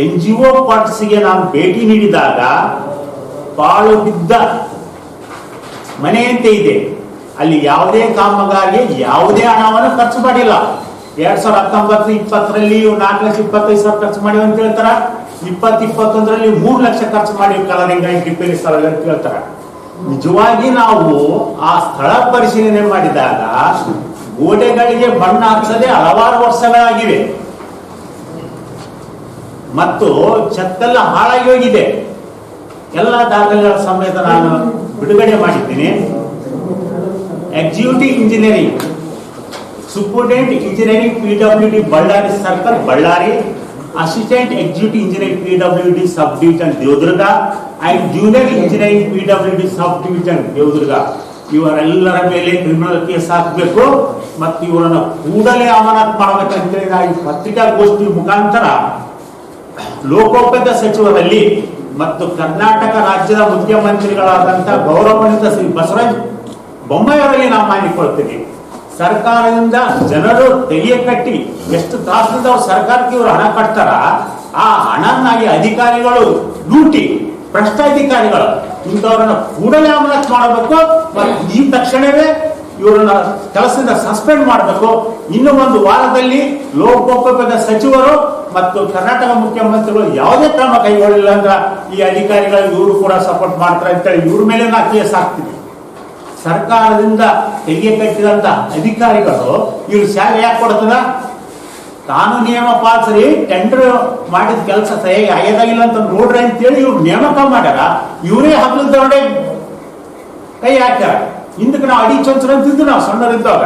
Speaker 15: ಎನ್ಜಿಒ ಕ್ವಾರ್ಟರ್ಸ್ಗೆ ನಾನು ಭೇಟಿ ನೀಡಿದಾಗ ಪಾಳು ಬಿದ್ದ ಮನೆಯಂತೆ ಇದೆ. ಅಲ್ಲಿ ಯಾವುದೇ ಕಾಮಗಾರಿಗೆ ಯಾವುದೇ ಹಣವನ್ನು ಖರ್ಚು ಮಾಡಿಲ್ಲ. 2019-20ರಲ್ಲಿ 4,25,000 ಖರ್ಚು ಮಾಡಿವೆ ಅಂತ ಹೇಳ್ತಾರ. 2020-21ರಲ್ಲಿ 3 ಲಕ್ಷ ಖರ್ಚು ಮಾಡಿ ಕಲರಿಂಗ್ ರಿಪೇರಿ ಸ್ಥಳ ಅಂತ ಹೇಳ್ತಾರ. ನಿಜವಾಗಿ ನಾವು ಆ ಸ್ಥಳ ಪರಿಶೀಲನೆ ಮಾಡಿದಾಗ ಗೋಡೆಗಳಿಗೆ ಬಣ್ಣ ಹಚ್ಚದೆ ಹಲವಾರು ವರ್ಷಗಳಾಗಿವೆ ಮತ್ತು ಛತ್ತೆಲ್ಲ ಹಾಳಾಗಿ ಹೋಗಿದೆ. ಎಲ್ಲ ದಾಖಲೆಗಳ ಸಮೇತ ನಾನು ಬಿಡುಗಡೆ ಮಾಡಿದ್ದೀನಿ. Executive engineering, superintendent engineering PWD Ballari circle Ballari, assistant executive engineering PWD sub division Devadurga and junior engineering PWD sub division Devadurga ಇವರೆಲ್ಲರ ಮೇಲೆ ಕ್ರಿಮಿನಲ್ ಕೇಸ್ ಹಾಕಬೇಕು ಮತ್ತು ಇವರನ್ನು ಕೂಡಲೇ ಅಮಾನತು ಮಾಡಬೇಕಂತೇಳಿ ನಾವು ಈ ಪತ್ರಿಕಾಗೋಷ್ಠಿ ಮುಖಾಂತರ ಲೋಕೋಪಯೋಗ ಸಚಿವರಲ್ಲಿ ಮತ್ತು ಕರ್ನಾಟಕ ರಾಜ್ಯದ ಮುಖ್ಯಮಂತ್ರಿಗಳಾದಂತಹ ಗೌರವಾನ್ವಿತ ಶ್ರೀ ಬಸವರಾಜ ಬೊಮ್ಮಾಯಿಯವರಲ್ಲಿ ನಾವು ಮಾಡಿಕೊಳ್ತೀವಿ. ಸರ್ಕಾರದಿಂದ ಜನರು ತೆರಿಗೆ ಕಟ್ಟಿ ಎಷ್ಟು ತಾಸಿನಿಂದ ಅವ್ರು ಸರ್ಕಾರಕ್ಕೆ ಇವರು ಹಣ ಕಟ್ತಾರ, ಆ ಹಣನಾಗಿ ಅಧಿಕಾರಿಗಳು ಲೂಟಿ ಭ್ರಷ್ಟಾಧಿಕಾರಿಗಳು ಇಂಥವ್ರನ್ನ ಕೂಡಲೇ ಅಮಾನತು ಮಾಡಬೇಕು ಮತ್ತು ಈ ತಕ್ಷಣವೇ ಇವರನ್ನ ಕೆಲಸದಿಂದ ಸಸ್ಪೆಂಡ್ ಮಾಡಬೇಕು. ಇನ್ನು ಒಂದು ವಾರದಲ್ಲಿ ಲೋಕೋಪಯೋಗ ಸಚಿವರು ಮತ್ತು ಕರ್ನಾಟಕ ಮುಖ್ಯಮಂತ್ರಿಗಳು ಯಾವುದೇ ಕ್ರಮ ಕೈಗೊಳ್ಳಿಲ್ಲ ಅಂದ್ರೆ ಈ ಅಧಿಕಾರಿಗಳು ಇವರು ಕೂಡ ಸಪೋರ್ಟ್ ಮಾಡ್ತಾರೆ ಅಂತೇಳಿ ಇವ್ರ ಮೇಲೆ ನಾ ಕೇಸ್ ಹಾಕ್ತೀವಿ. ಸರ್ಕಾರದಿಂದ ತೆರಿಗೆ ಕಟ್ಟಿದಂತ ಅಧಿಕಾರಿಗಳು ಇವ್ರು ಸ್ಯಾಲರಿ ಯಾಕೆ ಕೊಡ್ತದ? ಕಾನೂನು ನಿಯಮ ಪಾಲಿಸ್ರಿ, ಟೆಂಡರ್ ಮಾಡಿದ ಕೆಲಸ ಸರಿಯಾಗಿ ಆಗ್ಯದಾಗಿಲ್ಲ ಅಂತ ನೋಡ್ರಿ ಅಂತೇಳಿ ಇವ್ರು ನೇಮಕ ಮಾಡ್ಯಾರ. ಇವರೇ ಹಗಲದೊಳಗೆ ಕೈ ಹಾಕ್ಯಾರ. ಹಿಂದಕ್ಕೆ ನಾವು ಅಡಿ ಚೊಂಚರ ಅಂತಿದ್ದು ನಾವು ಸಣ್ಣರಿದ್ದಾಗ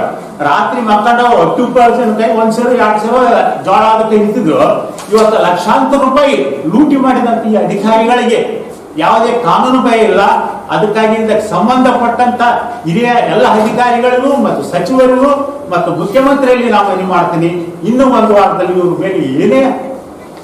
Speaker 15: ರಾತ್ರಿ ಮಕ್ಕಳು 2% ಕೈ 1 ಸೇರು 2 ಸೇರು ಜೋಳ ಅದಕ್ಕೆ ನಿಂತಿದ್ರು. ಇವತ್ತು ಲಕ್ಷಾಂತರ ರೂಪಾಯಿ ಲೂಟಿ ಮಾಡಿದಂತ ಈ ಅಧಿಕಾರಿಗಳಿಗೆ ಯಾವುದೇ ಕಾನೂನು ಭಯ ಇಲ್ಲ. ಅದಕ್ಕಾಗಿ ಇದಕ್ಕೆ ಸಂಬಂಧಪಟ್ಟಂತ ಹಿರಿಯ ಎಲ್ಲ ಅಧಿಕಾರಿಗಳಿಗೂ ಮತ್ತು ಸಚಿವರಿಗೂ ಮತ್ತು ಮುಖ್ಯಮಂತ್ರಿಯಲ್ಲಿ ನಾವು ಮನವಿ ಮಾಡ್ತೀನಿ. ಇನ್ನೂ ಒಂದು ವಾರದಲ್ಲಿ ಇವ್ರ ಮೇಲೆ ಏನೇ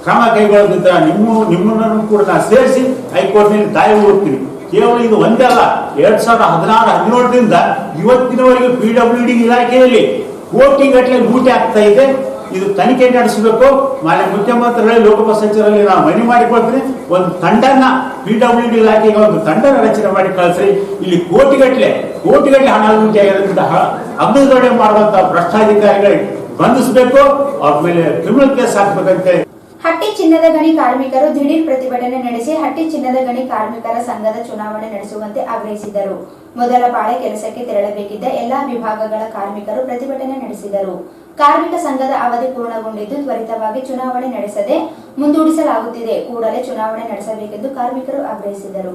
Speaker 15: ಕ್ರಮ ಕೈಗೊಳ್ಳದಿದ್ದ ನಿಮ್ಮನ್ನು ಕೂಡ ನಾನು ಸೇರಿಸಿ ಹೈಕೋರ್ಟ್ನಲ್ಲಿ ದಾಯ ಹೋಗ್ತೀನಿ. ಕೇವಲ ಇದು ಒಂದೇ ಅಲ್ಲ, 2016-17ರಿಂದ ಇವತ್ತಿನವರೆಗೆ PWD ಇಲಾಖೆಯಲ್ಲಿ ಕೋಟಿಗಟ್ಟಲೆ ಲೂಟಿ ಆಗ್ತಾ ಇದೆ. ಇದು ತನಿಖೆ ನಡೆಸಬೇಕು. ಮಾನ್ಯ ಮುಖ್ಯಮಂತ್ರಿಗಳಲ್ಲಿ ಲೋಕೋಪಯೋಗ ಸಚಿವರಲ್ಲಿ ನಾವು ಮನವಿ ಮಾಡಿಕೊಳ್ತೀನಿ. ಒಂದು ತಂಡನ PWD ಇಲಾಖೆಗೆ ಒಂದು ತಂಡನ ರಚನೆ ಮಾಡಿ ಕಳಿಸ್ರಿ. ಇಲ್ಲಿ ಕೋಟಿಗಟ್ಟಲೆ ಹಣ ಲೂಟಿ ಆಗಿರೋದ್ರಿಂದ ಅಗ್ನಿದೊಡೆ ಮಾಡುವಂತ ಭ್ರಷ್ಟಾಧಿಕಾರಿಗಳಿಗೆ ಬಂಧಿಸಬೇಕು. ಅವ್ರ ಮೇಲೆ ಕ್ರಿಮಿನಲ್ ಕೇಸ್ ಹಾಕ್ಬೇಕಂತೆ.
Speaker 1: ಹಟ್ಟಿ ಚಿನ್ನದ ಗಣಿ ಕಾರ್ಮಿಕರು ದಿಢೀರ್ ಪ್ರತಿಭಟನೆ ನಡೆಸಿ ಹಟ್ಟಿ ಚಿನ್ನದ ಗಣಿ ಕಾರ್ಮಿಕರ ಸಂಘದ ಚುನಾವಣೆ ನಡೆಸುವಂತೆ ಆಗ್ರಹಿಸಿದರು. ಮೊದಲ ಪಾಳೆ ಕೆಲಸಕ್ಕೆ ತೆರಳಬೇಕಿದ್ದ ಎಲ್ಲಾ ವಿಭಾಗಗಳ ಕಾರ್ಮಿಕರು ಪ್ರತಿಭಟನೆ ನಡೆಸಿದರು. ಕಾರ್ಮಿಕ ಸಂಘದ ಅವಧಿ ಪೂರ್ಣಗೊಂಡಿದ್ದು ತ್ವರಿತವಾಗಿ ಚುನಾವಣೆ ನಡೆಸದೆ ಮುಂದೂಡಿಸಲಾಗುತ್ತಿದೆ. ಕೂಡಲೇ ಚುನಾವಣೆ ನಡೆಸಬೇಕೆಂದು ಕಾರ್ಮಿಕರು ಆಗ್ರಹಿಸಿದರು.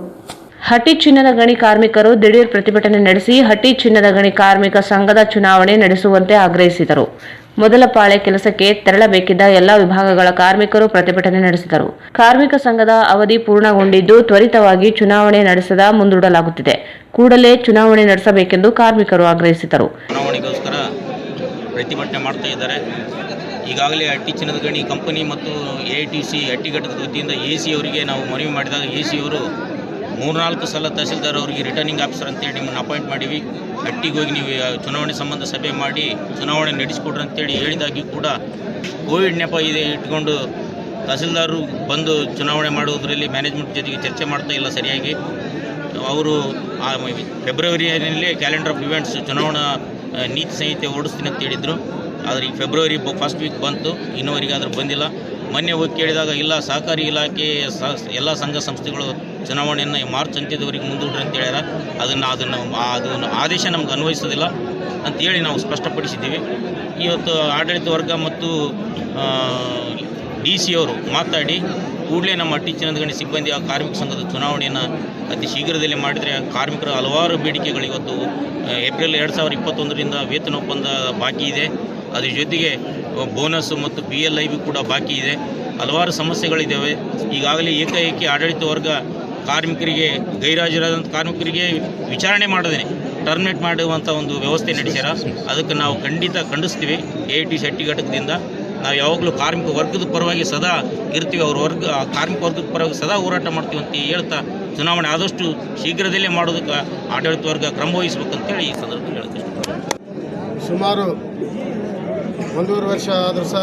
Speaker 2: ಹಟ್ಟಿ ಚಿನ್ನದ ಗಣಿ ಕಾರ್ಮಿಕರು ದಿಢೀರ್ ಪ್ರತಿಭಟನೆ ನಡೆಸಿ ಹಟ್ಟಿ ಚಿನ್ನದ ಗಣಿ ಕಾರ್ಮಿಕ ಸಂಘದ ಚುನಾವಣೆ ನಡೆಸುವಂತೆ ಆಗ್ರಹಿಸಿದರು. ಮೊದಲ ಪಾಳೆ ಕೆಲಸಕ್ಕೆ ತೆರಳಬೇಕಿದ್ದ ಎಲ್ಲಾ ವಿಭಾಗಗಳ ಕಾರ್ಮಿಕರು ಪ್ರತಿಭಟನೆ ನಡೆಸಿದರು. ಕಾರ್ಮಿಕ ಸಂಘದ ಅವಧಿ ಪೂರ್ಣಗೊಂಡಿದ್ದು ತ್ವರಿತವಾಗಿ ಚುನಾವಣೆ ನಡೆಸದ ಮುಂದೂಡಲಾಗುತ್ತಿದೆ. ಕೂಡಲೇ ಚುನಾವಣೆ ನಡೆಸಬೇಕೆಂದು ಕಾರ್ಮಿಕರು ಆಗ್ರಹಿಸಿದರು.
Speaker 16: ಚುನಾವಣೆಗೋಸ್ಕರ ಪ್ರತಿಭಟನೆ ಮಾಡ್ತಾ ಇದ್ದಾರೆ. ಈಗಾಗಲೇ ಹಟ್ಟಿ ಚಿನ್ನದ ಗಣಿ ಕಂಪನಿ ಮತ್ತು AITC ಹಟ್ಟಿ ಘಟಕದ ವತಿಯಿಂದ AC ಅವರಿಗೆ ನಾವು ಮನವಿ ಮಾಡಿದಾಗ AC ಅವರು 3-4 ಸಲ ತಹಸೀಲ್ದಾರ್ ಅವರಿಗೆ ರಿಟರ್ನಿಂಗ್ ಆಫೀಸರ್ ಅಂತೇಳಿ ನಿಮ್ಮನ್ನು ಅಪಾಯಿಂಟ್ ಮಾಡಿವಿ, ಹಟ್ಟಿಗೆ ಹೋಗಿ ನೀವು ಚುನಾವಣೆ ಸಂಬಂಧ ಸಭೆ ಮಾಡಿ ಚುನಾವಣೆ ನಡೆಸಿಕೊಡ್ರಿ ಅಂತೇಳಿ ಹೇಳಿದಾಗಿ ಕೂಡ ಕೋವಿಡ್ ನೆಪ ಇದೆ ಇಟ್ಕೊಂಡು ತಹಸೀಲ್ದಾರರು ಬಂದು ಚುನಾವಣೆ ಮಾಡುವುದರಲ್ಲಿ ಮ್ಯಾನೇಜ್ಮೆಂಟ್ ಜೊತೆಗೆ ಚರ್ಚೆ ಮಾಡ್ತಾ ಇಲ್ಲ ಸರಿಯಾಗಿ. ಅವರು ಫೆಬ್ರವರಿಯಲ್ಲಿ ಕ್ಯಾಲೆಂಡರ್ ಆಫ್ ಇವೆಂಟ್ಸ್ ಚುನಾವಣಾ ನೀತಿ ಸಂಹಿತೆ ಓಡಿಸ್ತೀನಿ ಅಂತ ಹೇಳಿದರು. ಆದರೆ ಈಗ ಫೆಬ್ರವರಿ ಫಸ್ಟ್ ವೀಕ್ ಬಂತು, ಇನ್ನೂವರೆಗೆ ಆದರೂ ಬಂದಿಲ್ಲ. ಮೊನ್ನೆ ಹೋಗಿ ಕೇಳಿದಾಗ ಇಲ್ಲ, ಸಹಕಾರಿ ಇಲಾಖೆ ಎಲ್ಲ ಸಂಘ ಸಂಸ್ಥೆಗಳು ಚುನಾವಣೆಯನ್ನು ಮಾರ್ಚ್ ಅಂತ್ಯದವರೆಗೆ ಮುಂದೂಡ್ರಿ ಅಂತ ಹೇಳ್ಯಾರ. ಅದನ್ನು ಆದೇಶ ನಮ್ಗೆ ಅನ್ವಯಿಸೋದಿಲ್ಲ ಅಂತೇಳಿ ನಾವು ಸ್ಪಷ್ಟಪಡಿಸಿದ್ದೀವಿ. ಇವತ್ತು ಆಡಳಿತ ವರ್ಗ ಮತ್ತು DC ಅವರು ಮಾತಾಡಿ ಕೂಡಲೇ ನಮ್ಮ ಹಟ್ಟಿ ಚಿನ್ನದ ಗಣಿ ಸಿಬ್ಬಂದಿ ಕಾರ್ಮಿಕ ಸಂಘದ ಚುನಾವಣೆಯನ್ನು ಅತಿ ಶೀಘ್ರದಲ್ಲೇ ಮಾಡಿದರೆ ಕಾರ್ಮಿಕರ ಹಲವಾರು ಬೇಡಿಕೆಗಳು ಇವತ್ತು ಏಪ್ರಿಲ್ 2021ರಿಂದ ವೇತನ ಒಪ್ಪಂದ ಬಾಕಿ ಇದೆ. ಅದ್ರ ಜೊತೆಗೆ ಬೋನಸ್ ಮತ್ತು PLIB ಕೂಡ ಬಾಕಿ ಇದೆ. ಹಲವಾರು ಸಮಸ್ಯೆಗಳಿದ್ದಾವೆ. ಈಗಾಗಲೇ ಏಕಾಏಕಿ ಆಡಳಿತ ವರ್ಗ ಕಾರ್ಮಿಕರಿಗೆ ಗೈರಾಜರಾದಂಥ ಕಾರ್ಮಿಕರಿಗೆ ವಿಚಾರಣೆ ಮಾಡದೇ ಟರ್ಮಿನೇಟ್ ಮಾಡುವಂಥ ಒಂದು ವ್ಯವಸ್ಥೆ ನಡೆಸ್ಯಾರ. ಅದಕ್ಕೆ ನಾವು ಖಂಡಿಸ್ತೀವಿ. AITC ಹಟ್ಟಿ ಘಟಕದಿಂದ ನಾವು ಯಾವಾಗಲೂ ಕಾರ್ಮಿಕ ವರ್ಗದ ಪರವಾಗಿ ಸದಾ ಇರ್ತೀವಿ. ಕಾರ್ಮಿಕ ವರ್ಗದ ಪರವಾಗಿ ಸದಾ ಹೋರಾಟ ಮಾಡ್ತೀವಿ ಅಂತ ಹೇಳ್ತಾ ಚುನಾವಣೆ ಆದಷ್ಟು ಶೀಘ್ರದಲ್ಲೇ ಮಾಡೋದಕ್ಕೆ ಆಡಳಿತ ವರ್ಗ ಕ್ರಮ ವಹಿಸಬೇಕಂತೇಳಿ ಈ ಸಂದರ್ಭದಲ್ಲಿ ಹೇಳ್ತೀವಿ.
Speaker 17: ಸುಮಾರು 1.5 ವರ್ಷ ಆದರೂ ಸಹ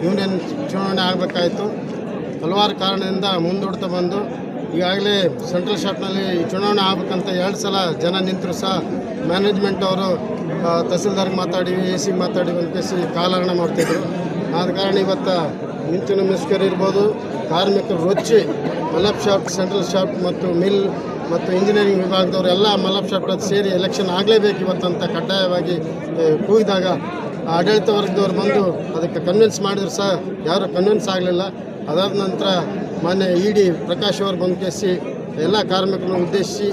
Speaker 17: ಯೂನಿಯನ್ ಚುನಾವಣೆ ಆಗಬೇಕಾಯಿತು. ಹಲವಾರು ಕಾರಣದಿಂದ ಮುಂದೂಡ್ತಾ ಬಂದು ಈಗಾಗಲೇ ಸೆಂಟ್ರಲ್ ಶಾಪ್ನಲ್ಲಿ ಚುನಾವಣೆ ಆಗಬೇಕಂತ 2 ಸಲ ಜನ ನಿಂತರೂ ಸಹ ಮ್ಯಾನೇಜ್ಮೆಂಟ್ ಅವರು ತಹಸೀಲ್ದಾರ್ಗೆ ಮಾತಾಡಿವಿ, AC ಮಾತಾಡಿವಿ ಅಂತ ಕಾಲಹರಣ ಮಾಡ್ತಿದ್ರು. ಆದ ಕಾರಣ ಇವತ್ತು ಮಿಂಚಿನ ಮಿಸ್ಕರ್ ಇರ್ಬೋದು, ಕಾರ್ಮಿಕರು ರೊಚ್ಚಿ ಮಲ್ಲಪ್ ಶಾಫ್ಟ್, ಸೆಂಟ್ರಲ್ ಶಾಫ್ಟ್ ಮತ್ತು ಮಿಲ್ ಮತ್ತು ಇಂಜಿನಿಯರಿಂಗ್ ವಿಭಾಗದವರು ಎಲ್ಲ ಮಲ್ಲಪ್ ಶಾಫ್ಟ್ ಸೇರಿ ಎಲೆಕ್ಷನ್ ಆಗಲೇಬೇಕು ಇವತ್ತಂತ ಕಡ್ಡಾಯವಾಗಿ ಕೂಗಿದಾಗ ಆಡಳಿತ ವರ್ಗದವ್ರು ಬಂದು ಅದಕ್ಕೆ ಕನ್ವಿನ್ಸ್ ಮಾಡಿದ್ರು ಸಹ ಯಾರೂ ಕನ್ವಿನ್ಸ್ ಆಗಲಿಲ್ಲ. ಅದಾದ ನಂತರ ಮಾನ್ಯ ED ಪ್ರಕಾಶ್ ಅವರು ಬಂದು ಕೇಸಿ ಎಲ್ಲ ಕಾರ್ಮಿಕರನ್ನು ಉದ್ದೇಶಿಸಿ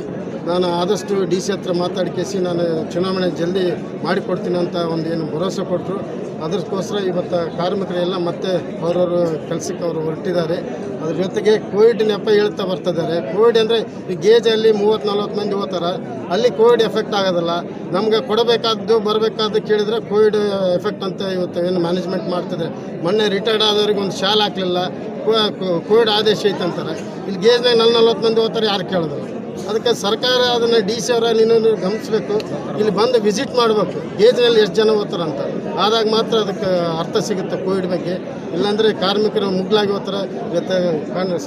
Speaker 17: ನಾನು ಆದಷ್ಟು DC ಹತ್ರ ಮಾತಾಡಿ ಕೇಸಿ ನಾನು ಚುನಾವಣೆ ಜಲ್ದಿ ಮಾಡಿಕೊಡ್ತೀನಿ ಅಂತ ಒಂದು ಏನು ಭರವಸೆ ಕೊಟ್ಟರು. ಅದಕ್ಕೋಸ್ಕರ ಇವತ್ತು ಕಾರ್ಮಿಕರೆಲ್ಲ ಮತ್ತೆ ಅವರವರು ಕೆಲಸಕ್ಕೆ ಅವರು ಹೊರಟಿದ್ದಾರೆ. ಅದ್ರ ಜೊತೆಗೆ ಕೋವಿಡ್ ನೆಪ ಹೇಳ್ತಾ ಬರ್ತಿದ್ದಾರೆ. ಕೋವಿಡ್ ಅಂದರೆ ಈ ಗೇಜಲ್ಲಿ 30-40 ಮಂದಿ ಹೋಗ್ತಾರೆ, ಅಲ್ಲಿ ಕೋವಿಡ್ ಎಫೆಕ್ಟ್ ಆಗೋದಿಲ್ಲ. ನಮ್ಗೆ ಕೊಡಬೇಕಾದ್ದು ಬರಬೇಕಾದ್ದು ಕೇಳಿದರೆ ಕೋವಿಡ್ ಎಫೆಕ್ಟ್ ಅಂತ ಇವತ್ತು ಏನು ಮ್ಯಾನೇಜ್ಮೆಂಟ್ ಮಾಡ್ತಿದ್ದಾರೆ. ಮೊನ್ನೆ ರಿಟೈರ್ಡ್ ಆದವ್ರಿಗೆ ಒಂದು ಶಾಲ್ ಹಾಕಲಿಲ್ಲ, ಕೋವಿಡ್ ಆದೇಶ ಐತೆ ಅಂತಾರೆ. ಇಲ್ಲಿ ಗೇಜ್ನಾಗ 40 ಮಂದಿ ಹೋಗ್ತಾರೆ, ಯಾರು ಕೇಳೋದಿಲ್ಲ. ಅದಕ್ಕೆ ಸರ್ಕಾರ ಅದನ್ನು DC ಅವರ ನೀನು ಗಮನಿಸಬೇಕು, ಇಲ್ಲಿ ಬಂದು ವಿಸಿಟ್ ಮಾಡಬೇಕು ಗೇಜ್ನಲ್ಲಿ ಎಷ್ಟು ಜನ ಹೋಗ್ತಾರೆ ಅಂತ. ಆದಾಗ ಮಾತ್ರ ಅದಕ್ಕೆ ಅರ್ಥ ಸಿಗುತ್ತೆ ಕೋವಿಡ್ ಬಗ್ಗೆ. ಇಲ್ಲಾಂದರೆ ಕಾರ್ಮಿಕರು ಮುಗ್ಲಾಗಿ ಹೋಗ್ತಾರೆ. ಇವತ್ತು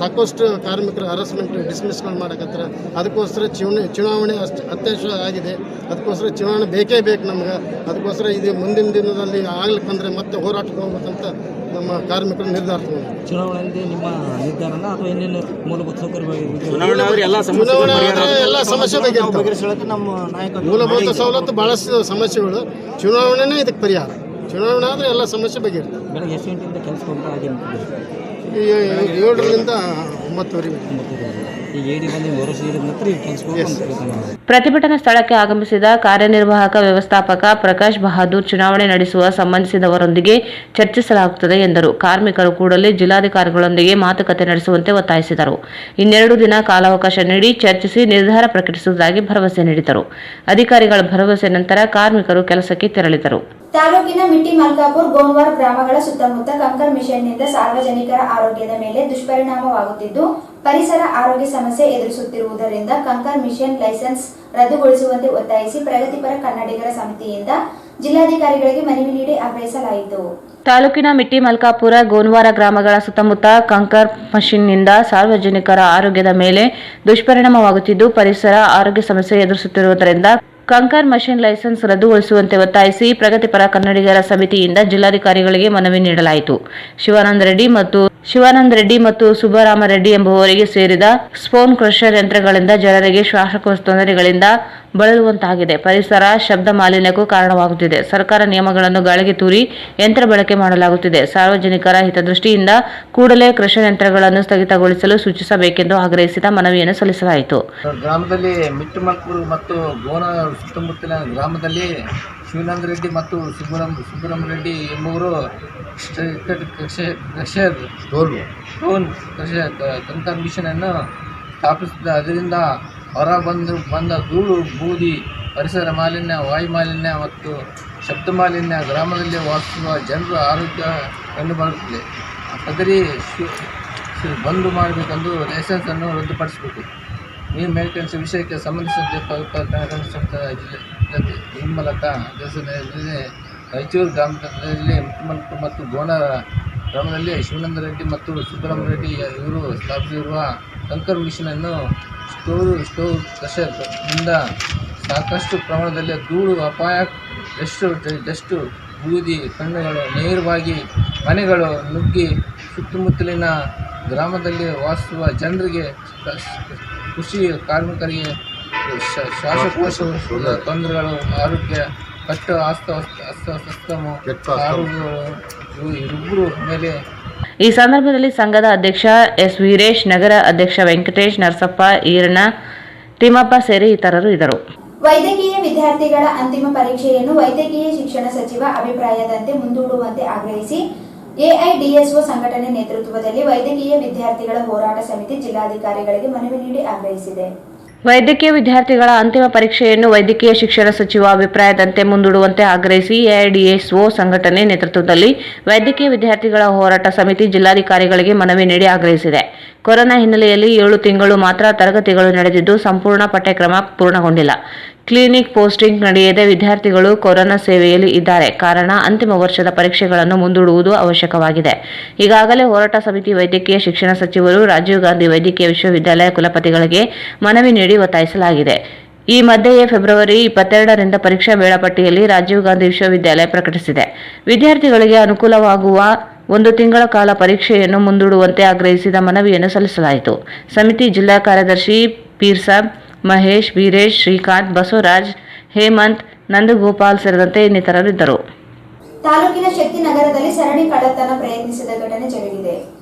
Speaker 17: ಸಾಕಷ್ಟು ಕಾರ್ಮಿಕರು ಹರಾಸ್ಮೆಂಟ್ ಡಿಸ್ಮಿಸ್ಗಳು ಮಾಡಕತ್ತಾರೆ. ಅದಕ್ಕೋಸ್ಕರ ಚುನಾವಣೆ ಅತ್ಯವಶ್ಯ ಆಗಿದೆ. ಅದಕ್ಕೋಸ್ಕರ ಚುನಾವಣೆ ಬೇಕೇ ಬೇಕು ನಮ್ಗೆ. ಅದಕ್ಕೋಸ್ಕರ ಇದು ಮುಂದಿನ ದಿನದಲ್ಲಿ ಆಗ್ಲಿಕ್ಕಂದ್ರೆ ಮತ್ತೆ ಹೋರಾಟಕ್ಕೆ ಹೋಗ್ಬೇಕಂತ ನಮ್ಮ ಕಾರ್ಮಿಕರು ನಿರ್ಧಾರ ತಗೊಂಡು.
Speaker 18: ಚುನಾವಣೆಯಲ್ಲಿ ನಿಮ್ಮ ನಿರ್ಧಾರನ ಅಥವಾ ಇನ್ನೇನು ಮೂಲಭೂತ ಸೌಕರ್ಯ
Speaker 17: ಚುನಾವಣೆ ಎಲ್ಲ ಸಮಸ್ಯೆ ಬಗೆಹರಿಸುತ್ತೆ. ಮೂಲಭೂತ ಸವಲತ್ತು ಬಹಳಷ್ಟು ಸಮಸ್ಯೆಗಳು, ಚುನಾವಣೆನೇ ಇದಕ್ಕೆ ಪರಿಹಾರ. ಚುನಾವಣೆ ಆದರೆ ಎಲ್ಲ ಸಮಸ್ಯೆ ಬಗೆಹರಿಯುತ್ತೆ.
Speaker 18: ಬೆಳಗ್ಗೆ ಎಷ್ಟು ಗಂಟೆಯಿಂದ ಕೆಲಸ ಹೋಗ್ತಾ ಹಾಗೆ
Speaker 17: 7ರಿಂದ 9ವರೆಗೆ.
Speaker 18: ಈಗ ಏಡಿ ಬಂದು ಹೊರಸಿದ ನಂತರ ಈಗ ಕೆಲಸ ಹೋಗ್ತಾ.
Speaker 2: ಪ್ರತಿಭಟನಾ ಸ್ಥಳಕ್ಕೆ ಆಗಮಿಸಿದ ಕಾರ್ಯನಿರ್ವಾಹಕ ವ್ಯವಸ್ಥಾಪಕ ಪ್ರಕಾಶ್ ಬಹಾದೂರ್ ಚುನಾವಣೆ ನಡೆಸುವ ಸಂಬಂಧಿಸಿದವರೊಂದಿಗೆ ಚರ್ಚಿಸಲಾಗುತ್ತದೆ ಎಂದರು. ಕಾರ್ಮಿಕರು ಕೂಡಲೇ ಜಿಲ್ಲಾಧಿಕಾರಿಗಳೊಂದಿಗೆ ಮಾತುಕತೆ ನಡೆಸುವಂತೆ ಒತ್ತಾಯಿಸಿದರು. 2 ದಿನ ಕಾಲಾವಕಾಶ ನೀಡಿ ಚರ್ಚಿಸಿ ನಿರ್ಧಾರ ಪ್ರಕಟಿಸುವುದಾಗಿ ಭರವಸೆ ನೀಡಿದರು. ಅಧಿಕಾರಿಗಳ ಭರವಸೆ ನಂತರ ಕಾರ್ಮಿಕರು ಕೆಲಸಕ್ಕೆ ತೆರಳಿದರು.
Speaker 1: ತಾಲೂಕಿನ ಮಿಟ್ಟಿ ಮಲ್ಕಾಪುರ್ ಗೋನ್ವಾರ್ ಗ್ರಾಮಗಳ ಸುತ್ತಮುತ್ತ ಕಂಕರ್ ಮಿಷನ್ನಿಂದ ಸಾರ್ವಜನಿಕರ ಆರೋಗ್ಯದ ಮೇಲೆ ದುಷ್ಪರಿಣಾಮವಾಗುತ್ತಿದ್ದು ಪರಿಸರ ಆರೋಗ್ಯ ಸಮಸ್ಯೆ ಎದುರಿಸುತ್ತಿರುವುದರಿಂದ ಕಂಕರ್ ಮಿಷನ್ ಲೈಸೆನ್ಸ್ ರದ್ದುಗೊಳಿಸುವಂತೆ ಒತ್ತಾಯಿಸಿ ಪ್ರಗತಿಪರ ಕನ್ನಡಿಗರ ಸಮಿತಿಯಿಂದ ಜಿಲ್ಲಾಧಿಕಾರಿಗಳಿಗೆ ಮನವಿ ನೀಡಿ ಆಗ್ರಹಿಸಲಾಯಿತು.
Speaker 2: ತಾಲೂಕಿನ ಮಿಟ್ಟಿ ಮಲ್ಕಾಪುರ ಗೋನ್ವಾರ ಗ್ರಾಮಗಳ ಸುತ್ತಮುತ್ತ ಕಂಕರ್ ಮಷಿನ್ನಿಂದ ಸಾರ್ವಜನಿಕರ ಆರೋಗ್ಯದ ಮೇಲೆ ದುಷ್ಪರಿಣಾಮವಾಗುತ್ತಿದ್ದು ಪರಿಸರ ಆರೋಗ್ಯ ಸಮಸ್ಯೆ ಎದುರಿಸುತ್ತಿರುವುದರಿಂದ ಕಂಕರ್ ಮಷಿನ್ ಲೈಸೆನ್ಸ್ ರದ್ದುಗೊಳಿಸುವಂತೆ ಒತ್ತಾಯಿಸಿ ಪ್ರಗತಿಪರ ಕನ್ನಡಿಗರ ಸಮಿತಿಯಿಂದ ಜಿಲ್ಲಾಧಿಕಾರಿಗಳಿಗೆ ಮನವಿ ನೀಡಲಾಯಿತು. ಶಿವಾನಂದ ರೆಡ್ಡಿ ಮತ್ತು ಸುಬ್ಬರಾಮರೆಡ್ಡಿ ಎಂಬುವವರಿಗೆ ಸೇರಿದ ಸ್ಪೋನ್ ಕ್ರಷರ್ ಯಂತ್ರಗಳಿಂದ ಜನರಿಗೆ ಶ್ವಾಸಕೋಶ ತೊಂದರೆಗಳಿಂದ ಬಳಲುವಂತಾಗಿದೆ. ಪರಿಸರ ಶಬ್ದ ಮಾಲಿನ್ಯಕ್ಕೂ ಕಾರಣವಾಗುತ್ತಿದೆ. ಸರ್ಕಾರ ನಿಯಮಗಳನ್ನು ಗಾಳಿಗೆ ತೂರಿ ಯಂತ್ರ ಬಳಕೆ ಮಾಡಲಾಗುತ್ತಿದೆ. ಸಾರ್ವಜನಿಕರ ಹಿತದೃಷ್ಟಿಯಿಂದ ಕೂಡಲೇ ಕ್ರಷರ್ ಯಂತ್ರಗಳನ್ನು ಸ್ಥಗಿತಗೊಳಿಸಲು ಸೂಚಿಸಬೇಕೆಂದು ಆಗ್ರಹಿಸಿದ ಮನವಿಯನ್ನು ಸಲ್ಲಿಸಲಾಯಿತು.
Speaker 19: ಗ್ರಾಮದಲ್ಲಿ ಮಿಟ್ಟಮಲ್ಪುರ ಮತ್ತು ಗೋನ ಸುತ್ತಮುತ್ತಲಿನ ಗ್ರಾಮದಲ್ಲಿ ಶಿವಾನಂದ ರೆಡ್ಡಿ ಮತ್ತು ಸುಬ್ಬರಾಮರೆಡ್ಡಿ ಎಂಬುವರು ಕಂಕರ್ ಮಿಷನ್ ಅನ್ನು ಸ್ಥಾಪಿಸಿದ. ಅದರಿಂದ ಹೊರ ಬಂದ ಧೂಳು, ಬೂದಿ, ಪರಿಸರ ಮಾಲಿನ್ಯ, ವಾಯು ಮಾಲಿನ್ಯ ಮತ್ತು ಶಬ್ದ ಮಾಲಿನ್ಯ ಗ್ರಾಮದಲ್ಲಿ ವಾಸಿಸುವ ಜನರ ಆರೋಗ್ಯ ಕಂಡುಬರುತ್ತದೆ. ಸದರಿ ಬಂದು ಮಾಡಬೇಕೆಂದು ಲೈಸೆನ್ಸನ್ನು ರದ್ದುಪಡಿಸಬೇಕು. ಈ ಮೇಲ್ಕಂಡ ವಿಷಯಕ್ಕೆ ಸಂಬಂಧಿಸಿದಂತೆ ನಿರ್ಮಲತಾ ರಾಯಚೂರು ಗ್ರಾಮದಲ್ಲಿ ಮಿಟ್ಟಮಲ್ಪುರ ಮತ್ತು ಗೋಣ ಗ್ರಾಮದಲ್ಲಿ ಶಿವಾನಂದ ರೆಡ್ಡಿ ಮತ್ತು ಸುಬ್ಬರಾಮರೆಡ್ಡಿ ಇವರು ಸ್ಥಾಪಿಸಿರುವ ಕಂಕರ್ ಮಿಷನನ್ನು ಸ್ಟೋವ್ ಕ್ರಷರ್ನಿಂದ ಸಾಕಷ್ಟು ಪ್ರಮಾಣದಲ್ಲಿ ಧೂಳು, ಅಪಾಯ, ಡಸ್ಟು, ಬೂದಿ ಕಣ್ಣುಗಳು ನೇರವಾಗಿ ಮನೆಗಳು ನುಗ್ಗಿ ಸುತ್ತಮುತ್ತಲಿನ ಗ್ರಾಮದಲ್ಲಿ ವಾಸಿಸುವ ಜನರಿಗೆ, ಕೃಷಿ ಕಾರ್ಮಿಕರಿಗೆ ಶ್ವಾಸಕೋಶ ತೊಂದರೆಗಳು, ಆರೋಗ್ಯ ಕಟ್ಟು ಅಸ್ತಮು ಇಬ್ಬರು ಮೇಲೆ.
Speaker 2: ಈ ಸಂದರ್ಭದಲ್ಲಿ ಸಂಘದ ಅಧ್ಯಕ್ಷ ಎಸ್ ವೀರೇಶ್, ನಗರ ಅಧ್ಯಕ್ಷ ವೆಂಕಟೇಶ್, ನರಸಪ್ಪ, ಈರಣ್ಣ, ತಿಮ್ಮಪ್ಪ ಸೇರಿ ಇತರರು ಇದ್ದರು.
Speaker 1: ವೈದ್ಯಕೀಯ ವಿದ್ಯಾರ್ಥಿಗಳ ಅಂತಿಮ ಪರೀಕ್ಷೆಯನ್ನು ವೈದ್ಯಕೀಯ ಶಿಕ್ಷಣ ಸಚಿವ ಅಭಿಪ್ರಾಯದಂತೆ ಮುಂದೂಡುವಂತೆ ಆಗ್ರಹಿಸಿ ಎಐಡಿಎಸ್ಒ ಸಂಘಟನೆ ನೇತೃತ್ವದಲ್ಲಿ ವೈದ್ಯಕೀಯ ವಿದ್ಯಾರ್ಥಿಗಳ ಹೋರಾಟ ಸಮಿತಿ ಜಿಲ್ಲಾಧಿಕಾರಿಗಳಿಗೆ ಮನವಿ ನೀಡಿ ಆಗ್ರಹಿಸಿದೆ.
Speaker 2: ವೈದ್ಯಕೀಯ ವಿದ್ಯಾರ್ಥಿಗಳ ಅಂತಿಮ ಪರೀಕ್ಷೆಯನ್ನು ವೈದ್ಯಕೀಯ ಶಿಕ್ಷಣ ಸಚಿವ ಅಭಿಪ್ರಾಯದಂತೆ ಮುಂದೂಡುವಂತೆ ಆಗ್ರಹಿಸಿ ಎಐಡಿಎಸ್ಒ ಸಂಘಟನೆ ನೇತೃತ್ವದಲ್ಲಿ ವೈದ್ಯಕೀಯ ವಿದ್ಯಾರ್ಥಿಗಳ ಹೋರಾಟ ಸಮಿತಿ ಜಿಲ್ಲಾಧಿಕಾರಿಗಳಿಗೆ ಮನವಿ ನೀಡಿ ಆಗ್ರಹಿಸಿದೆ. ಕೊರೋನಾ ಹಿನ್ನೆಲೆಯಲ್ಲಿ 7 ತಿಂಗಳು ಮಾತ್ರ ತರಗತಿಗಳು ನಡೆದಿದ್ದು ಸಂಪೂರ್ಣ ಪಠ್ಯಕ್ರಮ ಪೂರ್ಣಗೊಂಡಿಲ್ಲ. ಕ್ಲಿನಿಕ್ ಪೋಸ್ಟಿಂಗ್ ನಡೆಯದೆ ವಿದ್ಯಾರ್ಥಿಗಳು ಕೊರೋನಾ ಸೇವೆಯಲ್ಲಿ ಇದ್ದಾರೆ. ಕಾರಣ ಅಂತಿಮ ವರ್ಷದ ಪರೀಕ್ಷೆಗಳನ್ನು ಮುಂದೂಡುವುದು ಅವಶ್ಯಕವಾಗಿದೆ. ಈಗಾಗಲೇ ಹೋರಾಟ ಸಮಿತಿ ವೈದ್ಯಕೀಯ ಶಿಕ್ಷಣ ಸಚಿವರು ರಾಜೀವ್ ಗಾಂಧಿ ವೈದ್ಯಕೀಯ ವಿಶ್ವವಿದ್ಯಾಲಯ ಕುಲಪತಿಗಳಿಗೆ ಮನವಿ ನೀಡಿ ಒತ್ತಾಯಿಸಲಾಗಿದೆ. ಈ ಮಧ್ಯೆಯೇ ಫೆಬ್ರವರಿ 22ರಿಂದ ಪರೀಕ್ಷಾ ವೇಳಾಪಟ್ಟಿಯಲ್ಲಿ ರಾಜೀವ್ ಗಾಂಧಿ ವಿಶ್ವವಿದ್ಯಾಲಯ ಪ್ರಕಟಿಸಿದೆ. ವಿದ್ಯಾರ್ಥಿಗಳಿಗೆ ಅನುಕೂಲವಾಗುವ 1 ತಿಂಗಳ ಕಾಲ ಪರೀಕ್ಷೆಯನ್ನು ಮುಂದೂಡುವಂತೆ ಆಗ್ರಹಿಸಿದ ಮನವಿಯನ್ನು ಸಲ್ಲಿಸಲಾಯಿತು. ಸಮಿತಿ ಜಿಲ್ಲಾ ಕಾರ್ಯದರ್ಶಿ ಪೀರ್ಸಾಬ್, ಮಹೇಶ್, ವೀರೇಶ್, ಶ್ರೀಕಾಂತ್, ಬಸವರಾಜ್, ಹೇಮಂತ್, ನಂದಗೋಪಾಲ್ ಸೇರಿದಂತೆ ಇನ್ನಿತರರಿದ್ದರು.
Speaker 1: ತಾಲೂಕಿನ ಶಕ್ತಿನಗರದಲ್ಲಿ ಸರಣಿ ಕಳ್ಳತನ ಪ್ರಯತ್ನಿಸಿದ ಘಟನೆ ಜರುಗಿದೆ.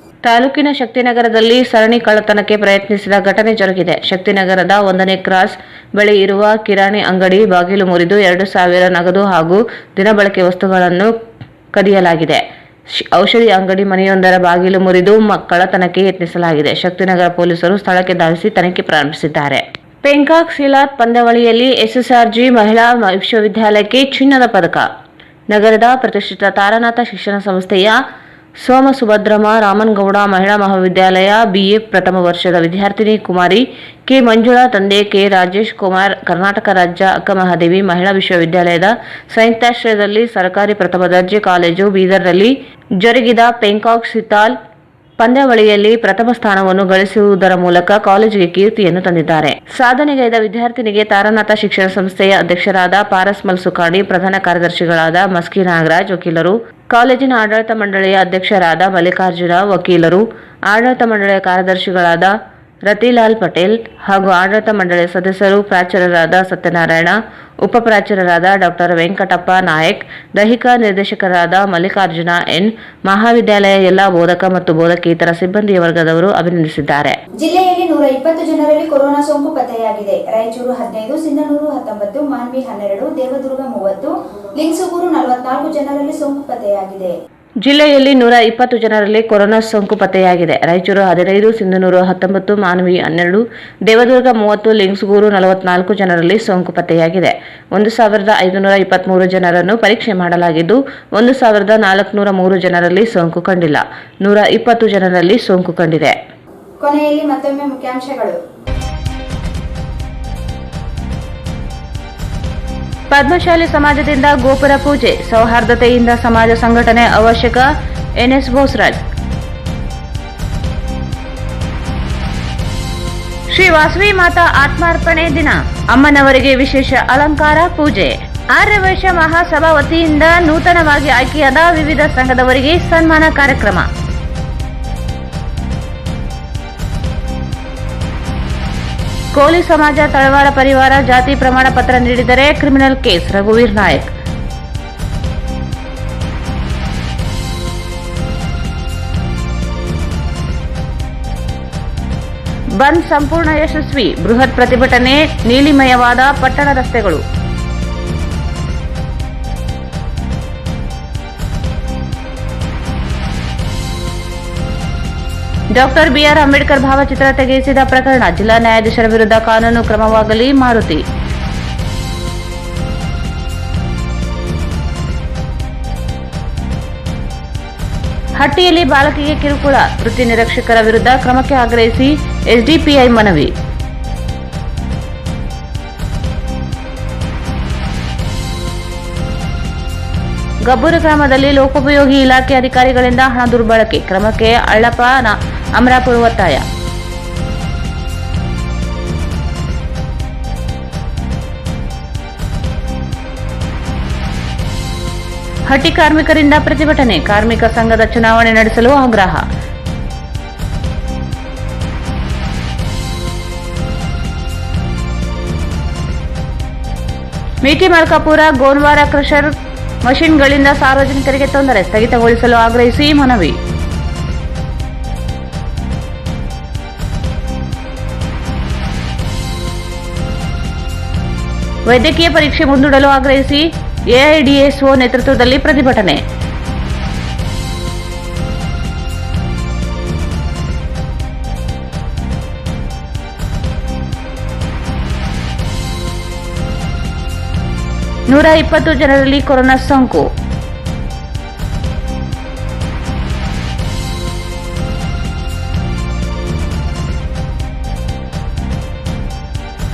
Speaker 2: ತಾಲೂಕಿನ ಶಕ್ತಿನಗರದಲ್ಲಿ ಸರಣಿ ಕಳ್ಳತನಕ್ಕೆ ಪ್ರಯತ್ನಿಸಿದ ಘಟನೆ ಜರುಗಿದೆ. ಶಕ್ತಿನಗರದ 1ನೇ ಕ್ರಾಸ್ ಬಳಿ ಇರುವ ಕಿರಾಣಿ ಅಂಗಡಿ ಬಾಗಿಲು ಮುರಿದು 2,000 ನಗದು ಹಾಗೂ ದಿನಬಳಕೆ ವಸ್ತುಗಳನ್ನು ಕದಿಯಲಾಗಿದೆ. ಔಷಧಿ ಅಂಗಡಿ ಮನೆಯೊಂದರ ಬಾಗಿಲು ಮುರಿದು ಕಳ್ಳತನಕ್ಕೆ ಯತ್ನಿಸಲಾಗಿದೆ. ಶಕ್ತಿನಗರ ಪೊಲೀಸರು ಸ್ಥಳಕ್ಕೆ ಧಾವಿಸಿ ತನಿಖೆ ಪ್ರಾರಂಭಿಸಿದ್ದಾರೆ. ಪೆಂಕಾಕ್ ಸಿಲಾತ್ ಪಂದ್ಯಾವಳಿಯಲ್ಲಿ ಎಸ್ಎಸ್ಆರ್ಜಿ ಮಹಿಳಾ ವಿಶ್ವವಿದ್ಯಾಲಯಕ್ಕೆ ಚಿನ್ನದ ಪದಕ. ನಗರದ ಪ್ರತಿಷ್ಠಿತ ತಾರನಾಥ ಶಿಕ್ಷಣ ಸಂಸ್ಥೆಯ ಸೋಮಸುಭದ್ರಮ್ಮ ರಾಮನಗೌಡ ಮಹಿಳಾ ಮಹಾವಿದ್ಯಾಲಯ ಬಿಎ ಪ್ರಥಮ ವರ್ಷದ ವಿದ್ಯಾರ್ಥಿನಿ ಕುಮಾರಿ ಕೆ ಮಂಜುಳಾ ತಂದೆ ಕೆ ರಾಜೇಶ್ ಕುಮಾರ್ ಕರ್ನಾಟಕ ರಾಜ್ಯ ಅಕ್ಕಮಹಾದೇವಿ ಮಹಿಳಾ ವಿಶ್ವವಿದ್ಯಾಲಯದ ಸಂಯುಕ್ತಾಶ್ರಯದಲ್ಲಿ ಸರ್ಕಾರಿ ಪ್ರಥಮ ದರ್ಜೆ ಕಾಲೇಜು ಬೀದರ್ನಲ್ಲಿ ಜರುಗಿದ ಪೆಂಕಾಕ್ ಸಿತಾಲ್ ಪಂದ್ಯಾವಳಿಯಲ್ಲಿ ಪ್ರಥಮ ಸ್ಥಾನವನ್ನು ಗಳಿಸುವುದರ ಮೂಲಕ ಕಾಲೇಜಿಗೆ ಕೀರ್ತಿಯನ್ನು ತಂದಿದ್ದಾರೆ. ಸಾಧನೆಗೈದ ವಿದ್ಯಾರ್ಥಿನಿಗೆ ತಾರನಾಥ ಶಿಕ್ಷಣ ಸಂಸ್ಥೆಯ ಅಧ್ಯಕ್ಷರಾದ ಪಾರಸ್ ಮಲ್ಸುಕಾಡಿ, ಪ್ರಧಾನ ಕಾರ್ಯದರ್ಶಿಗಳಾದ ಮಸ್ಕಿ ನಾಗರಾಜ್, ವಕೀಲರು, ಕಾಲೇಜಿನ ಆಡಳಿತ ಮಂಡಳಿಯ ಅಧ್ಯಕ್ಷರಾದ ಮಲ್ಲಿಕಾರ್ಜುನ, ವಕೀಲರು, ಆಡಳಿತ ಮಂಡಳಿಯ ಕಾರ್ಯದರ್ಶಿಗಳಾದ ರತಿಲಾಲ್ ಪಟೇಲ್ ಹಾಗೂ ಆಡಳಿತ ಮಂಡಳಿಯ ಸದಸ್ಯರು, ಪ್ರಾಚಾರ್ಯರಾದ ಸತ್ಯನಾರಾಯಣ, ಉಪಪ್ರಾಚಾರ್ಯರಾದ ಡಾಕ್ಟರ್ ವೆಂಕಟಪ್ಪ ನಾಯಕ್, ದೈಹಿಕ ನಿರ್ದೇಶಕರಾದ ಮಲ್ಲಿಕಾರ್ಜುನ ಎನ್, ಮಹಾವಿದ್ಯಾಲಯ ಎಲ್ಲ ಬೋಧಕ ಮತ್ತು ಬೋಧಕೇತರ ಸಿಬ್ಬಂದಿ ವರ್ಗದವರು ಅಭಿನಂದಿಸಿದ್ದಾರೆ.
Speaker 1: ಜಿಲ್ಲೆಯಲ್ಲಿ 120 ಜನರಲ್ಲಿ ಕೊರೋನಾ ಸೋಂಕು ಪತ್ತೆಯಾಗಿದೆ. ರಾಯಚೂರು 15, ಸಿಂಧನೂರು 19, ಮಾನ್ವಿ 12, ದೇವದುರ್ಗ 30, ಲಿಂಗಸೂಗೂರು 44 ಜನರಲ್ಲಿ ಸೋಂಕು ಪತ್ತೆಯಾಗಿದೆ.
Speaker 2: ಜಿಲ್ಲೆಯಲ್ಲಿ 120 ಜನರಲ್ಲಿ ಕೊರೋನಾ ಸೋಂಕು ಪತ್ತೆಯಾಗಿದೆ. ರಾಯಚೂರು 15, ಸಿಂಧನೂರು 19, ಮಾನ್ವಿ 12, ದೇವದುರ್ಗ 30, ಲಿಂಗಸೂಗೂರು 44 ಜನರಲ್ಲಿ ಸೋಂಕು ಪತ್ತೆಯಾಗಿದೆ. 1523 ಜನರನ್ನು ಪರೀಕ್ಷೆ ಮಾಡಲಾಗಿದ್ದು 1403 ಜನರಲ್ಲಿ ಸೋಂಕು ಕಂಡಿಲ್ಲ. 120 ಜನರಲ್ಲಿ ಸೋಂಕು ಕಂಡಿದೆ.
Speaker 1: ಕೊನೆಯಲ್ಲಿ ಮತ್ತೊಮ್ಮೆ ಮುಖ್ಯಾಂಶಗಳು.
Speaker 2: ಪದ್ಮಶಾಲಿ ಸಮಾಜದಿಂದ ಗೋಪುರ ಪೂಜೆ, ಸೌಹಾರ್ದತೆಯಿಂದ ಸಮಾಜ ಸಂಘಟನೆ ಅವಶ್ಯಕ ಎನ್ಎಸ್ ಬೋಸರಾಜ್. ಶ್ರೀ ವಾಸವಿ ಮಾತಾ ಆತ್ಮಾರ್ಪಣೆ ದಿನ, ಅಮ್ಮನವರಿಗೆ ವಿಶೇಷ ಅಲಂಕಾರ ಪೂಜೆ. ಆರ್ಯವೈಶ್ಯ ಮಹಾಸಭಾ ವತಿಯಿಂದ ನೂತನವಾಗಿ ಆಯ್ಕೆಯಾದ ವಿವಿಧ ಸಂಘದವರಿಗೆ ಸನ್ಮಾನ ಕಾರ್ಯಕ್ರಮ. ಕೋಲಿ ಸಮಾಜ ತಳವಾರ ಪರಿವಾರ ಜಾತಿ ಪ್ರಮಾಣ ಪತ್ರ ನೀಡಿದರೆ ಕ್ರಿಮಿನಲ್ ಕೇಸ್, ರಘುವೀರ್ ನಾಯಕ್. ಬಂದ್ ಸಂಪೂರ್ಣ ಯಶಸ್ವಿ, ಬೃಹತ್ ಪ್ರತಿಭಟನೆ, ನೀಲಿಮಯವಾದ ಪಟ್ಟಣ ರಸ್ತೆಗಳು. ಡಾಕ್ಟರ್ ಬಿಆರ್ ಅಂಬೇಡ್ಕರ್ ಭಾವಚಿತ್ರ ತೆಗೆಸಿದ ಪ್ರಕರಣ, ಜಿಲ್ಲಾ ನ್ಯಾಯಾಧೀಶರ ವಿರುದ್ಧ ಕಾನೂನು ಕ್ರಮವಾಗಲಿ ಮಾರುತಿ. ಹಟ್ಟಿಯಲ್ಲಿ ಬಾಲಕಿಗೆ ಕಿರುಕುಳ, ವೃತ್ತಿ ನಿರೀಕ್ಷಕರ ವಿರುದ್ಧ ಕ್ರಮಕ್ಕೆ ಆಗ್ರಹಿಸಿ ಎಸ್ಡಿಪಿಐ ಮನವಿ. ಗಬ್ಬೂರು ಗ್ರಾಮದಲ್ಲಿ ಲೋಕೋಪಯೋಗಿ ಇಲಾಖೆ ಅಧಿಕಾರಿಗಳಿಂದ ಹಣ ದುರ್ಬಳಕೆ, ಕ್ರಮಕ್ಕೆ ಅಳ್ಳಪ್ಪ ಅಮರಾಪುರ ಒತ್ತಾಯ. ಹಟ್ಟಿ ಕಾರ್ಮಿಕರಿಂದ ಪ್ರತಿಭಟನೆ, ಕಾರ್ಮಿಕ ಸಂಘದ ಚುನಾವಣೆ ನಡೆಸಲು ಆಗ್ರಹ. ಮೇಟಿ ಮಲ್ಕಾಪುರ ಗೋನ್ವಾರ ಕ್ರಷರ್ ಮಷಿನ್ಗಳಿಂದ ಸಾರ್ವಜನಿಕರಿಗೆ ತೊಂದರೆ, ಸ್ಥಗಿತಗೊಳಿಸಲು ಆಗ್ರಹಿಸಿ ಮನವಿ. ವೈದ್ಯಕೀಯ ಪರೀಕ್ಷೆ ಮುಂದೂಡಲು ಆಗ್ರಹಿಸಿ ಎಐಡಿಎಸ್ಒ ನೇತೃತ್ವದಲ್ಲಿ ಪ್ರತಿಭಟನೆ. ನೂರ 120 ಜನರಲ್ಲಿ ಕೊರೋನಾ ಸೋಂಕು.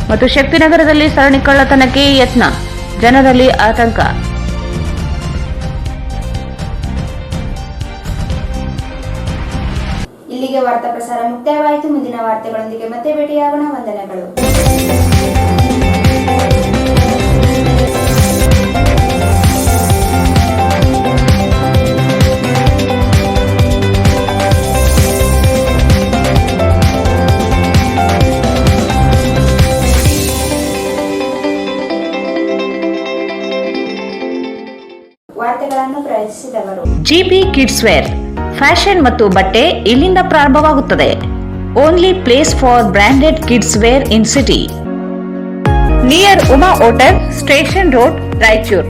Speaker 2: ಮತ್ತು ಶಕ್ತಿನಗರದಲ್ಲಿ ಸರಣಿ ಕಳ್ಳತನಕ್ಕೆ ಯತ್ನ, ಜನರಲ್ಲಿ ಆತಂಕ.
Speaker 1: ಇಲ್ಲಿಗೆ ವಾರ್ತಾ ಪ್ರಸಾರ ಮುಕ್ತಾಯವಾಯಿತು. ಮುಂದಿನ ವಾರ್ತೆಗಳೊಂದಿಗೆ ಮತ್ತೆ ಭೇಟಿಯಾಗೋಣ. ವಂದನೆಗಳು. ವಾರ್ತೆಗಳನ್ನು ಪ್ರಯತ್ನಿಸಿದವರು
Speaker 2: ಜಿಬಿ ಕಿಡ್ಸ್ ವೇರ್, ಫ್ಯಾಷನ್ ಮತ್ತು ಬಟ್ಟೆ ಇಲ್ಲಿಂದ ಪ್ರಾರಂಭವಾಗುತ್ತದೆ. Only place for branded kids wear in city, near Uma hotel, station road, Raichur.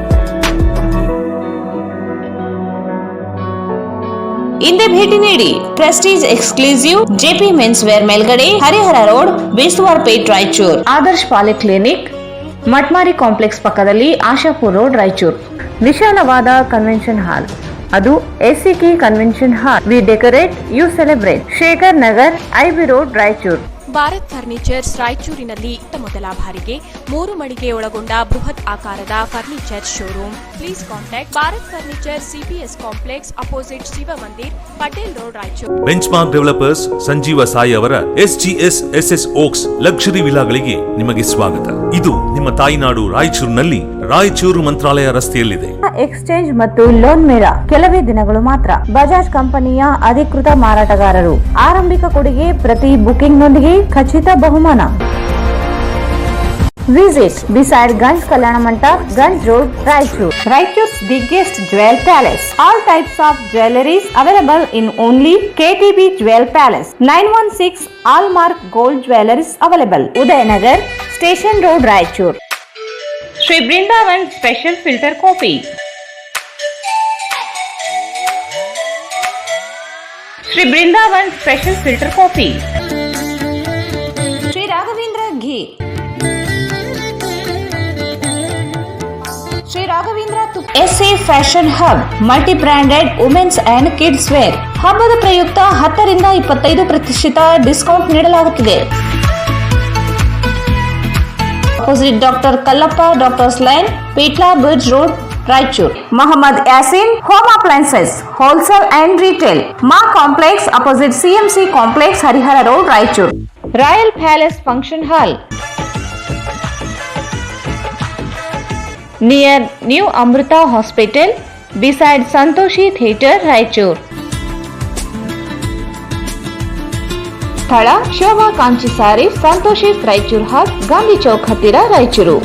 Speaker 2: ಹಿಂದೆ ಭೇಟಿ ನೀಡಿ. Prestige exclusive JP men's wear ಮೇಲ್ಗಡೆ, Harihara road, Beswar Pet, Raichur. Adarsh polyclinic, Matmari complex ಪಕ್ಕದಲ್ಲಿ, ಆಶಾಪುರ್ ರೋಡ್, ರಾಯಚೂರು. ವಿಶಾಲವಾದ ಕನ್ವೆನ್ಷನ್ ಹಾಲ್, ಅದು ACK convention hall. We decorate, you celebrate. Shekhar Nagar, IB road, Raichur.
Speaker 3: Bharat furnitures ರಾಯಚೂರಿನಲ್ಲಿ ಮೊದಲ ಬಾರಿಗೆ 3 ಮಳಿಗೆ ಒಳಗೊಂಡ ಬೃಹತ್ ಆಕಾರದ furniture showroom. Please contact Bharat furniture CPS complex opposite Shiva Mandir, Patel road, Raichur.
Speaker 4: Benchmark developers Sanjeeva Sai ಅವರ SGS SS ಓಕ್ಸ್ ಲಕ್ಸುರಿ ವಿಲಾಗಳಿಗೆ ನಿಮಗೆ ಸ್ವಾಗತ. ಇದು ನಿಮ್ಮ ತಾಯಿನಾಡು ರಾಯಚೂರಿನಲ್ಲಿ, ರಾಯಚೂರು ಮಂತ್ರಾಲಯ ರಸ್ತೆಯಲ್ಲಿದೆ.
Speaker 2: ಎಕ್ಸ್ಚೇಂಜ್ ಮತ್ತು ಲೋನ್ ಮೇಳ ಕೆಲವೇ ದಿನಗಳು ಮಾತ್ರ. ಬಜಾಜ್ ಕಂಪನಿಯ ಅಧಿಕೃತ ಮಾರಾಟಗಾರರು. ಆರಂಭಿಕ ಕೊಡುಗೆ ಪ್ರತಿ ಬುಕಿಂಗ್ ನೊಂದಿಗೆ ಖಚಿತ ಬಹುಮಾನ. Visit beside Ganj Kalyana Mandap, Ganj Road, Raichur. Raichur's biggest jewel palace. All types of jewelries available in only KTB Jewel Palace. 916 Allmark Gold Jewelries available. Udayanagar, Station Road, Raichur. Sri Brindavan Special Filter Coffee. Sri Brindavan Special Filter Coffee. Sri Raghavendra Ghee. Sri Raghavendra SA Fashion Hub, multi-branded women's and kids wear. ಹಬ್ಬದ ಪ್ರಯುಕ್ತ 10 ರಿಂದ 25% discount ನೀಡಲಾಗುತ್ತಿದೆ. Opposite doctor Kallappa doctors line, Pitla bridge road, Raichur. Mohammad Yasin home appliances wholesale and retail, Maa complex opposite CMC complex, Harihara road, Raichur. Royal palace function hall near new Amrita hospital, beside Santoshi theatre, Raichur. ಸ್ಥಳ Shobha Kanchi saree, Santoshi Raichur ಹಾಟ್, ಗಾಂಧಿ ಚೌಕ್ ಹತ್ತಿರ, ರಾಯಚೂರು.